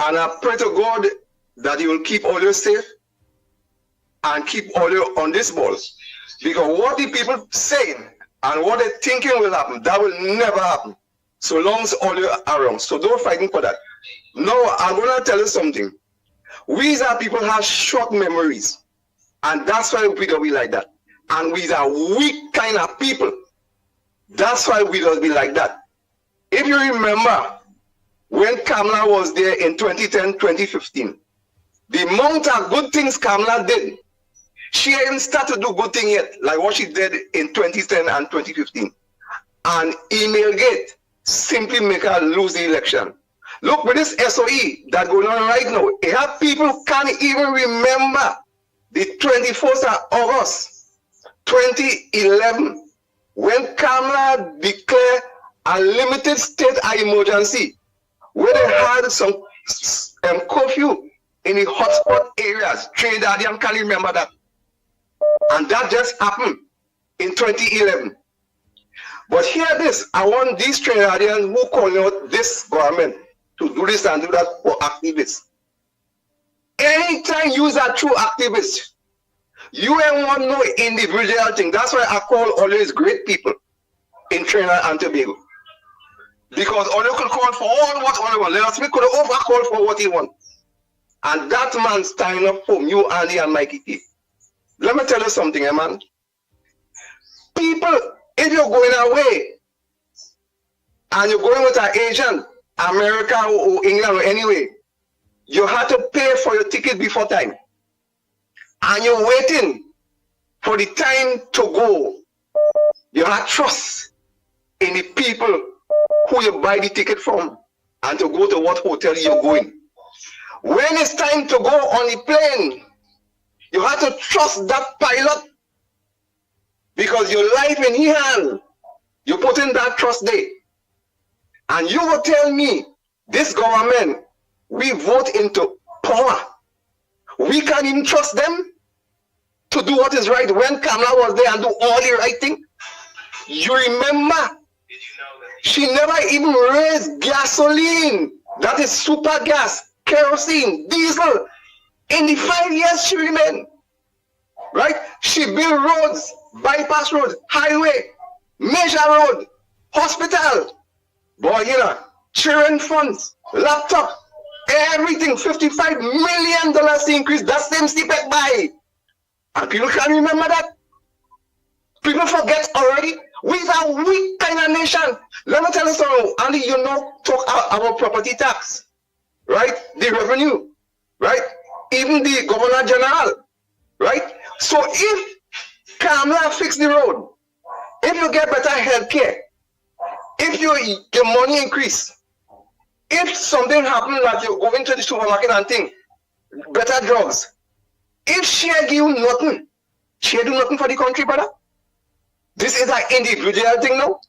And I pray to God that He will keep all you safe and keep all you on this ball. Because what the people saying and what they're thinking will happen, that will never happen. So long as all you are around. So don't fighting for that. No, I'm gonna tell you something. We as people have short memories. And that's why we don't be like that. And we are weak kind of people. That's why we don't be like that. If you remember, when Kamala was there in 2010, 2015, the amount of good things Kamala did, she ain't started to do good thing yet, like what she did in 2010 and 2015. And email gate simply make her lose the election. Look with this SOE that going on right now. It have people who can't even remember the 24th of August 2011 when Kamala declared a limited state of emergency, where they had some curfew in the hotspot areas. Trinidadian can't remember that. And that just happened in 2011. But hear this, I want these Trinidadians who call out this government to do this and do that for activists. Anytime you are true activists, you ain't want no individual thing. That's why I call always great people in Trinidad and Tobago. Because all you could call for all what all you want. Lennox Smith could have over called for what he want. And that man standing up for you, Andy and Mickie K. Let me tell you something, man. People, if you're going away and you're going with an agent, America or England or anyway, you have to pay for your ticket before time. And you're waiting for the time to go. You have trust in the people who you buy the ticket from and to go to what hotel you're going. When it's time to go on the plane, you have to trust that pilot because your life in his hand, you put in that trust there. And you will tell me, this government, we vote into power. We can't even trust them to do what is right when Kamala was there and do all the right thing. You remember, she never even raised gasoline. That is super gas, kerosene, diesel. In the 5 years she remained, right? She built roads, bypass roads, highway, major road, hospital. Boy, you know, children funds, laptop, everything, $55 million increase. That same CPEC buy. And people can't remember that. People forget already. We are a weak kind of nation. Let me tell you something, Andy, you know, talk about property tax, right? The revenue, right? Even the governor general, right? So if Kamala fix the road, if you get better health care, if your money increase, if something happens like you go into the supermarket and think, better drugs, if she give you nothing, she do nothing for the country, brother. This is an individual thing now.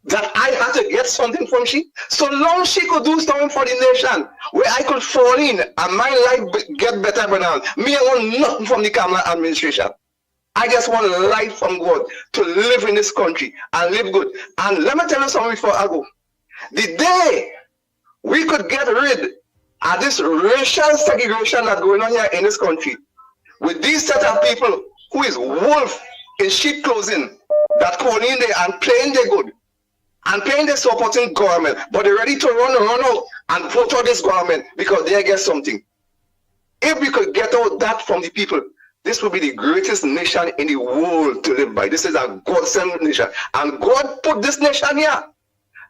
That I had to get something from she. So long she could do something for the nation, where I could fall in and my life get better, brother. Me, I want nothing from the Kamala administration. I just want life from God to live in this country and live good. And let me tell you something before I go. The day we could get rid of this racial segregation that's going on here in this country, with these set of people who is wolf in sheep clothing that call in there and playing their good and playing their supporting government, but they're ready to run out and vote for this government because they get something. If we could get out that from the people, this will be the greatest nation in the world to live by. This is a God-sent nation. And God put this nation here.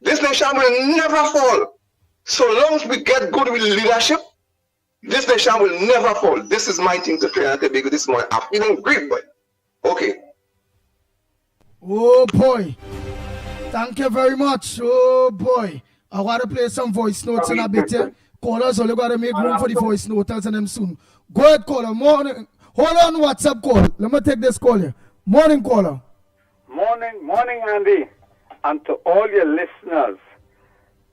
This nation will never fall. So long as we get good with leadership, this nation will never fall. This is my thing to Trinidad and Tobago this morning. I'm feeling great, boy. Okay. Oh boy. Thank you very much. Oh boy. I want to play some voice notes in a bit. Callers only got to make room for the voice notes and them soon. Go ahead, caller. Hold on, WhatsApp call. Let me take this call here. Morning caller. Morning, Andy, and to all your listeners,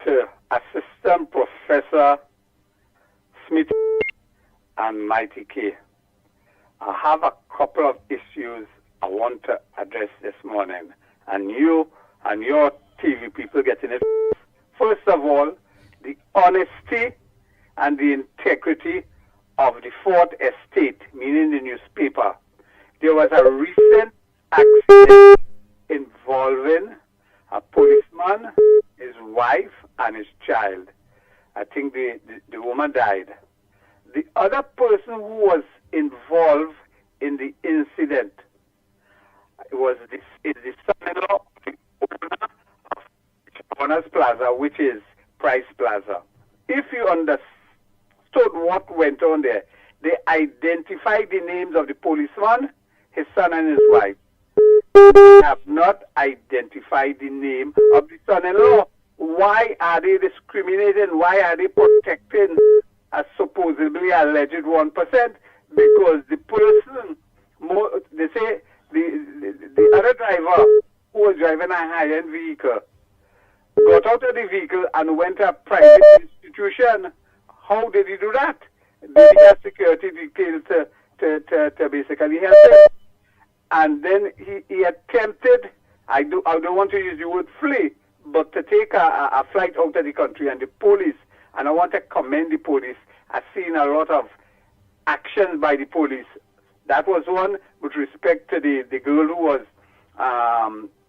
to Assistant Professor Smith and Mickie. I have a couple of issues I want to address this morning, and you and your TV people getting it. First of all, the honesty and the integrity of the Fourth Estate, meaning the newspaper. There was a recent accident involving a policeman, his wife, and his child. I think the woman died. The other person who was involved in the incident was the son-in-law of the owner of Honors Plaza, which is Price Plaza. If you understood what went on there, they identified the names of the policeman, his son, and his wife. They have not identified the name of the son-in-law. Why are they discriminating? Why are they protecting a supposedly alleged 1%? Because the person, they say the other driver who was driving a high-end vehicle got out of the vehicle and went to a private institution. How did he do that? Did he have security detail to basically help him? And then he attempted, I don't want to use the word flee, but to take a flight out of the country. And the police, and I want to commend the police, I've seen a lot of actions by the police. That was one with respect to the girl who was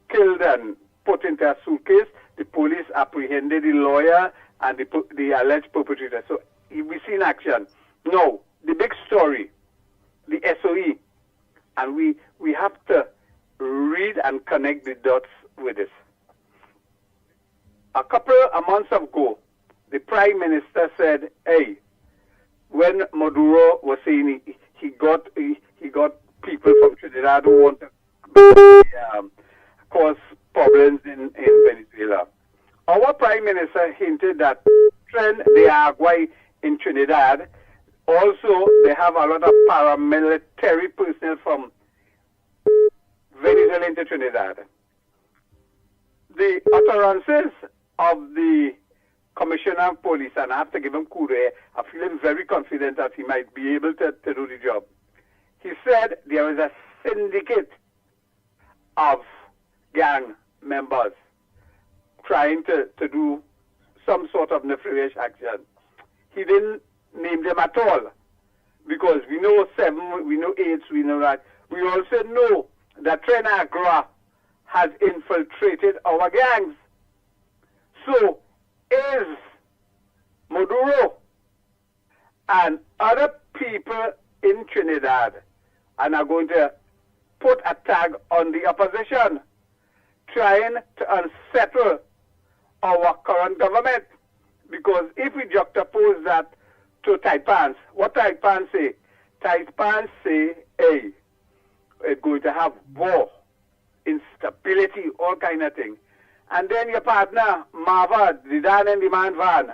killed and put into a suitcase. The police apprehended the lawyer and the alleged perpetrator. So we've seen action. Now, the big story, the SOE, and we have to read and connect the dots with this. A couple of months ago, the Prime Minister said, hey, when Maduro was saying he got people from Trinidad who want to cause problems in Venezuela. Our Prime Minister hinted that Tren de Agua in Trinidad, also they have a lot of paramilitary personnel from Venezuela into Trinidad. The utterances of the Commissioner of Police, and I have to give him kudos, I feel him very confident that he might be able to do the job. He said there is a syndicate of gang members trying to do some sort of nefarious action. He didn't name them at all, because we know 7, we know 8, we know that. We also know that Trenagra has infiltrated our gangs. So, is Maduro and other people in Trinidad and are going to put a tag on the opposition, trying to unsettle our current government? Because if we juxtapose that to Taipans, what Taipans say? Taipans say, hey, we're going to have war, instability, all kind of thing. And then your partner, Marva, the Dan and the Man Van,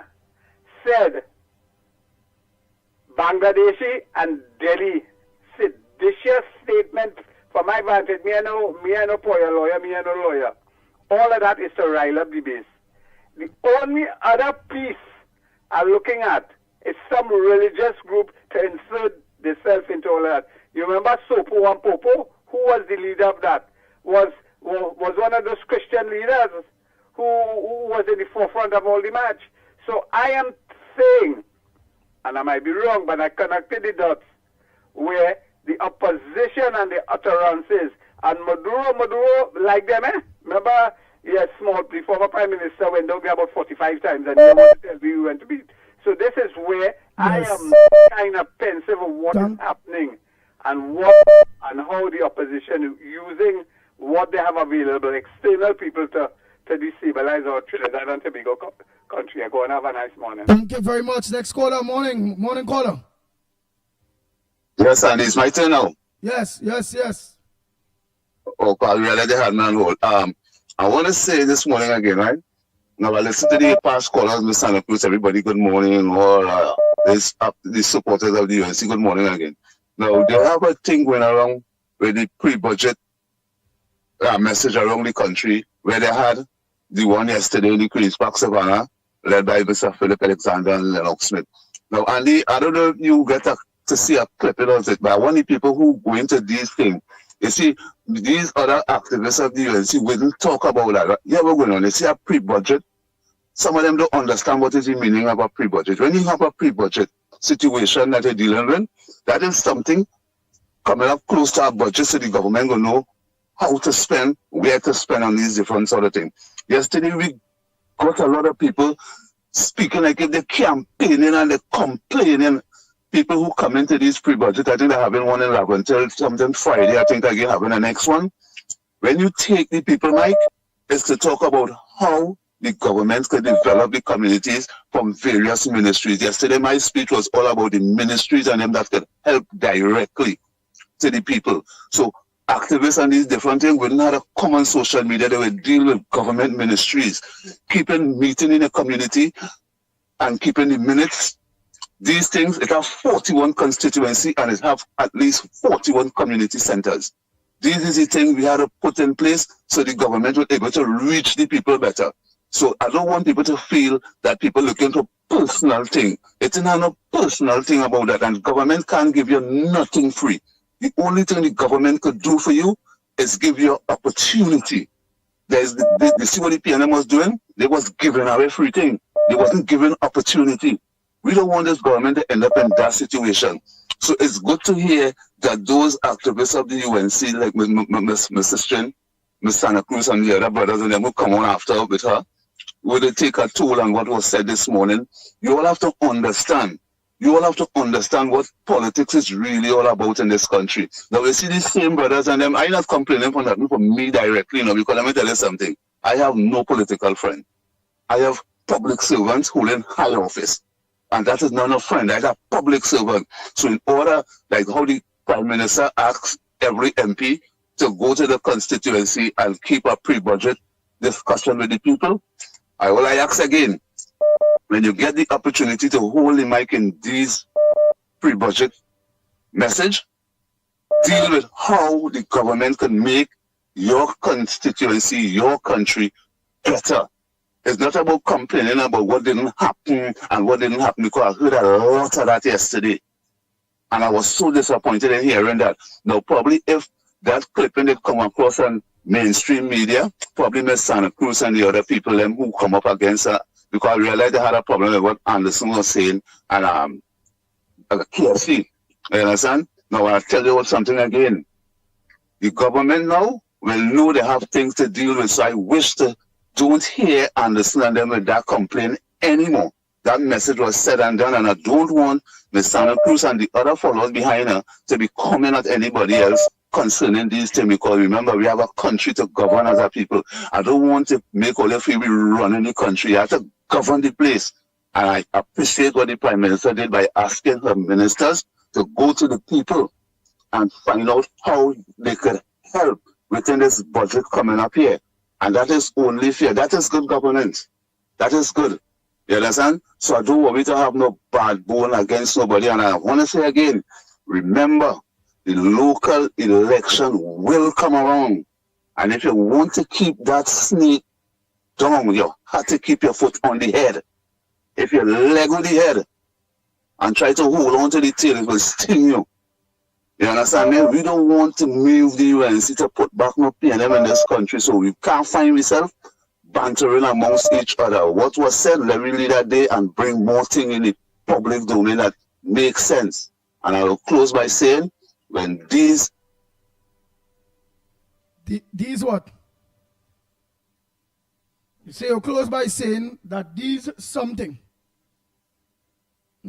said Bangladeshi and Delhi, seditious statement from my vantage. Me I know lawyer, me I know lawyer. All of that is to rile up the base. The only other piece I'm looking at is some religious group to insert themselves into all of that. You remember Sopo and Popo? Who was the leader of that? Was one of those Christian leaders who was in the forefront of all the match. So I am saying, and I might be wrong, but I connected the dots, where the opposition and the utterances, and Maduro, like them, Remember, yes, the former Prime Minister went down there about 45 times, and he wanted to tell me we went to beat. So this is where I am kind of pensive of what is happening, and how the opposition is using what they have available, external people to destabilize our Trinidad and Tobago country. Go and have a nice morning. Thank you very much. Next caller, morning caller. Yes, and it's my turn now. Yes. Oh, God, we already had me on hold. I want to say this morning again, right? Now, I listen to the past callers, Mr. Santa Cruz, everybody, good morning, or the supporters of the UNC, good morning again. Now, they have a thing going around with the pre-budget message around the country where they had the one yesterday in the Queen's Park Savannah, led by Mr. Philip Alexander and Lennox Smith. Now, Andy, I don't know if you get to see a clip of it, but I want the people who go into these things. You see, these other activists of the UNC wouldn't talk about that. Yeah, we're going on. You see a pre-budget. Some of them don't understand what is the meaning of a pre-budget. When you have a pre-budget situation that you're dealing with, that is something coming up close to our budget, so the government will know how to spend, where to spend on these different sort of things. Yesterday, we got a lot of people speaking like if they're campaigning and they're complaining. People who come into these pre-budget, I think they're having one in Laventille, something Friday, I think they're having the next one. When you take the people, Mike, it's to talk about how the government can develop the communities from various ministries. Yesterday, my speech was all about the ministries and them that can help directly to the people. So activists and these different things wouldn't have a common social media. They would deal with government ministries, keeping meeting in the community and keeping the minutes. These things, it have 41 constituency and it have at least 41 community centers. These is the things we had to put in place so the government was able to reach the people better. So I don't want people to feel that people looking for personal thing. It's not a personal thing about that, and government can't give you nothing free. The only thing the government could do for you is give you opportunity. You see what the PNM was doing? They was giving away free thing. They wasn't giving opportunity. We don't want this government to end up in that situation. So it's good to hear that those activists of the UNC, like Mrs. Strin, Ms. Santa Cruz, and the other brothers, and them who come on after with her, will take a toll on what was said this morning. You all have to understand. You all have to understand what politics is really all about in this country. Now, we see these same brothers and them. I'm not complaining for nothing from me directly, because let me tell you something. I have no political friend. I have public servants holding high office. And that is not a friend. That's a public servant. So in order, like how the Prime Minister asks every MP to go to the constituency and keep a pre-budget discussion with the people, I will ask again, when you get the opportunity to hold the mic in these pre-budget message, deal with how the government can make your constituency, your country better. It's not about complaining about what didn't happen and what didn't happen, because I heard a lot of that yesterday. And I was so disappointed in hearing that. Now, probably if that clipping did come across on mainstream media, probably Ms. Santa Cruz and the other people them who come up against her, because I realized they had a problem with what Anderson was saying and KFC. You understand? Now, I'll tell you something again. The government now will know they have things to deal with, so I wish to don't hear Anderson and them with that complaint anymore. That message was said and done, and I don't want Ms. Santa Cruz and the other followers behind her to be coming at anybody else concerning these things, because remember, we have a country to govern as a people. I don't want to make all of you be running the country. I have to govern the place. And I appreciate what the Prime Minister did by asking her ministers to go to the people and find out how they could help within this budget coming up here. And that is only fair. That is good governance. That is good. You understand? So I don't want me to have no bad bone against nobody. And I want to say again, remember, the local election will come around. And if you want to keep that snake down, you have to keep your foot on the head. If you leg on the head and try to hold on to the tail, it will sting you. You understand me? We don't want to move the UNC to put back no PNM in this country, so we can't find ourselves bantering amongst each other. What was said, let me leave that day and bring more things in the public domain that makes sense. And I will close by saying, when these what? You say you'll close by saying that these something.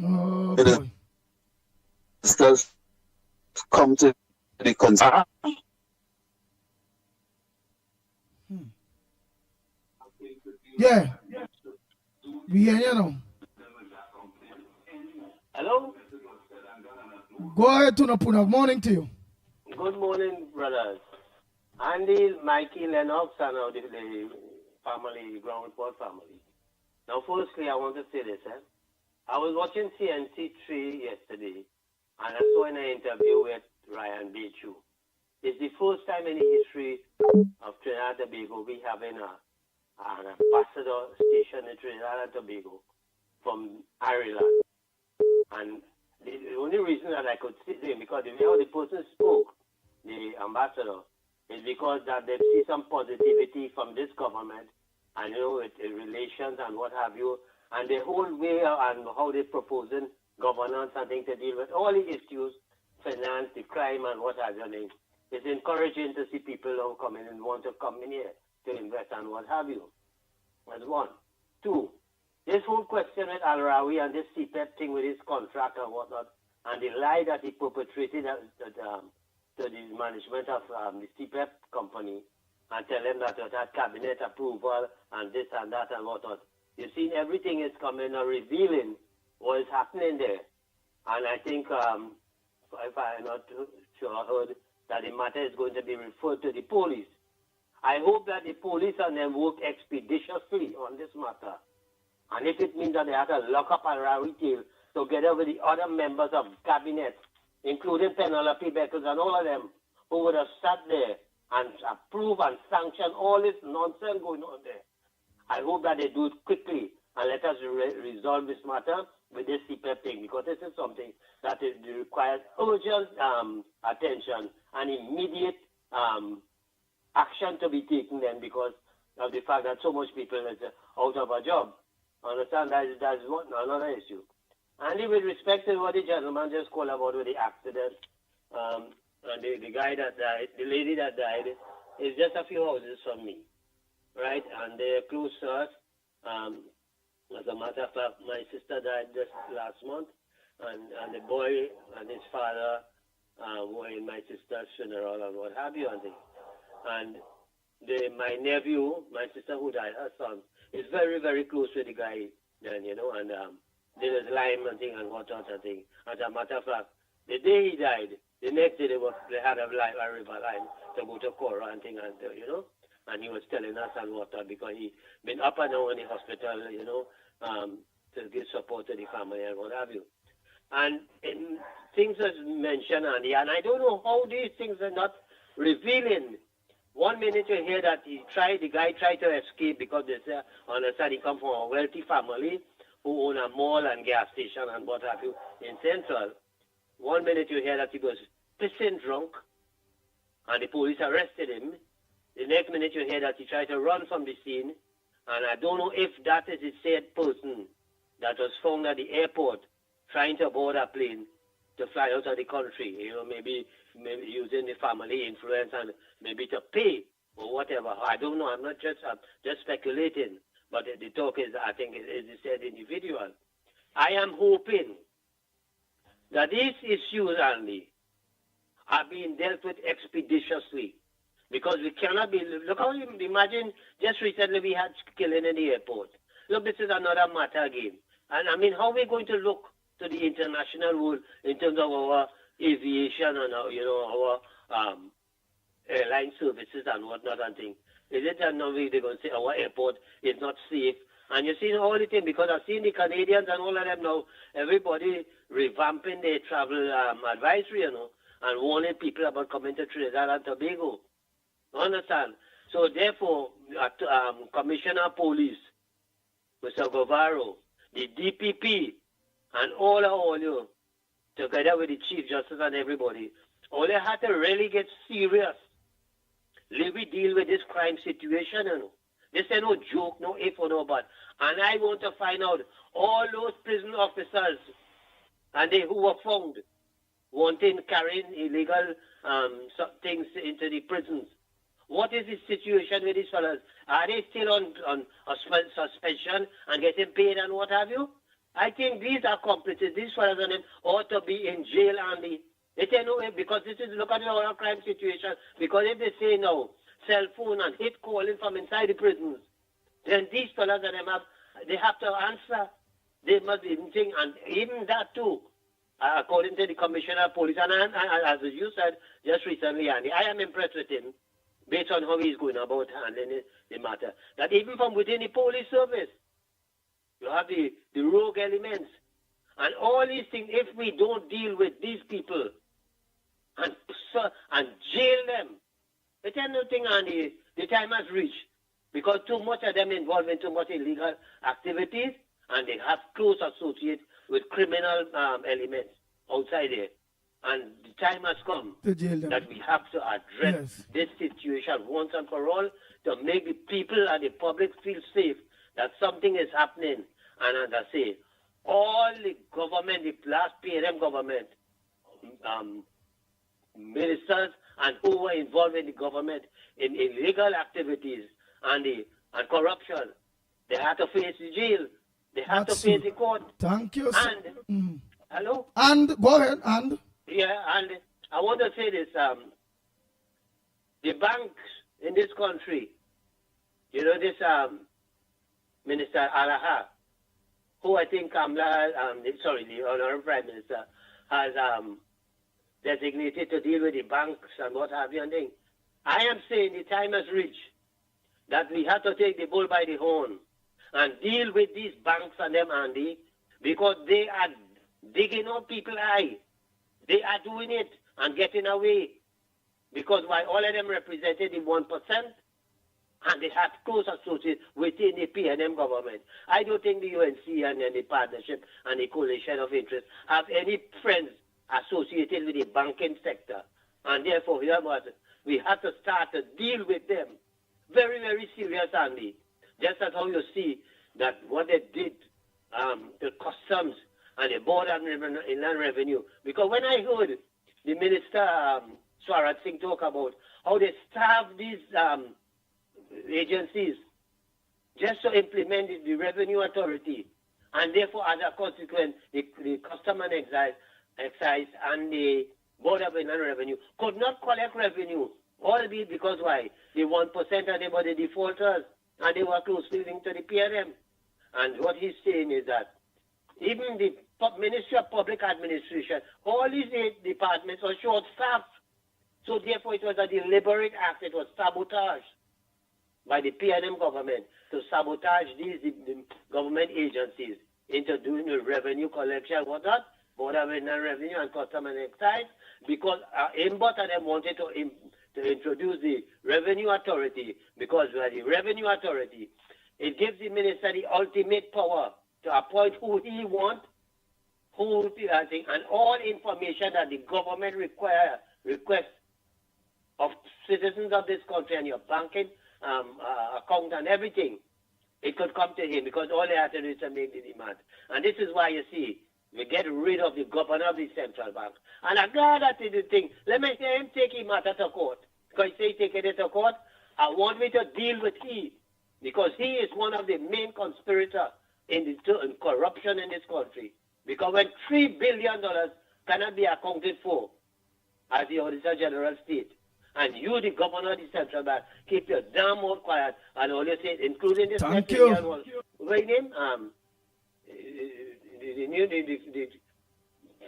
Oh, boy. Come to the concern. Yeah. We hear you now. Hello? Go ahead, Tunapuna. Morning to you. Good morning, brothers. Andy, Mickie, Lennox, and the family, Ground Report family. Now, firstly, I want to say this. I was watching CNC3 yesterday, and I saw in an interview with Ryan Bechu. It's the first time in the history of Trinidad and Tobago we having an ambassador station in Trinidad and Tobago from Ireland. And the only reason that I could sit there, because the way how the person spoke, the ambassador, is because that they see some positivity from this government, and with relations and what have you, and the whole way and how they're proposing governance and things to deal with all the issues, finance, the crime and what have you. It's encouraging to see people who come in and want to come in here to invest and what have you. That's one. Two, this whole question with Al-Rawi and this CPEP thing with his contract and whatnot, and the lie that he perpetrated to the management of the CPEP company, and tell them that it had cabinet approval and this and that and whatnot. You see, everything is coming or revealing what is happening there. And I think, if I'm not sure, heard that the matter is going to be referred to the police. I hope that the police and them work expeditiously on this matter. And if it means that they have to lock up Al-Rawi together with the other members of cabinet, including Penelope Beckles and all of them, who would have sat there and approve and sanction all this nonsense going on there. I hope that they do it quickly and let us resolve this matter with this CPEP thing, because this is something that requires urgent attention and immediate action to be taken then, because of the fact that so much people is out of a job. Understand? That's another issue. And with respect to what the gentleman just called about with the accident, and the guy that died, the lady that died, is just a few houses from me, right? And they're close to us. As a matter of fact, my sister died just last month, and the boy and his father were in my sister's funeral and what have you. And my nephew, my sister who died, her son, is very, very close with the guy then, and there was Lyme and thing and whatnot and thing. As a matter of fact, the day he died, the next day they had a river line to go to Cora and thing, and and he was telling us and whatnot, because he been up and down in the hospital, to give support to the family and what have you. And things as mentioned, Andy, and I don't know how these things are not revealing. 1 minute you hear that the guy tried to escape because they say, understand, he come from a wealthy family who own a mall and gas station and what have you in Central. 1 minute you hear that he was pissing drunk and the police arrested him. The next minute you hear that he tried to run from the scene, and I don't know if that is the said person that was found at the airport trying to board a plane to fly out of the country, maybe using the family influence and maybe to pay or whatever. I don't know. I'm just speculating. But the talk is, I think, is the said individual. I am hoping that these issues, Andy, are being dealt with expeditiously. Because we cannot be, look how you imagine, just recently we had killing in the airport. Look, this is another matter again. And I mean, how are we going to look to the international world in terms of our aviation and our airline services and whatnot and things? Is it that now they're going to say our airport is not safe? And you see all the things, because I've seen the Canadians and all of them now, everybody revamping their travel advisory, and warning people about coming to Trinidad and Tobago. Understand? So therefore, Commissioner of Police, Mr. Guevara, the DPP, and all you, together with the Chief Justice and everybody, all they had to really get serious. Let me deal with this crime situation, This ain't no joke, no if or no but. And I want to find out all those prison officers and they who were found wanting carrying illegal things into the prisons. What is the situation with these fellas? Are they still on suspension and getting paid and what have you? I think these accomplices, these fellas and them, ought to be in jail, Andy. They say no, because this is, look at our crime situation. Because if they say no, cell phone and hit calling from inside the prisons, then these fellas and them they have to answer. They must be thinking, and even that too, according to the Commissioner of Police, and as you said just recently, Andy, I am impressed with him, based on how he's going about handling the matter. That even from within the police service, you have the rogue elements. And all these things, if we don't deal with these people, and jail them. They tell nothing, and the time has reached because too much of them involved in too much illegal activities, and they have close associates with criminal elements outside there. And the time has come to jail them. That we have to address this situation once and for all to make the people and the public feel safe that something is happening. And as I say, all the government, the last PNM government, ministers and who were involved in the government in illegal activities and corruption, they had to face the jail. They had to face the court. Thank you. And hello? And go ahead. And yeah, and I want to say this, the banks in this country, you know, this Minister Alaha, who I think the Honorable Prime Minister has designated to deal with the banks and what have you and things. I am saying the time has reached that we have to take the bull by the horn and deal with these banks and them, Andy, because they are digging up people's eye. They are doing it and getting away. Because while all of them represented the 1%, and they have close associates within the PNM government, I don't think the UNC and the partnership and the coalition of interest have any friends associated with the banking sector. And therefore, we have to start to deal with them. Very, very serious, Andy. Just as how you see that what they did to customs and the Board of Inland Revenue. Because when I heard the Minister Swarat Singh talk about how they staff these agencies just to implement the Revenue Authority, and therefore as a consequence the Custom and Excise and the Board of Inland Revenue could not collect revenue, albeit because why? The 1% and they were the defaulters and they were closely linked to the PNM. And what he's saying is that even the Ministry of Public Administration, all these 8 departments are short-staffed. So therefore it was a deliberate act. It was sabotage by the PNM government to sabotage these the government agencies into doing the revenue collection, what that? Board of Inland Revenue and Custom and Excise, because Aimbot and them wanted to introduce the Revenue Authority, because the Revenue Authority, it gives the minister the ultimate power to appoint who he wants, and all information that the government requests of citizens of this country and your banking account and everything, it could come to him because all they have to do is to make the demand. And this is why you see, we get rid of the governor of the central bank. And I'm glad that the thing. Let me say him take him matter to court. Because he say take it to court, I want me to deal with he. Because he is one of the main conspirators in corruption in this country. Because when $3 billion cannot be accounted for as the Auditor General state, and you, the governor of the central bank, keep your damn mouth quiet and all you say, including this Thank you. What's his name? The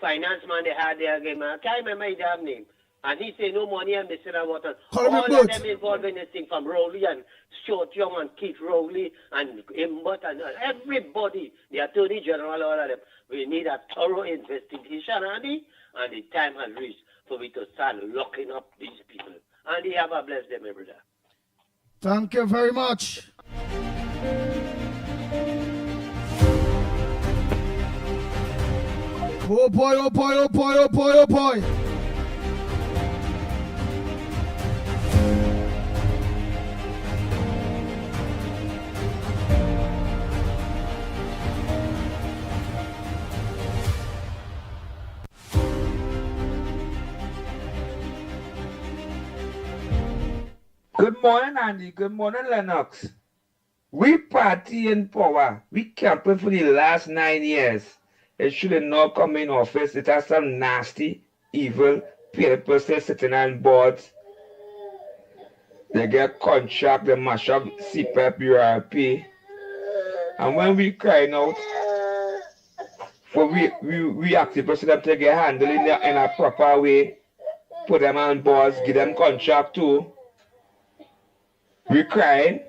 finance man they had there again, man. I can't remember his damn name. And he say no money and this and what. All of them involved in this thing, from Rowley and Short Young and Keith Rowley and Imbot and everybody, the Attorney General, all of them. We need a thorough investigation, Andy, and the time has reached for me to start locking up these people. Andy, have a blessed day, my brother. Thank you very much. Oh boy, oh boy, oh boy, oh boy, oh boy. Good morning, Andy. Good morning, Lennox. We party in power. We camping for the last 9 years. It should have not come in office. It has some nasty, evil people sitting on boards. They get contract, they mash up CPAP, URP. And when we crying out for we active person to get handled in a proper way, put them on boards, give them contract too. We crying.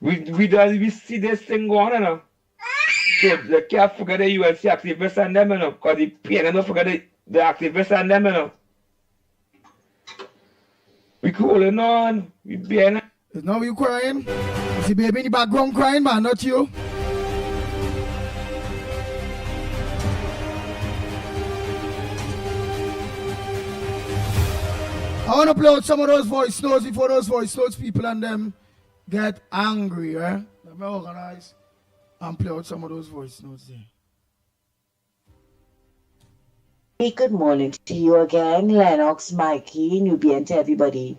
We see this thing going on. So they can't forget the UNC activists and them, because the PNM don't forget the activists and them, you know. We holding on. We being. Is now you crying? Is the baby in the background crying, man, not you? I want to play out some of those voice notes before those voice notes people and them get angry, eh? Let me organize and play out some of those voice notes there. Hey, good morning to you again, Lennox, Mikey, Nubian, to everybody.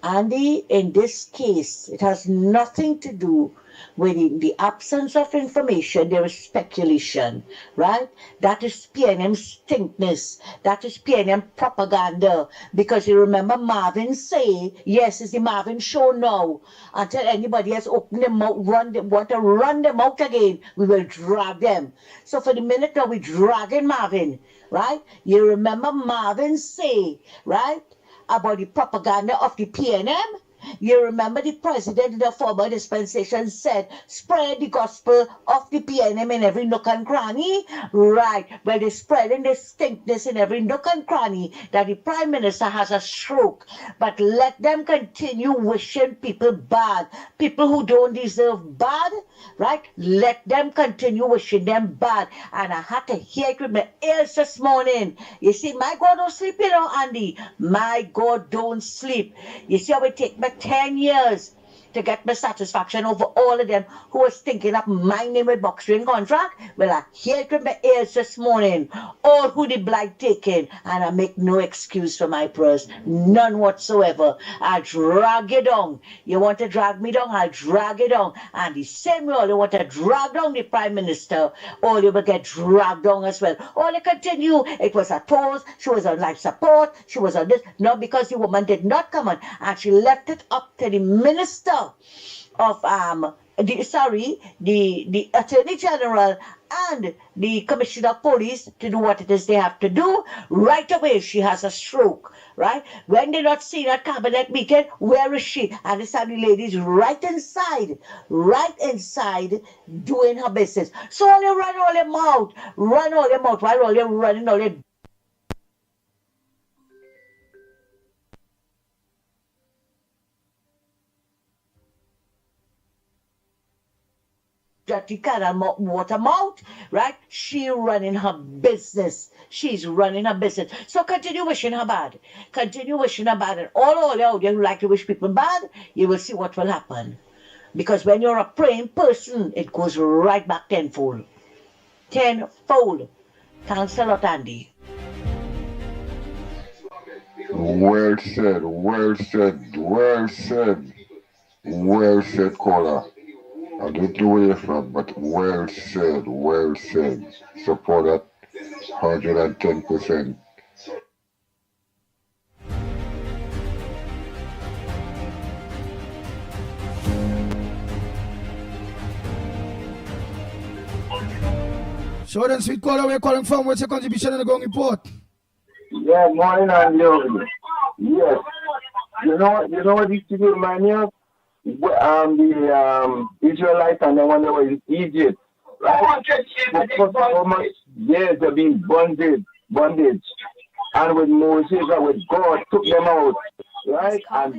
Andy, in this case, it has nothing to do with the absence of information. There is speculation, right? That is PNM stinkness. That is PNM propaganda. Because you remember Marvin say, yes, it's the Marvin show now. Until anybody has opened them out, want to run them out again, we will drag them. So for the minute now, we're dragging Marvin, right? You remember Marvin say, right, about the propaganda of the PNM? You remember the president in the former dispensation said, spread the gospel of the PNM in every nook and cranny? Right. Well, they're spreading this stinkness in every nook and cranny that the prime minister has a stroke. But let them continue wishing people bad. People who don't deserve bad, right? Let them continue wishing them bad. And I had to hear it with my ears this morning. You see, my God don't sleep, you know, Andy. My God don't sleep. You see how it take me 10 years to get my satisfaction over all of them who was thinking of my name with box ring contract? Well, I hear it with my ears this morning. All who the blight taken, and I make no excuse for my prayers. None whatsoever. I drag you down. You want to drag me down? I'll drag you down. And the same way you want to drag down the Prime Minister, all you will get dragged down as well. All you continue, it was a toast, she was on life support, she was on this. Not because the woman did not come on, and she left it up to the minister of the Attorney General and the Commissioner of Police to do what it is they have to do. Right away, she has a stroke, right? When they're not seen at cabinet meeting, where is she? And this time the lady's right inside doing her business. So all you run all your mouth, while all you're running all your dirty cat and water mouth, right? She running her business. She's running her business. So continue wishing her bad. Continue wishing her bad. And all out there who like to wish people bad, you will see what will happen. Because when you're a praying person, it goes right back tenfold. Tenfold. Thanks a lot, Andy. Well said, well said, well said. Well said, caller. I don't know where you're from, but well said, well said. Support that 110%. Short and sweet caller, where you calling from? What's your contribution in the going report? Yeah, morning and lovely. Yes. You know what this city remind me of? The Israelites and the one that was in Egypt. Right? For so much years they've been bondage. And with Moses and with God took them out. Right? And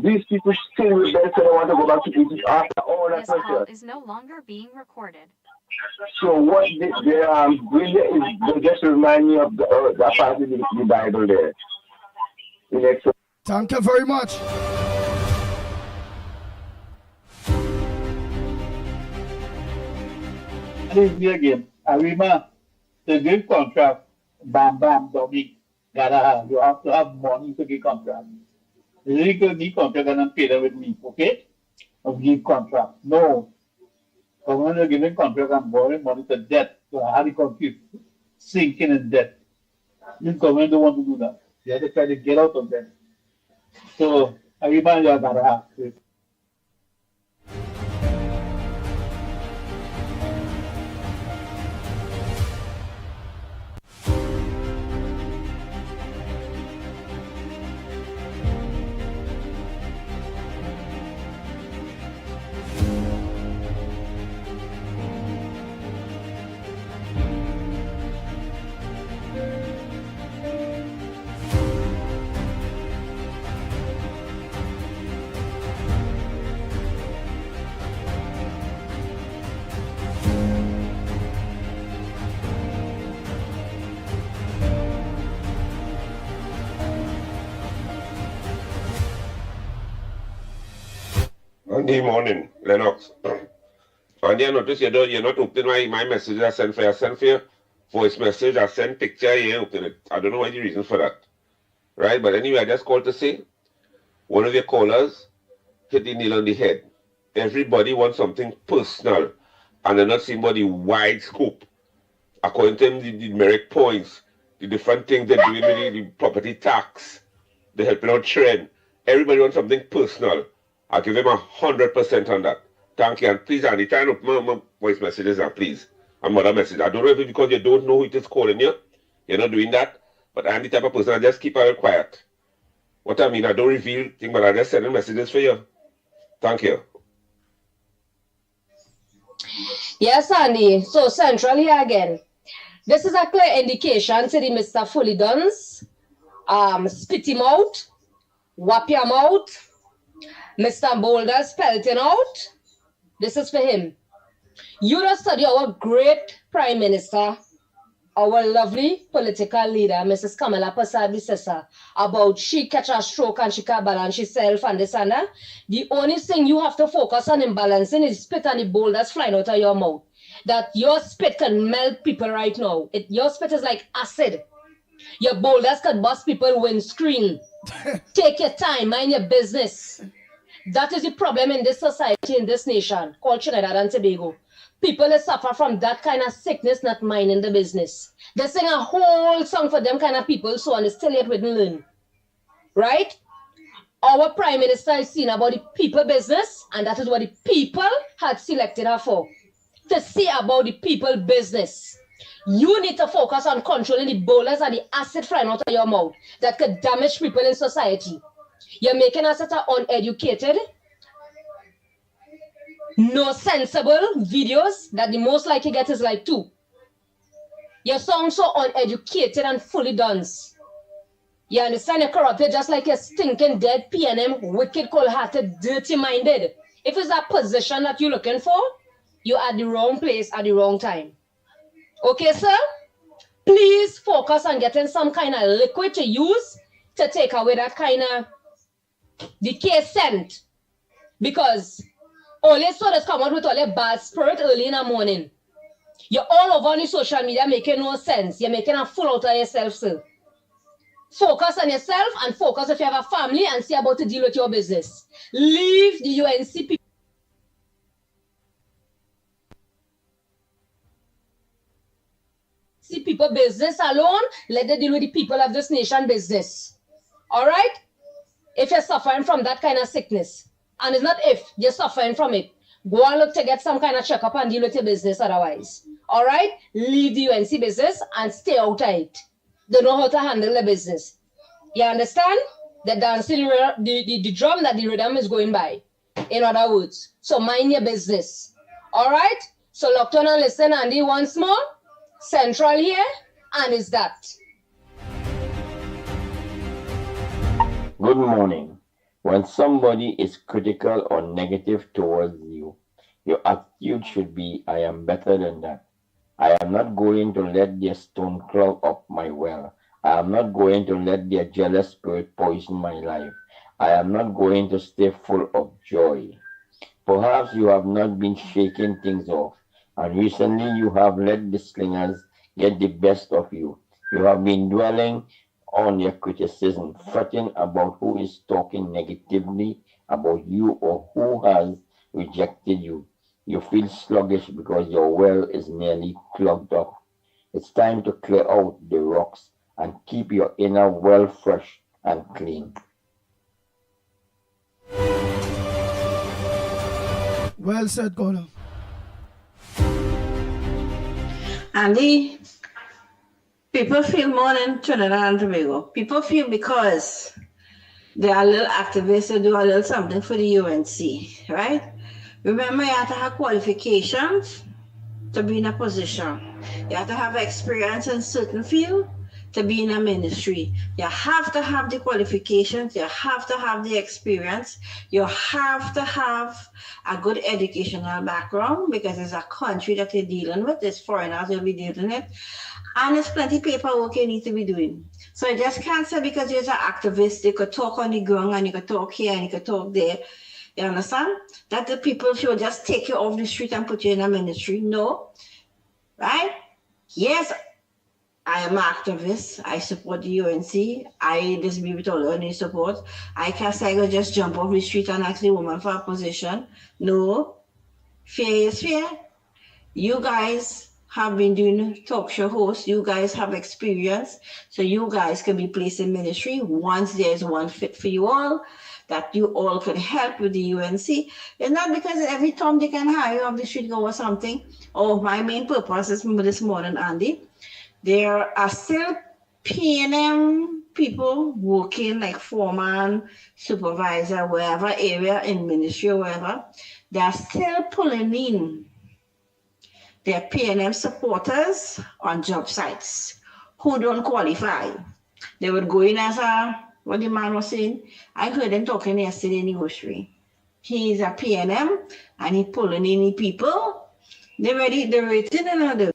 these people still rebel, so they want to go back to Egypt after all that pressure. Is no longer being recorded. So what they really is, they just remind me of that part of the Bible there. Thank you very much. This is me again. Arima, to give contract, bam, dummy. You have to have money to give contract. You really could give contract and pay them with me, okay? Or give contract. No. But when you're giving contract and borrowing money to debt, so how do you confuse? Sinking in debt. This government don't want to do that. You have to try to get out of debt. So, Arima, you gotta have. Monday morning, Lennox. Andy, I notice you're not opening my message I sent for you. I sent for you voice message, I sent picture, you ain't opening it. I don't know what the reason for that. Right? But anyway, I just called to say, one of your callers hit the nail on the head. Everybody wants something personal, and they're not seeing about the wide scope. According to them, the merit points, the different things they're doing with the property tax, the helping out trend. Everybody wants something personal. I'll give them 100% on that. Thank you. And please, Andy, try and open my voice messages and please. And mother message. I don't know if it's because you don't know who it is calling you. You're not doing that. But I'm the type of person I just keep it quiet. What I mean, I don't reveal things, but I just send messages for you. Thank you. Yes, Andy. So central here again. This is a clear indication to the Mr. Fully Duns. Spit him out. Whap him out. Mr. Boulder spelt him out. This is for him. You just study our great Prime Minister, our lovely political leader, Mrs. Kamala Persad-Bissessar, about she catch a stroke and she can't balance herself and this and that. The only thing you have to focus on in balancing is spit and the boulders flying out of your mouth. That your spit can melt people right now. Your spit is like acid. Your boulders can bust people windscreen. Take your time, mind your business. That is the problem in this society, in this nation, called Trinidad and Tobago. People that suffer from that kind of sickness, not minding the business. They sing a whole song for them kind of people, so and they still yet wouldn't learn. Right? Our Prime Minister is seen about the people business, and that is what the people had selected her for. To see about the people business. You need to focus on controlling the boulders and the acid flying out of your mouth that could damage people in society. You're making us uneducated, no sensible videos that the most likely get is like 2. Your song so uneducated and fully done. You understand? You're corrupted just like a stinking dead PNM, wicked, cold-hearted, dirty-minded. If it's that position that you're looking for, you're at the wrong place at the wrong time. Okay, sir? Please focus on getting some kind of liquid to use to take away that kind of decay scent. Because all your sodas come out with all your bad spirit early in the morning. You're all over on the social media making no sense. You're making a fool out of yourself, sir. Focus on yourself and focus if you have a family and see about to deal with your business. Leave the UNC people. See people business alone, let them deal with the people of this nation business. All right? If you're suffering from that kind of sickness, and it's not if, you're suffering from it, go and look to get some kind of checkup and deal with your business otherwise. All right? Leave the UNC business and stay out of it. They know how to handle the business. You understand? The dancing, the drum that the rhythm is going by. In other words. So mind your business. All right? So lock on and listen, Andy, once more. Central here, and is that. Good morning. When somebody is critical or negative towards you, your attitude should be, I am better than that. I am not going to let their stone clog up my well. I am not going to let their jealous spirit poison my life. I am not going to stay full of joy. Perhaps you have not been shaking things off, and recently you have let the slingers get the best of you. You have been dwelling on your criticism, fretting about who is talking negatively about you or who has rejected you. You feel sluggish because your well is nearly clogged up. It's time to clear out the rocks and keep your inner well fresh and clean. Well said, Gordon. Andy, people feel more than Trinidad and Tobago. People feel because they are a little activists who do a little something for the UNC, right? Remember, you have to have qualifications to be in a position. You have to have experience in certain field to be in a ministry. You have to have the qualifications, you have to have the experience, you have to have a good educational background because it's a country that you're dealing with, it's foreigners you'll be dealing with, and there's plenty of paperwork you need to be doing. So I just can't say because you're an activist, you could talk on the ground and you could talk here and you could talk there. You understand? That the people should just take you off the street and put you in a ministry. No. Right? Yes, I am an activist. I support the UNC. I disagree with all any support. I can't say I go just jump off the street and ask the woman for a position. No. Fair is fair. You guys have been doing talk show hosts. You guys have experience. So you guys can be placed in ministry once there's one fit for you all, that you all can help with the UNC. It's not because every time they can hire you off the street go or something. Oh, my main purpose is this morning, Andy. There are still P&M people working like foreman, supervisor, wherever area in ministry or wherever. They are still pulling in their P&M supporters on job sites who don't qualify. They would go in as what the man was saying. I heard him talking yesterday in the grocery. He's a P&M and he pulling in the people. They're waiting another.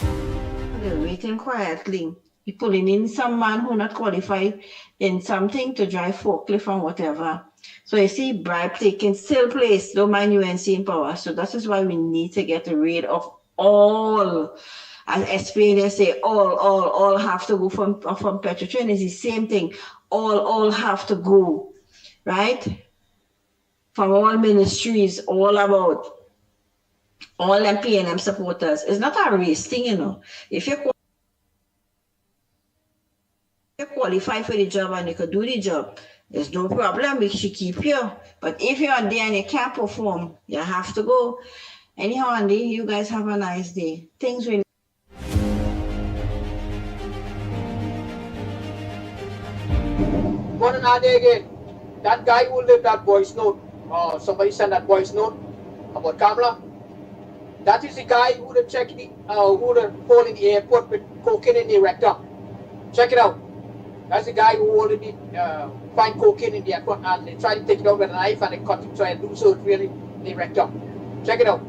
They're waiting quietly. You're pulling in some man who not qualified in something to drive forklift and whatever. So you see, bribe taking still place, don't mind UNC in power. So that is why we need to get rid of all, as SPA say, all have to go from Petrotrain. It's the same thing. All have to go, right? From all ministries, all about all them P&M supporters. It's not a race thing, you know. If you qualify for the job and you could do the job, there's no problem. We should keep you. But if you're there and you can't perform, you have to go. Anyhow, Andy, you guys have a nice day. Things will. Morning, Andy again. That guy who left that voice note, somebody sent that voice note about Kamala. That is the guy who would check the who the hole in the airport with cocaine in the rectum. Check it out. That's the guy who already find cocaine in the airport and they try to take it out with a knife and they cut him, try and do so really in the rectum. Check it out.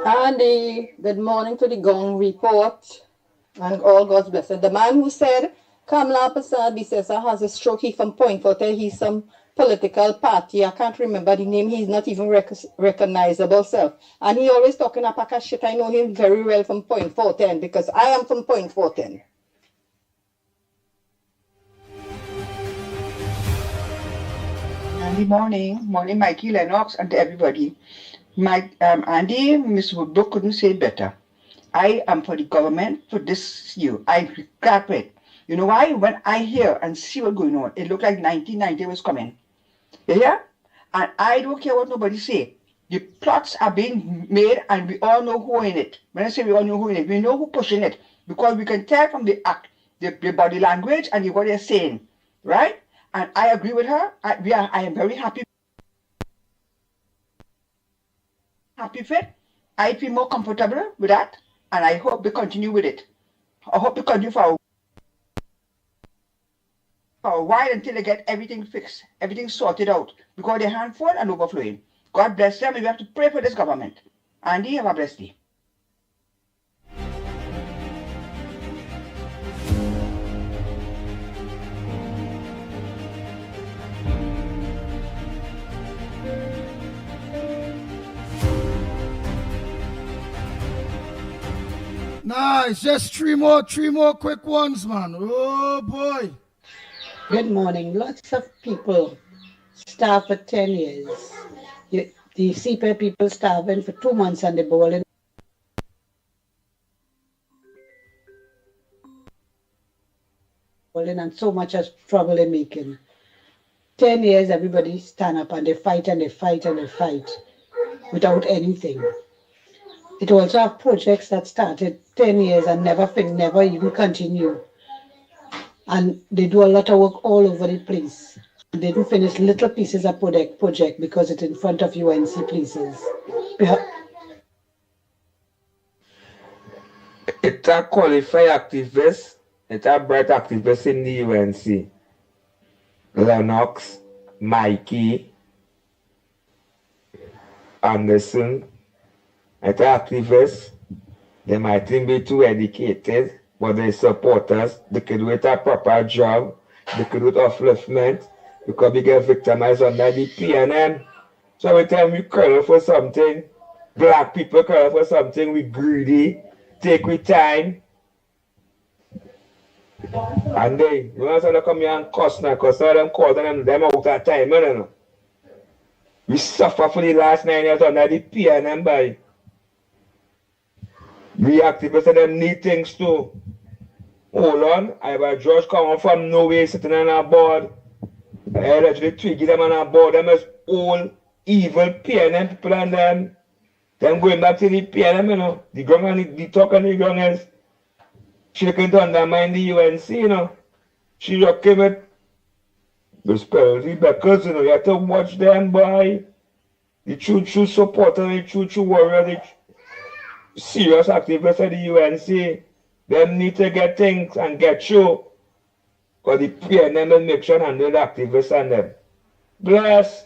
Andy, good morning to the Gong report and all God's blessing. The man who said Kamala Persad has a stroke, he from Point Fortin, he's some political party, I can't remember the name, he's not even recognizable self. And he always talking a pack of shit. I know him very well from Point Fortin because I am from Point Fortin. Andy, morning, Mikey, Lennox, and everybody. Andy, Miss Woodbrook couldn't say it better. I am for the government for this year. I regret it. You know why? When I hear and see what's going on, it looked like 1990 was coming. You hear? And I don't care what nobody say. The plots are being made and we all know who in it. When I say we all know who in it, we know who pushing it. Because we can tell from the act, the body language and what they're saying. Right? And I agree with her. I am very happy. Happy with it. I feel more comfortable with that. And I hope we continue with it. I hope we continue for a while until they get everything fixed, everything sorted out. Because they're handful and overflowing. God bless them and we have to pray for this government. Andy, have a blessed day. Nice, just three more quick ones, man. Oh boy. Good morning. Lots of people starved for 10 years. The CPA people starving for 2 months and they're bowling. And so much as trouble they're making. 10 years, everybody stand up and they fight and they fight and they fight without anything. It also have projects that started 10 years and never even continue. And they do a lot of work all over the place. They didn't finish little pieces of project because it's in front of UNC places. It's a qualified activist, it's a bright activist in the UNC. Lennox, Mickie, Anderson, it's an activist. They might think be too educated. but they support us. They could do it a proper job. They could do it upliftment because we get victimized under the PNM. So every time we call for something, black people call for something, we greedy, take we time. And they, you know, so they come here and cuss now, because some of them call them out of time, you know. We suffer for the last 9 years under the PNM by. We activists them need things too. Hold on, I have a judge coming from nowhere sitting on a board. I literally twiggy them on a board, them as all evil PNM people and them. Them going back to the PNM, you know. The ground and the talk on the ground is she looking to undermine the UNC, you know. She rocking with the spells, because you know, you have to watch them, boy. The true supporter, the true warrior, the serious activists of the UNC, them need to get things and get through. Because the PNM will make sure handle the activists and them. Bless.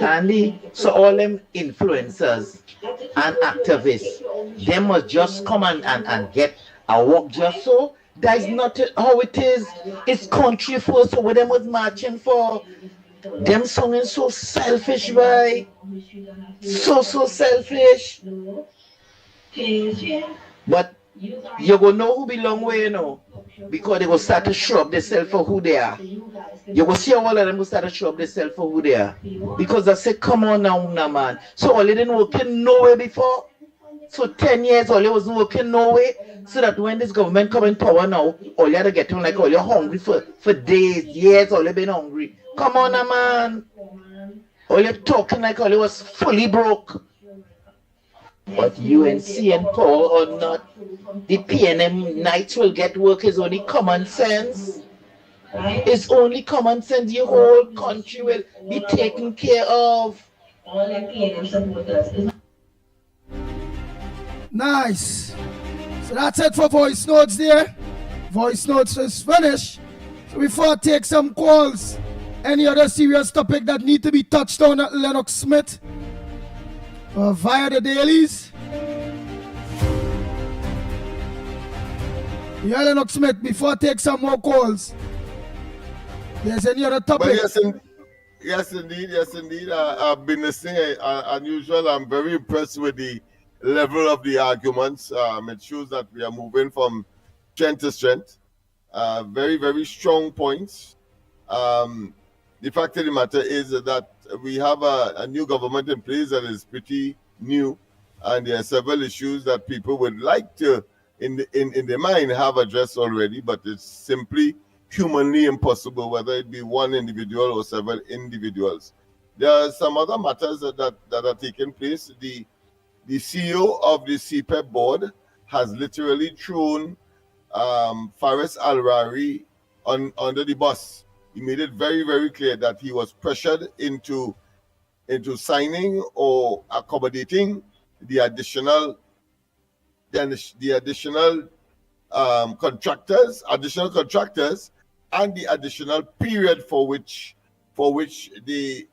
Andy, so all them influencers and activists, they must just come and get a work just so. That is not how it is. It's country first, so what them was marching for. Them songing so selfish, boy. So selfish. But you go know who belong where, you know, because they go start to show up themselves for who they are. You go see how all of them go start to show up themselves for who they are. Because I say, come on now, man. So all they didn't work nowhere before. So 10 years, all they wasn't working nowhere. So that when this government come in power now, all you had to get on like all you're hungry for days, years, all you been hungry. Come on now, man. All you're talking like all you was fully broke. But UNC and power or not, the PNM Knights will get work is only common sense. It's only common sense. Your whole country will be taken care of. All the PNM supporters. Nice. So that's it for voice notes there. Voice notes is finished. So before I take some calls, any other serious topic that need to be touched on at Lennox Smith via the dailies? Yeah, Lennox Smith, before I take some more calls, there's any other topic? Yes, indeed. I've been listening unusual. I'm very impressed with the level of the arguments. It shows that we are moving from strength to strength. Very, very strong points. The fact of the matter is that we have a new government in place that is pretty new, and there are several issues that people would like to, in their mind, have addressed already, but it's simply humanly impossible, whether it be one individual or several individuals. There are some other matters that are taking place. The CEO of the CPEP board has literally thrown Faris Al-Rari under the bus. He made it very, very clear that he was pressured into signing or accommodating the additional contractors, and the additional period for which the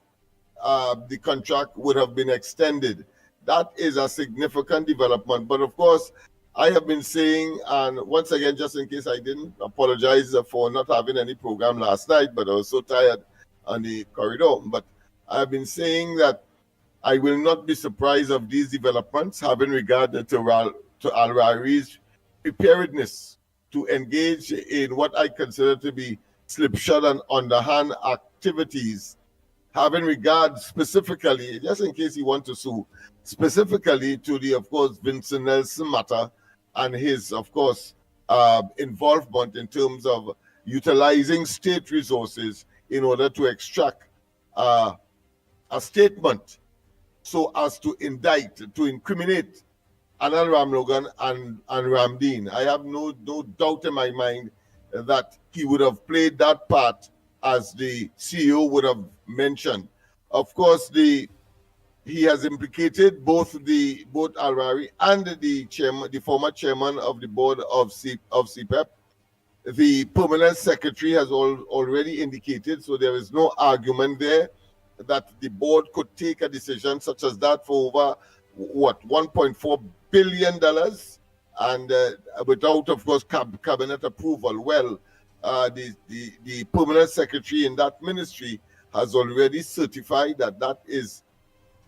contract would have been extended. That is a significant development. But of course, I have been saying, and once again, just in case I didn't, apologize for not having any program last night, but I was so tired on the corridor. But I have been saying that I will not be surprised of these developments, having regard to Al-Rari's preparedness to engage in what I consider to be slipshod and underhand activities, having regard specifically, just in case you want to sue, specifically to the, of course, Vincent Nelson matter and his, of course, involvement in terms of utilizing state resources in order to extract a statement so as to indict, to incriminate Anand Ramlogan and Ramdeen. I have no doubt in my mind that he would have played that part as the CEO would have mentioned. Of course, he has implicated both Al-Rari and the former chairman of the board of CPEP. the permanent secretary has already indicated, so there is no argument there that the board could take a decision such as that for over, what, $1.4 billion, and without, of course, cabinet approval. Well, the permanent secretary in that ministry has already certified that that is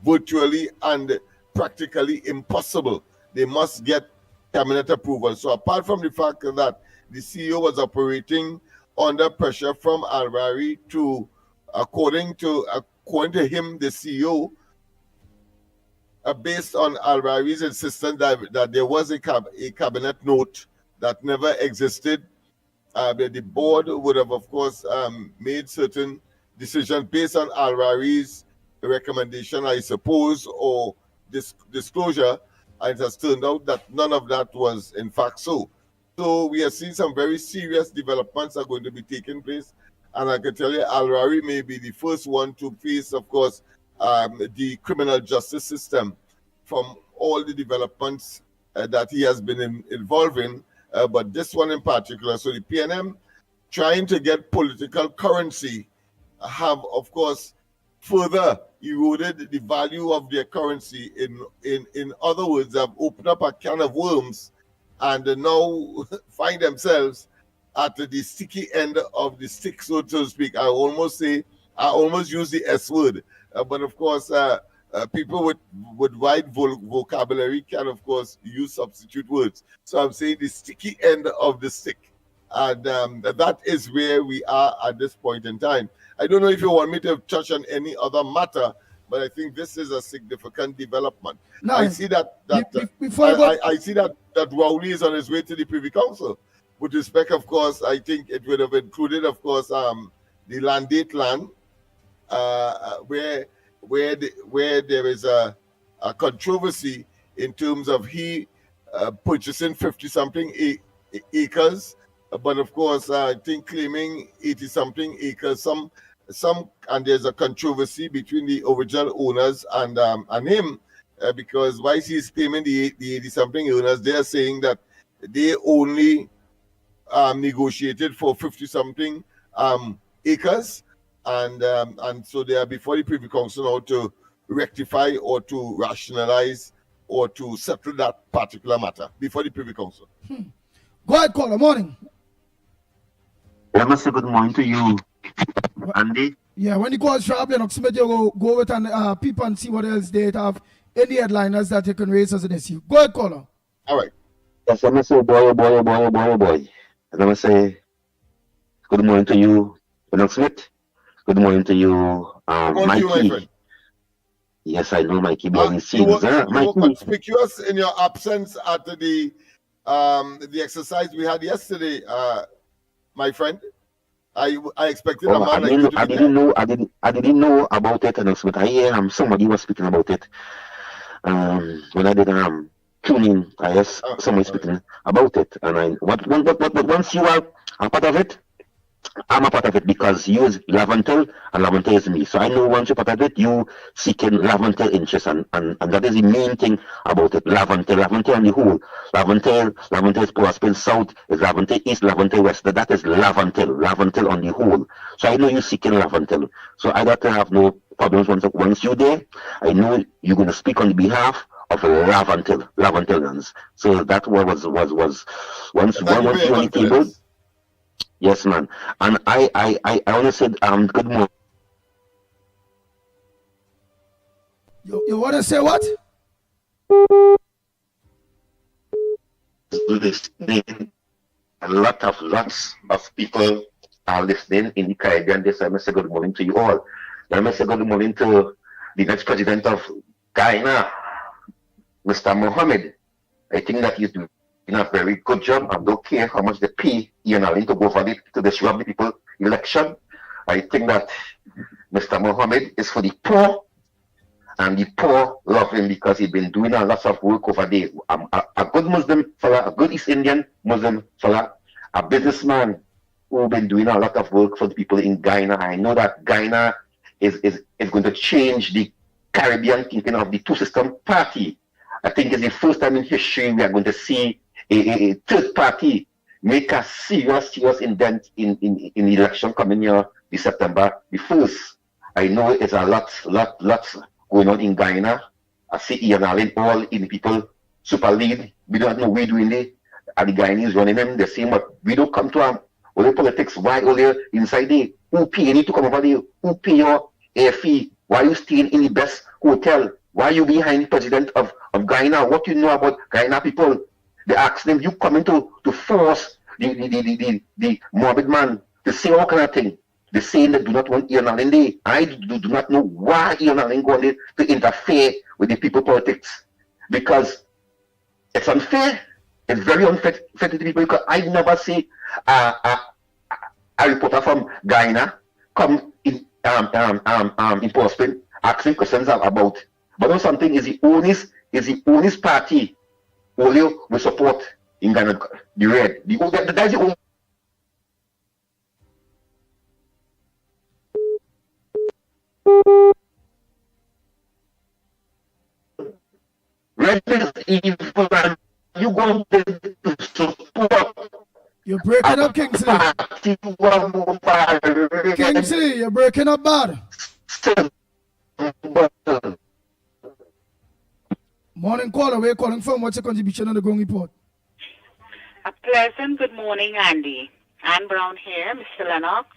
virtually and practically impossible. They must get cabinet approval. So apart from the fact that the CEO was operating under pressure from Al-Rari to, according to him, the CEO, based on Al-Rari's insistence that there was a cabinet note that never existed, the board would have, of course, made certain decisions based on Al-Rari's recommendation, I suppose, or disclosure, and it has turned out that none of that was in fact so. So we are seeing some very serious developments are going to be taking place, and I can tell you Al-Rari may be the first one to face, of course, the criminal justice system from all the developments that he has been involved in, but this one in particular. So the PNM trying to get political currency have, of course, further eroded the value of their currency. In other words, have opened up a can of worms and now find themselves at the sticky end of the stick, so to speak. I almost use the S word, but of course, people with wide vocabulary can, of course, use substitute words. So I'm saying the sticky end of the stick. And that is where we are at this point in time. I don't know if you want me to touch on any other matter, but I think this is a significant development. No, I see that I see that Rowley is on his way to the Privy Council. With respect, of course, I think it would have included, of course, the landate land, where there is a controversy in terms of he purchasing 50-something acres, but of course, I think claiming 80-something acres. And there's a controversy between the original owners and him, because while he's claiming the 80-something owners, they're saying that they only negotiated for 50-something acres, and so they are before the Privy Council now to rectify or to rationalize or to settle that particular matter before the Privy Council. Go ahead, caller. Morning. I must say good morning to you, Andy. Yeah, when you call sharp, Lennox, you go with and people and see what else they have, any headliners that you can raise as an issue. Go ahead, caller. All right. Yes, I must say boy. And I must say good morning to you, Lennox Smith. Good morning to you, Mikey. My friend. Yes, I know Mikey behind the scenes. You were conspicuous in your absence at the exercise we had yesterday, my friend. I expected a man like you to be there. I didn't know about it, and but I hear somebody was speaking about it. When I did tune in, I heard somebody speaking about it, and but once you are a part of it, I'm a part of it because you is Laventel and Laventel is me. So I know once you're part of it, you seeking Laventel interest, and that is the main thing about it. Laventel on the whole. Laventel is Poor South, is Laventel East, Laventel West. That is Laventel on the whole. So I know you seeking Laventel. So I got to have no problems once you're there. I know you're going to speak on the behalf of Laventelians. So that was once you're on the table. Yes, man. And I want to say good morning. You want to say what? Listening. Lots of people are listening in the Caribbean. This I must say good morning to you all. I must say good morning to the next president of Guyana, Mr. Mohammed. I think that he's doing a very good job. I don't care how much they pay Ian Allen to go for it to disrupt the people election. I think that Mr. Mohammed is for the poor, and the poor love him because he's been doing a lot of work over there. A good Muslim fella, a good East Indian Muslim fella, a businessman who's been doing a lot of work for the people in Guyana. I know that Guyana is going to change the Caribbean thinking of the two-system party. I think it's the first time in history we are going to see a third party make a serious indent in the election coming here this September the 1st. I know it's a lot going on in Guyana. I see Ian Allen all in people super lead. We don't know we doing it. And the Guyanese running them the same, but we don't come to only politics. Why only inside there? Who pay you need to come over there? Who pay your air fee? Why you staying in the best hotel? Why you behind the president of Guyana? What you know about Guyana people? They ask them, you coming to force the morbid man to say all kind of thing. They saying they do not want Ian Allen there. I do not know why Ian Allen going there to interfere with the people politics. Because it's unfair. It's very unfair to the people because I never see a reporter from Guyana come in Portsmouth asking questions about. But know something is the only party only we support in Ghana, the red. That's the only. Red is evil and you going to support. You're breaking up, Kingsley. Kingsley, you're breaking up bad. Morning caller, where you calling from? What's your contribution on the Gong Report? A pleasant good morning, Andy. Ann Brown here, Mr. Lennox,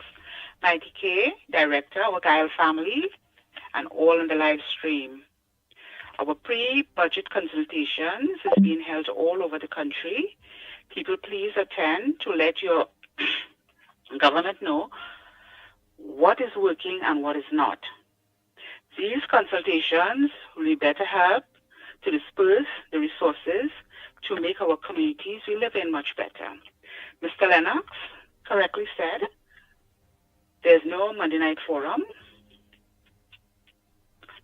Mickie K, Director, our Guile family, and all on the live stream. Our pre-budget consultations is being held all over the country. People, please attend to let your government know what is working and what is not. These consultations will be better help to disperse the resources to make our communities we live in much better. Mr. Lennox correctly said there's no Monday night forum.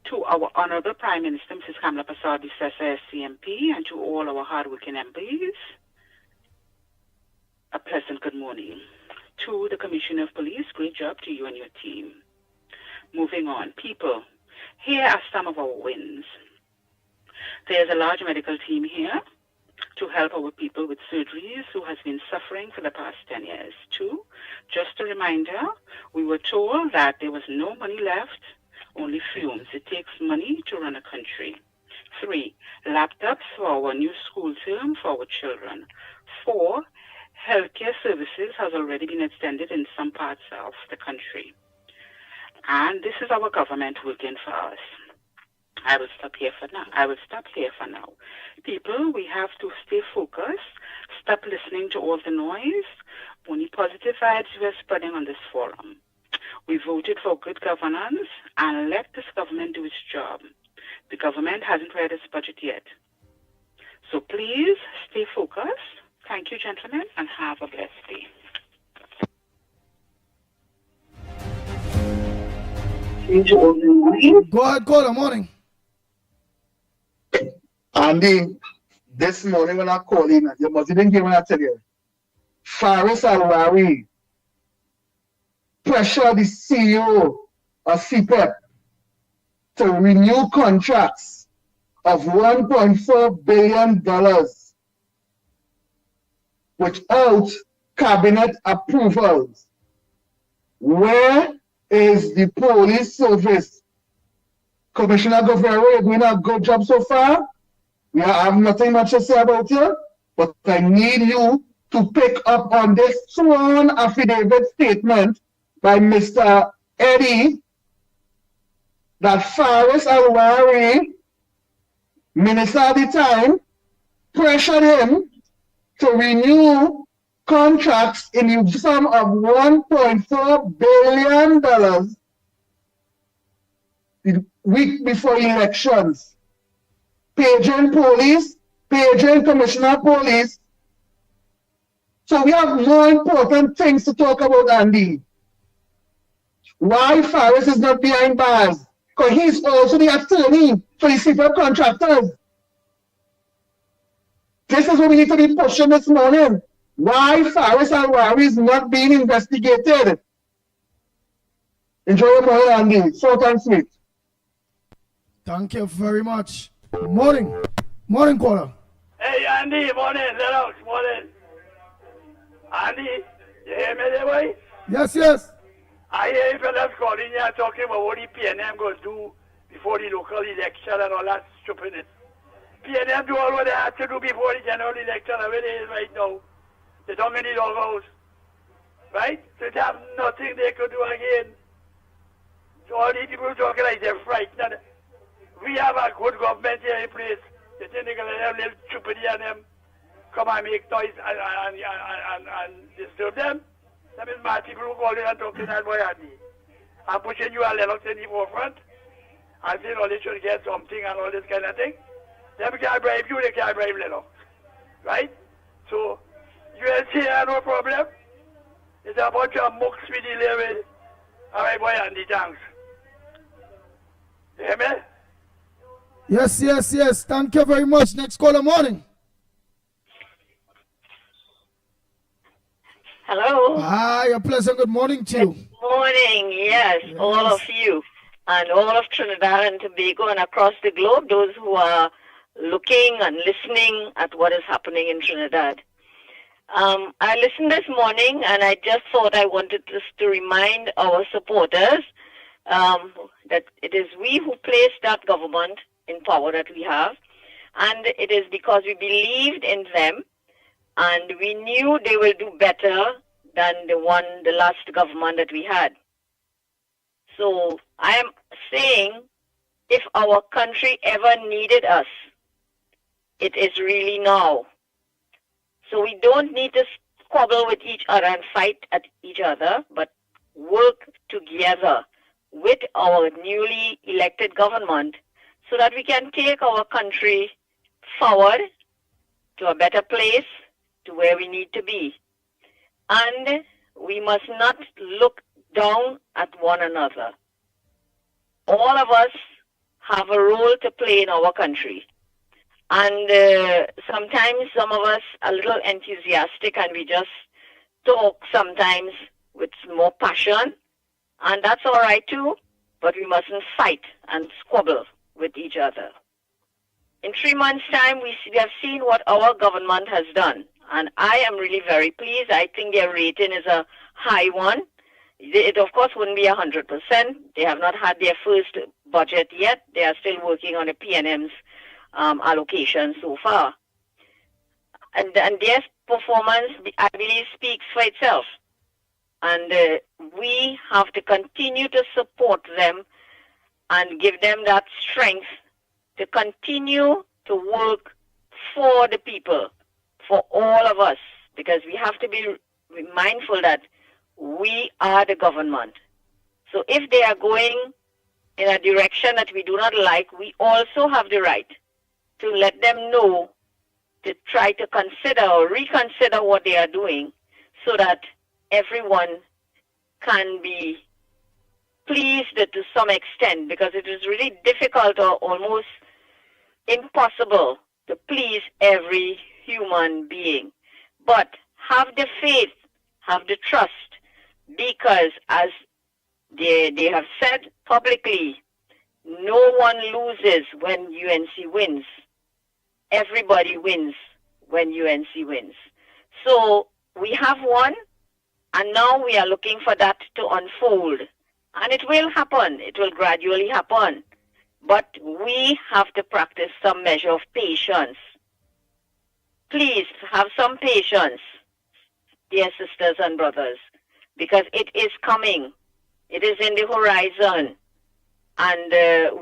To our Honorable Prime Minister, Mrs. Kamala Persad-Bissessar, SCMP, and to all our hardworking MPs, a pleasant good morning. To the Commissioner of Police, great job to you and your team. Moving on, people, here are some of our wins. There's a large medical team here to help our people with surgeries who has been suffering for the past 10 years. 2, just a reminder, we were told that there was no money left, only fumes. It takes money to run a country. 3, laptops for our new school term for our children. 4, healthcare services has already been extended in some parts of the country. And this is our government working for us. I will stop here for now. People, we have to stay focused, stop listening to all the noise, only positive vibes we're spreading on this forum. We voted for good governance and let this government do its job. The government hasn't read its budget yet. So please stay focused. Thank you, gentlemen, and have a blessed day. Go ahead, caller, morning. Andy, this morning when I call in, you must even give when I tell you. Faris Alwari pressure the CEO of CPEP to renew contracts of $1.4 billion without cabinet approvals. Where is the police service? Commissioner Govero, you're doing a good job so far. We have nothing much to say about you, but I need you to pick up on this sworn affidavit statement by Mr. Eddie that Faris Alwari, Minister at the time, pressured him to renew contracts in the sum of $1.4 billion the week before elections. Paging police, paging commissioner of police. So we have more important things to talk about, Andy. Why Faris is not behind bars? Because he's also the attorney for the CPEP contractors. This is what we need to be pushing this morning. Why Faris Alwari is not being investigated. Enjoy your morning, Andy. Short and sweet. Thank you very much. Morning. Morning, caller. Hey, Andy, morning. Lennox, morning. Andy, you hear me there, boy? Yes, yes. I hear fellas calling here talking about what the PNM going to do before the local election and all that stupidness. PNM do all what they have to do before the general election, and where it is right now. They don't get the logos. Right? So they have nothing they could do again. So all these people talking like they're frightened. We have a good government here in place. They think they're going to have little stupidity on them. Come and make noise and disturb them. That means mad people who call in and talking that boy Andy. I'm pushing you a Lennox in the forefront. And saying all they should get something and all this kind of thing. Them can't bribe you, they can't bribe Lennox. Right? So, UNC have no problem. It's a bunch of mooks we deal with. All right, boy Andy, thanks. You hear me? Yes, yes, yes. Thank you very much. Next caller, morning. Hello. Hi, a pleasant good morning to you. Good morning, yes, all of you, and all of Trinidad and Tobago and across the globe, those who are looking and listening at what is happening in Trinidad. I listened this morning, and I just thought I wanted just to remind our supporters that it is we who placed that government in power that we have, and it is because we believed in them, and we knew they will do better than the last government that we had. So I am saying, if our country ever needed us, it is really now. So we don't need to squabble with each other and fight at each other, but work together with our newly elected government so that we can take our country forward to a better place, to where we need to be. And we must not look down at one another. All of us have a role to play in our country. And sometimes some of us are a little enthusiastic and we just talk sometimes with more passion. And that's all right too, but we mustn't fight and squabble with each other. In 3 months' time, we have seen what our government has done. And I am really very pleased. I think their rating is a high one. It, of course, wouldn't be 100%. They have not had their first budget yet. They are still working on the PNM's allocation so far. And their performance, I believe, speaks for itself. And we have to continue to support them and give them that strength to continue to work for the people, for all of us, because we have to be mindful that we are the government. So if they are going in a direction that we do not like, we also have the right to let them know to try to consider or reconsider what they are doing so that everyone can be pleased to some extent, because it is really difficult or almost impossible to please every human being. But have the faith, have the trust, because as they have said publicly, no one loses when UNC wins. Everybody wins when UNC wins. So we have won, and now we are looking for that to unfold. And it will happen. It will gradually happen. But we have to practice some measure of patience. Please have some patience, dear sisters and brothers, because it is coming. It is in the horizon. And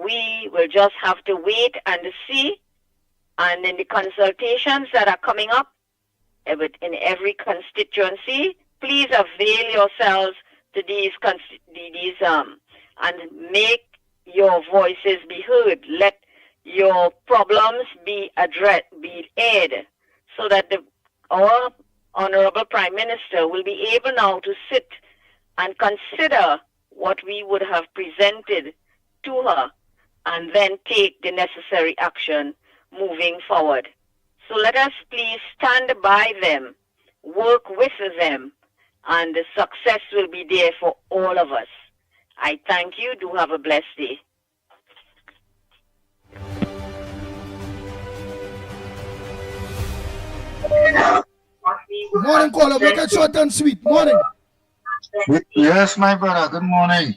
we will just have to wait and see. And in the consultations that are coming up in every constituency, please avail yourselves to these and make your voices be heard. Let your problems be addressed, be aired, so that our Honorable Prime Minister will be able now to sit and consider what we would have presented to her and then take the necessary action moving forward. So let us please stand by them, work with them, and the success will be there for all of us. I thank you. Do have a blessed day. Morning, caller. Make it short and sweet. Morning. Yes, my brother. Good morning.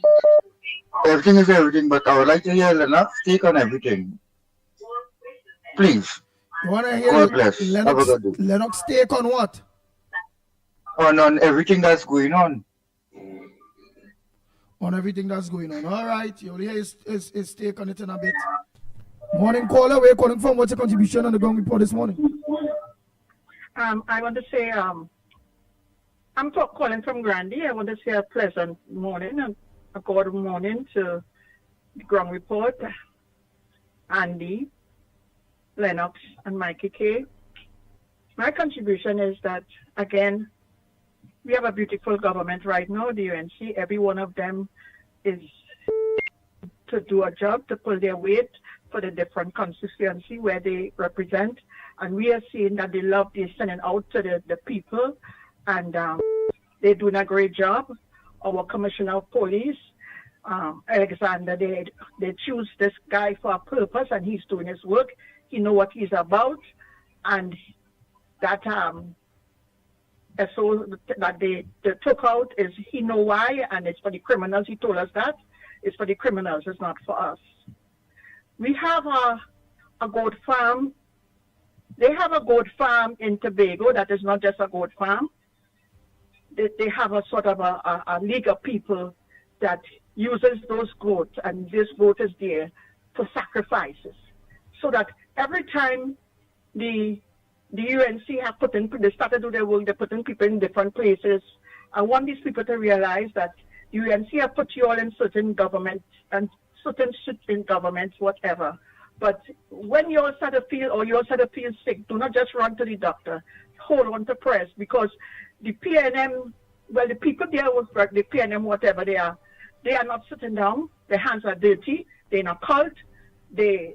Everything is everything, but I would like to hear Lennox take on everything. Please. You want to hear God bless. Have a good day. Lennox take on what? On everything that's going on. On everything that's going on. All right. You'll hear his take on it in a bit. Morning, caller. Where are you calling from? What's your contribution on the ground report this morning? I want to say, I'm calling from Grandy. I want to say a pleasant morning, a good morning to the ground report, Andy, Lennox, and Mickie K. My contribution is that, again, we have a beautiful government right now, the UNC. Every one of them is to do a job, to pull their weight for the different constituency where they represent. And we are seeing that they love they're sending out to the people, and they're doing a great job. Our Commissioner of Police, Alexander, they choose this guy for a purpose, and he's doing his work. He knows what he's about, and that so that they took out is he know why, and it's for the criminals. He told us that it's for the criminals. It's not for us. We have a goat farm. They have a goat farm in Tobago that is not just a goat farm. They have a sort of a league of people that uses those goats, and this goat is there for sacrifices. So that every time the UNC have they started to do their work, they put in people in different places. I want these people to realize that UNC have put you all in certain governments and certain governments, whatever. But when you all start to feel, or you all start to feel sick, do not just run to the doctor. Hold on to press, because the PNM, well, the people there with the PNM, whatever they are not sitting down. Their hands are dirty. They're in a cult. They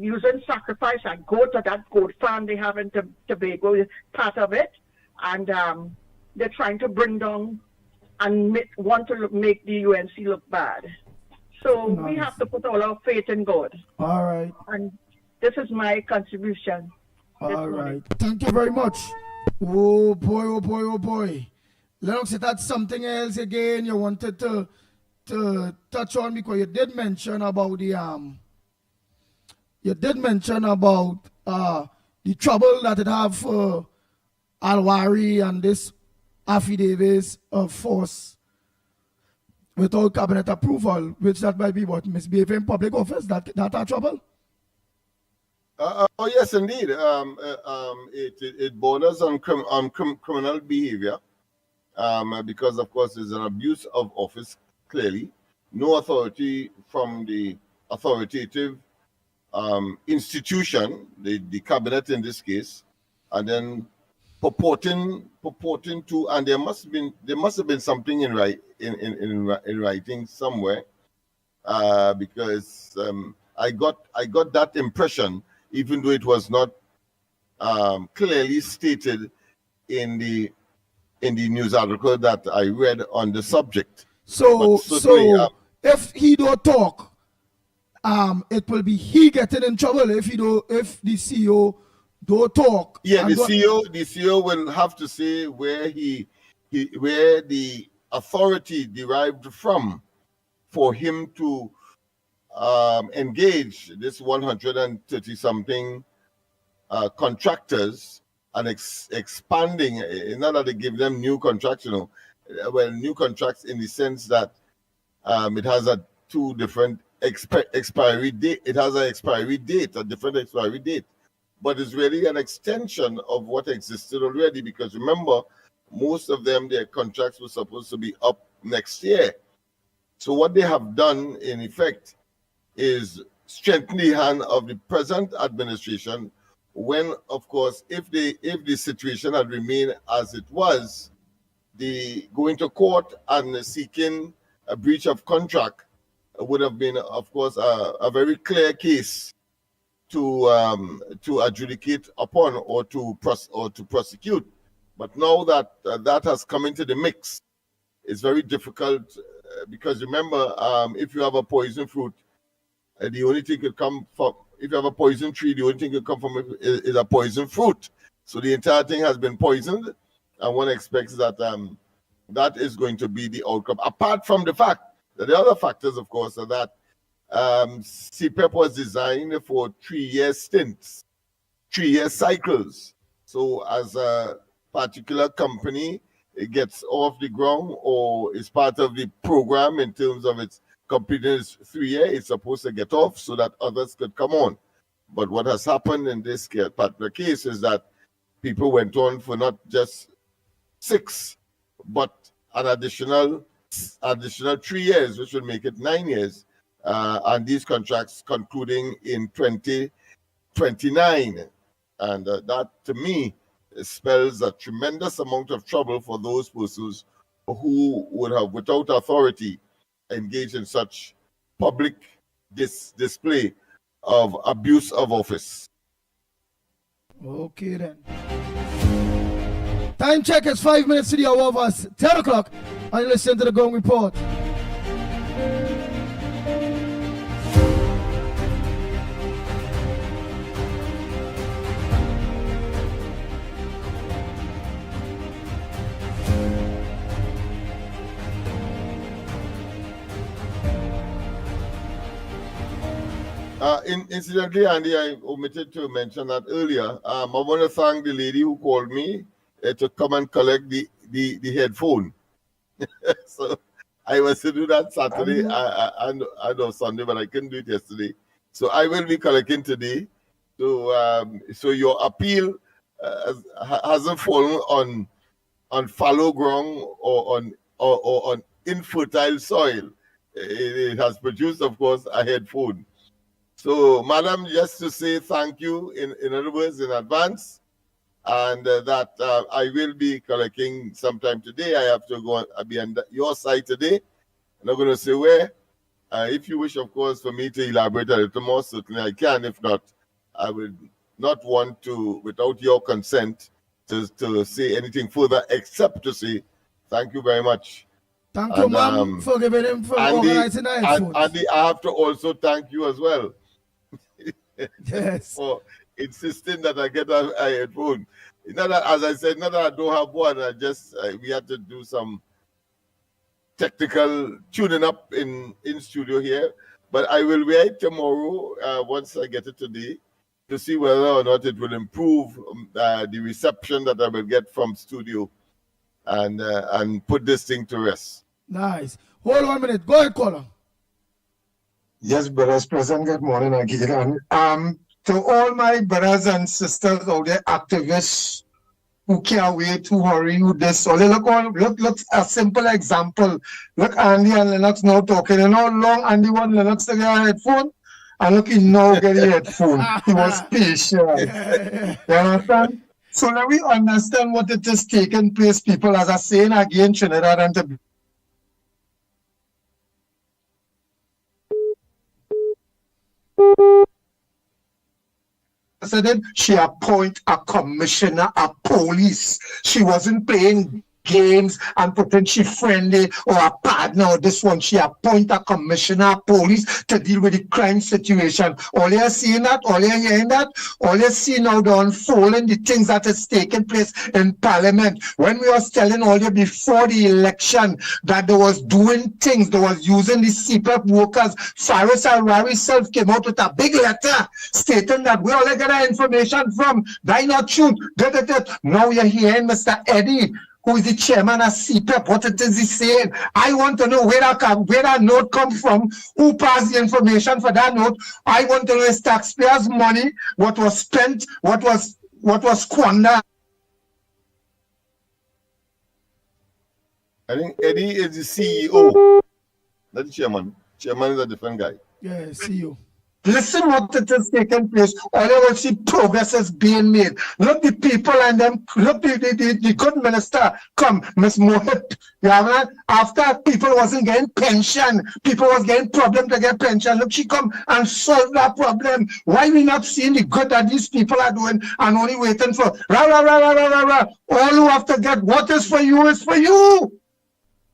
using sacrifice and go to that goat farm they have in Tobago, part of it, and they're trying to bring down and want to make the UNC look bad. So we have to put all our faith in God. All right. And this is my contribution. All right. Thank you very much. Oh boy, oh boy, oh boy. Lennox, that's something else again you wanted to touch on, because you did mention about the trouble that it have for Alwari and this affidavits of force without cabinet approval, which that might be what, misbehaving in public office, that are trouble? Oh yes, indeed. It borders on criminal behavior, because of course it's an abuse of office. Clearly, no authority from the authoritative institution, the cabinet in this case, and then purporting to, and there must have been something in writing somewhere, because I got that impression, even though it was not clearly stated in the news article that I read on the subject. So if he don't talk, it will be he getting in trouble if the CEO don't talk. Yeah, the CEO will have to say where where the authority derived from for him to engage this 130 something contractors and expanding. Not that they give them new contracts, well, new contracts in the sense that it has two different expiry date. It has an expiry date, a different expiry date, but it's really an extension of what existed already, because remember, most of them, their contracts were supposed to be up next year. So what they have done in effect is strengthen the hand of the present administration, when of course if the situation had remained as it was, the going to court and seeking a breach of contract would have been, of course, a very clear case to adjudicate upon or to prosecute. But now that that has come into the mix, it's very difficult, because remember, if you have a poison fruit, the only thing could come from, if you have a poison tree, the only thing could come from it is a poison fruit. So the entire thing has been poisoned, and one expects that that is going to be the outcome. Apart from the fact that the other factors, of course, are that CPEP was designed for 3-year stints, 3-year cycles. So as a particular company it gets off the ground or is part of the program in terms of its completing its 3-year, it's supposed to get off so that others could come on. But what has happened in this particular case is that people went on for not just 6, but an additional 3 years, which will make it 9 years. And these contracts concluding in 2029. And that, to me, spells a tremendous amount of trouble for those persons who would have, without authority, engaged in such public display of abuse of office. Okay then. Time check is 5 minutes to the hour of us. 10 o'clock. And you listen to the Gong Report. Incidentally, Andy, I omitted to mention that earlier. I want to thank the lady who called me to come and collect the headphone. So I was to do that Saturday and Sunday, but I couldn't do it yesterday. So I will be collecting today. So your appeal hasn't fallen on fallow ground or on infertile soil. It has produced, of course, a headphone. So, madam, just to say thank you in other words in advance, and that I will be collecting sometime today. I have to go and be on your side today. I'm not going to say where. If you wish, of course, for me to elaborate a little more, certainly I can. If not, I would not want to, without your consent, to say anything further except to say thank you very much. Thank you, ma'am, for giving him for organizing the headphones. Andy, I have to also thank you as well. Yes. For insisting that I get a headphone. Not that, as I said, not that I don't have one. We had to do some technical tuning up in studio here. But I will wait tomorrow, once I get it today, to see whether or not it will improve the reception that I will get from studio and put this thing to rest. Nice. Hold 1 minute. Go ahead, caller. Yes, brothers present, good morning again. To all my brothers and sisters out there, activists who can't wait to hurry with this. So look a simple example. Look, Andy and Lennox now talking. You know how long Andy want Lennox to get a headphone? And look, he now get a headphone. He was patient. You understand? So let me understand what it is taking place, people. As I saying again, Trinidad and Tobago. She appoint a commissioner of police. She wasn't playing games and pretend she friendly or a partner or this one. She appoint a commissioner of police to deal with the crime situation. All you're seeing that, all you're hearing that, all you're seeing now the unfolding, the things that is taking place in Parliament. When we was telling all you before the election that they was doing things, they was using the CPEP workers, Faris Al-Rawi self came out with a big letter stating that we all get our information from. That not true. Now you're hearing Mr. Eddie, who is the chairman of CPEP, what it is he saying. I want to know where that note come from, who passed the information for that note. I want to know is taxpayers' money, what was spent, what was squandered. I think Eddie is the CEO, not the chairman. Chairman is a different guy. Yeah, CEO. Listen what it is taking place. All you will see progress is being made. Look the people and them, look the good minister come, Miss Mohit. After people wasn't getting pension, people was getting problem to get pension. Look, she come and solve that problem. Why we not seeing the good that these people are doing and only waiting for rah, rah, rah, rah, rah, rah, rah. All who have to get what is for you is for you.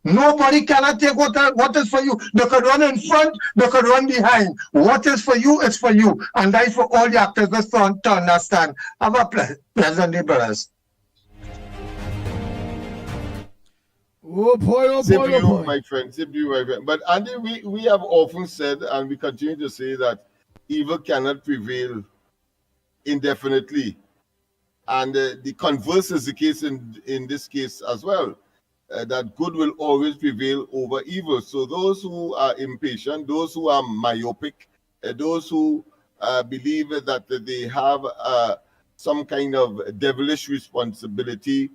Nobody cannot take what is for you. They could run in front, they could run behind. What is for you is for you. And that is for all the activists to understand. Have a pleasant day, brothers. Oh boy, oh Same boy, to oh you, boy. my friend. Same to you, my friend. But Andy, we have often said, and we continue to say, that evil cannot prevail indefinitely. And the converse is the case in this case as well, that good will always prevail over evil. So those who are impatient, those who are myopic, those who believe that they have some kind of devilish responsibility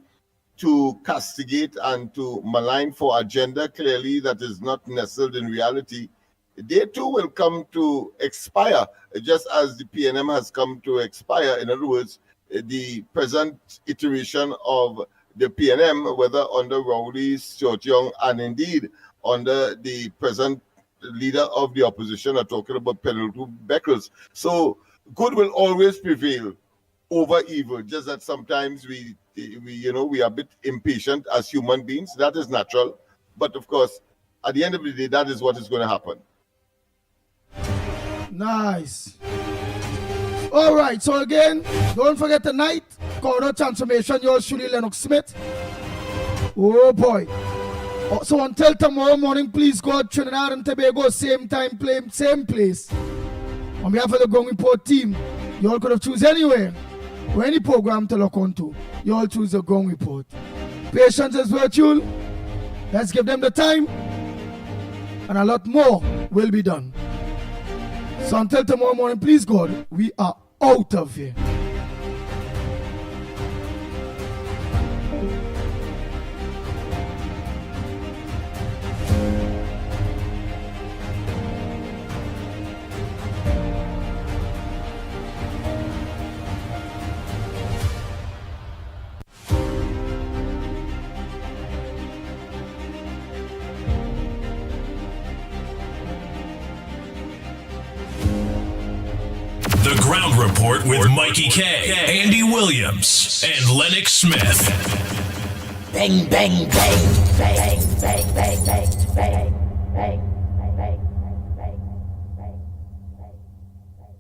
to castigate and to malign for agenda clearly that is not nestled in reality, they too will come to expire, just as the PNM has come to expire. In other words, the present iteration of the PNM, whether under Rowley, Stuart Young, and indeed under the present leader of the opposition, are talking about Penelope Beckles. So good will always prevail over evil, just that sometimes we are a bit impatient as human beings. That is natural. But of course, at the end of the day, that is what is going to happen. Nice. All right, so again, don't forget tonight, Corridor Transformation, yours truly, Lennox Smith. Oh boy. So until tomorrow morning, please go Trinidad and Tobago, same time, same place. On behalf of the Gong Report team, you all could have choose anywhere or any program to look onto. You all choose the Gong Report. Patience is virtue. Let's give them the time, and a lot more will be done. So until tomorrow morning, please God, we are out of here. The Ground Report with Mikey K, Andy Williams, and Lennox Smith. Bang, bang, bang, bang, bang, bang, bang, bang, bang.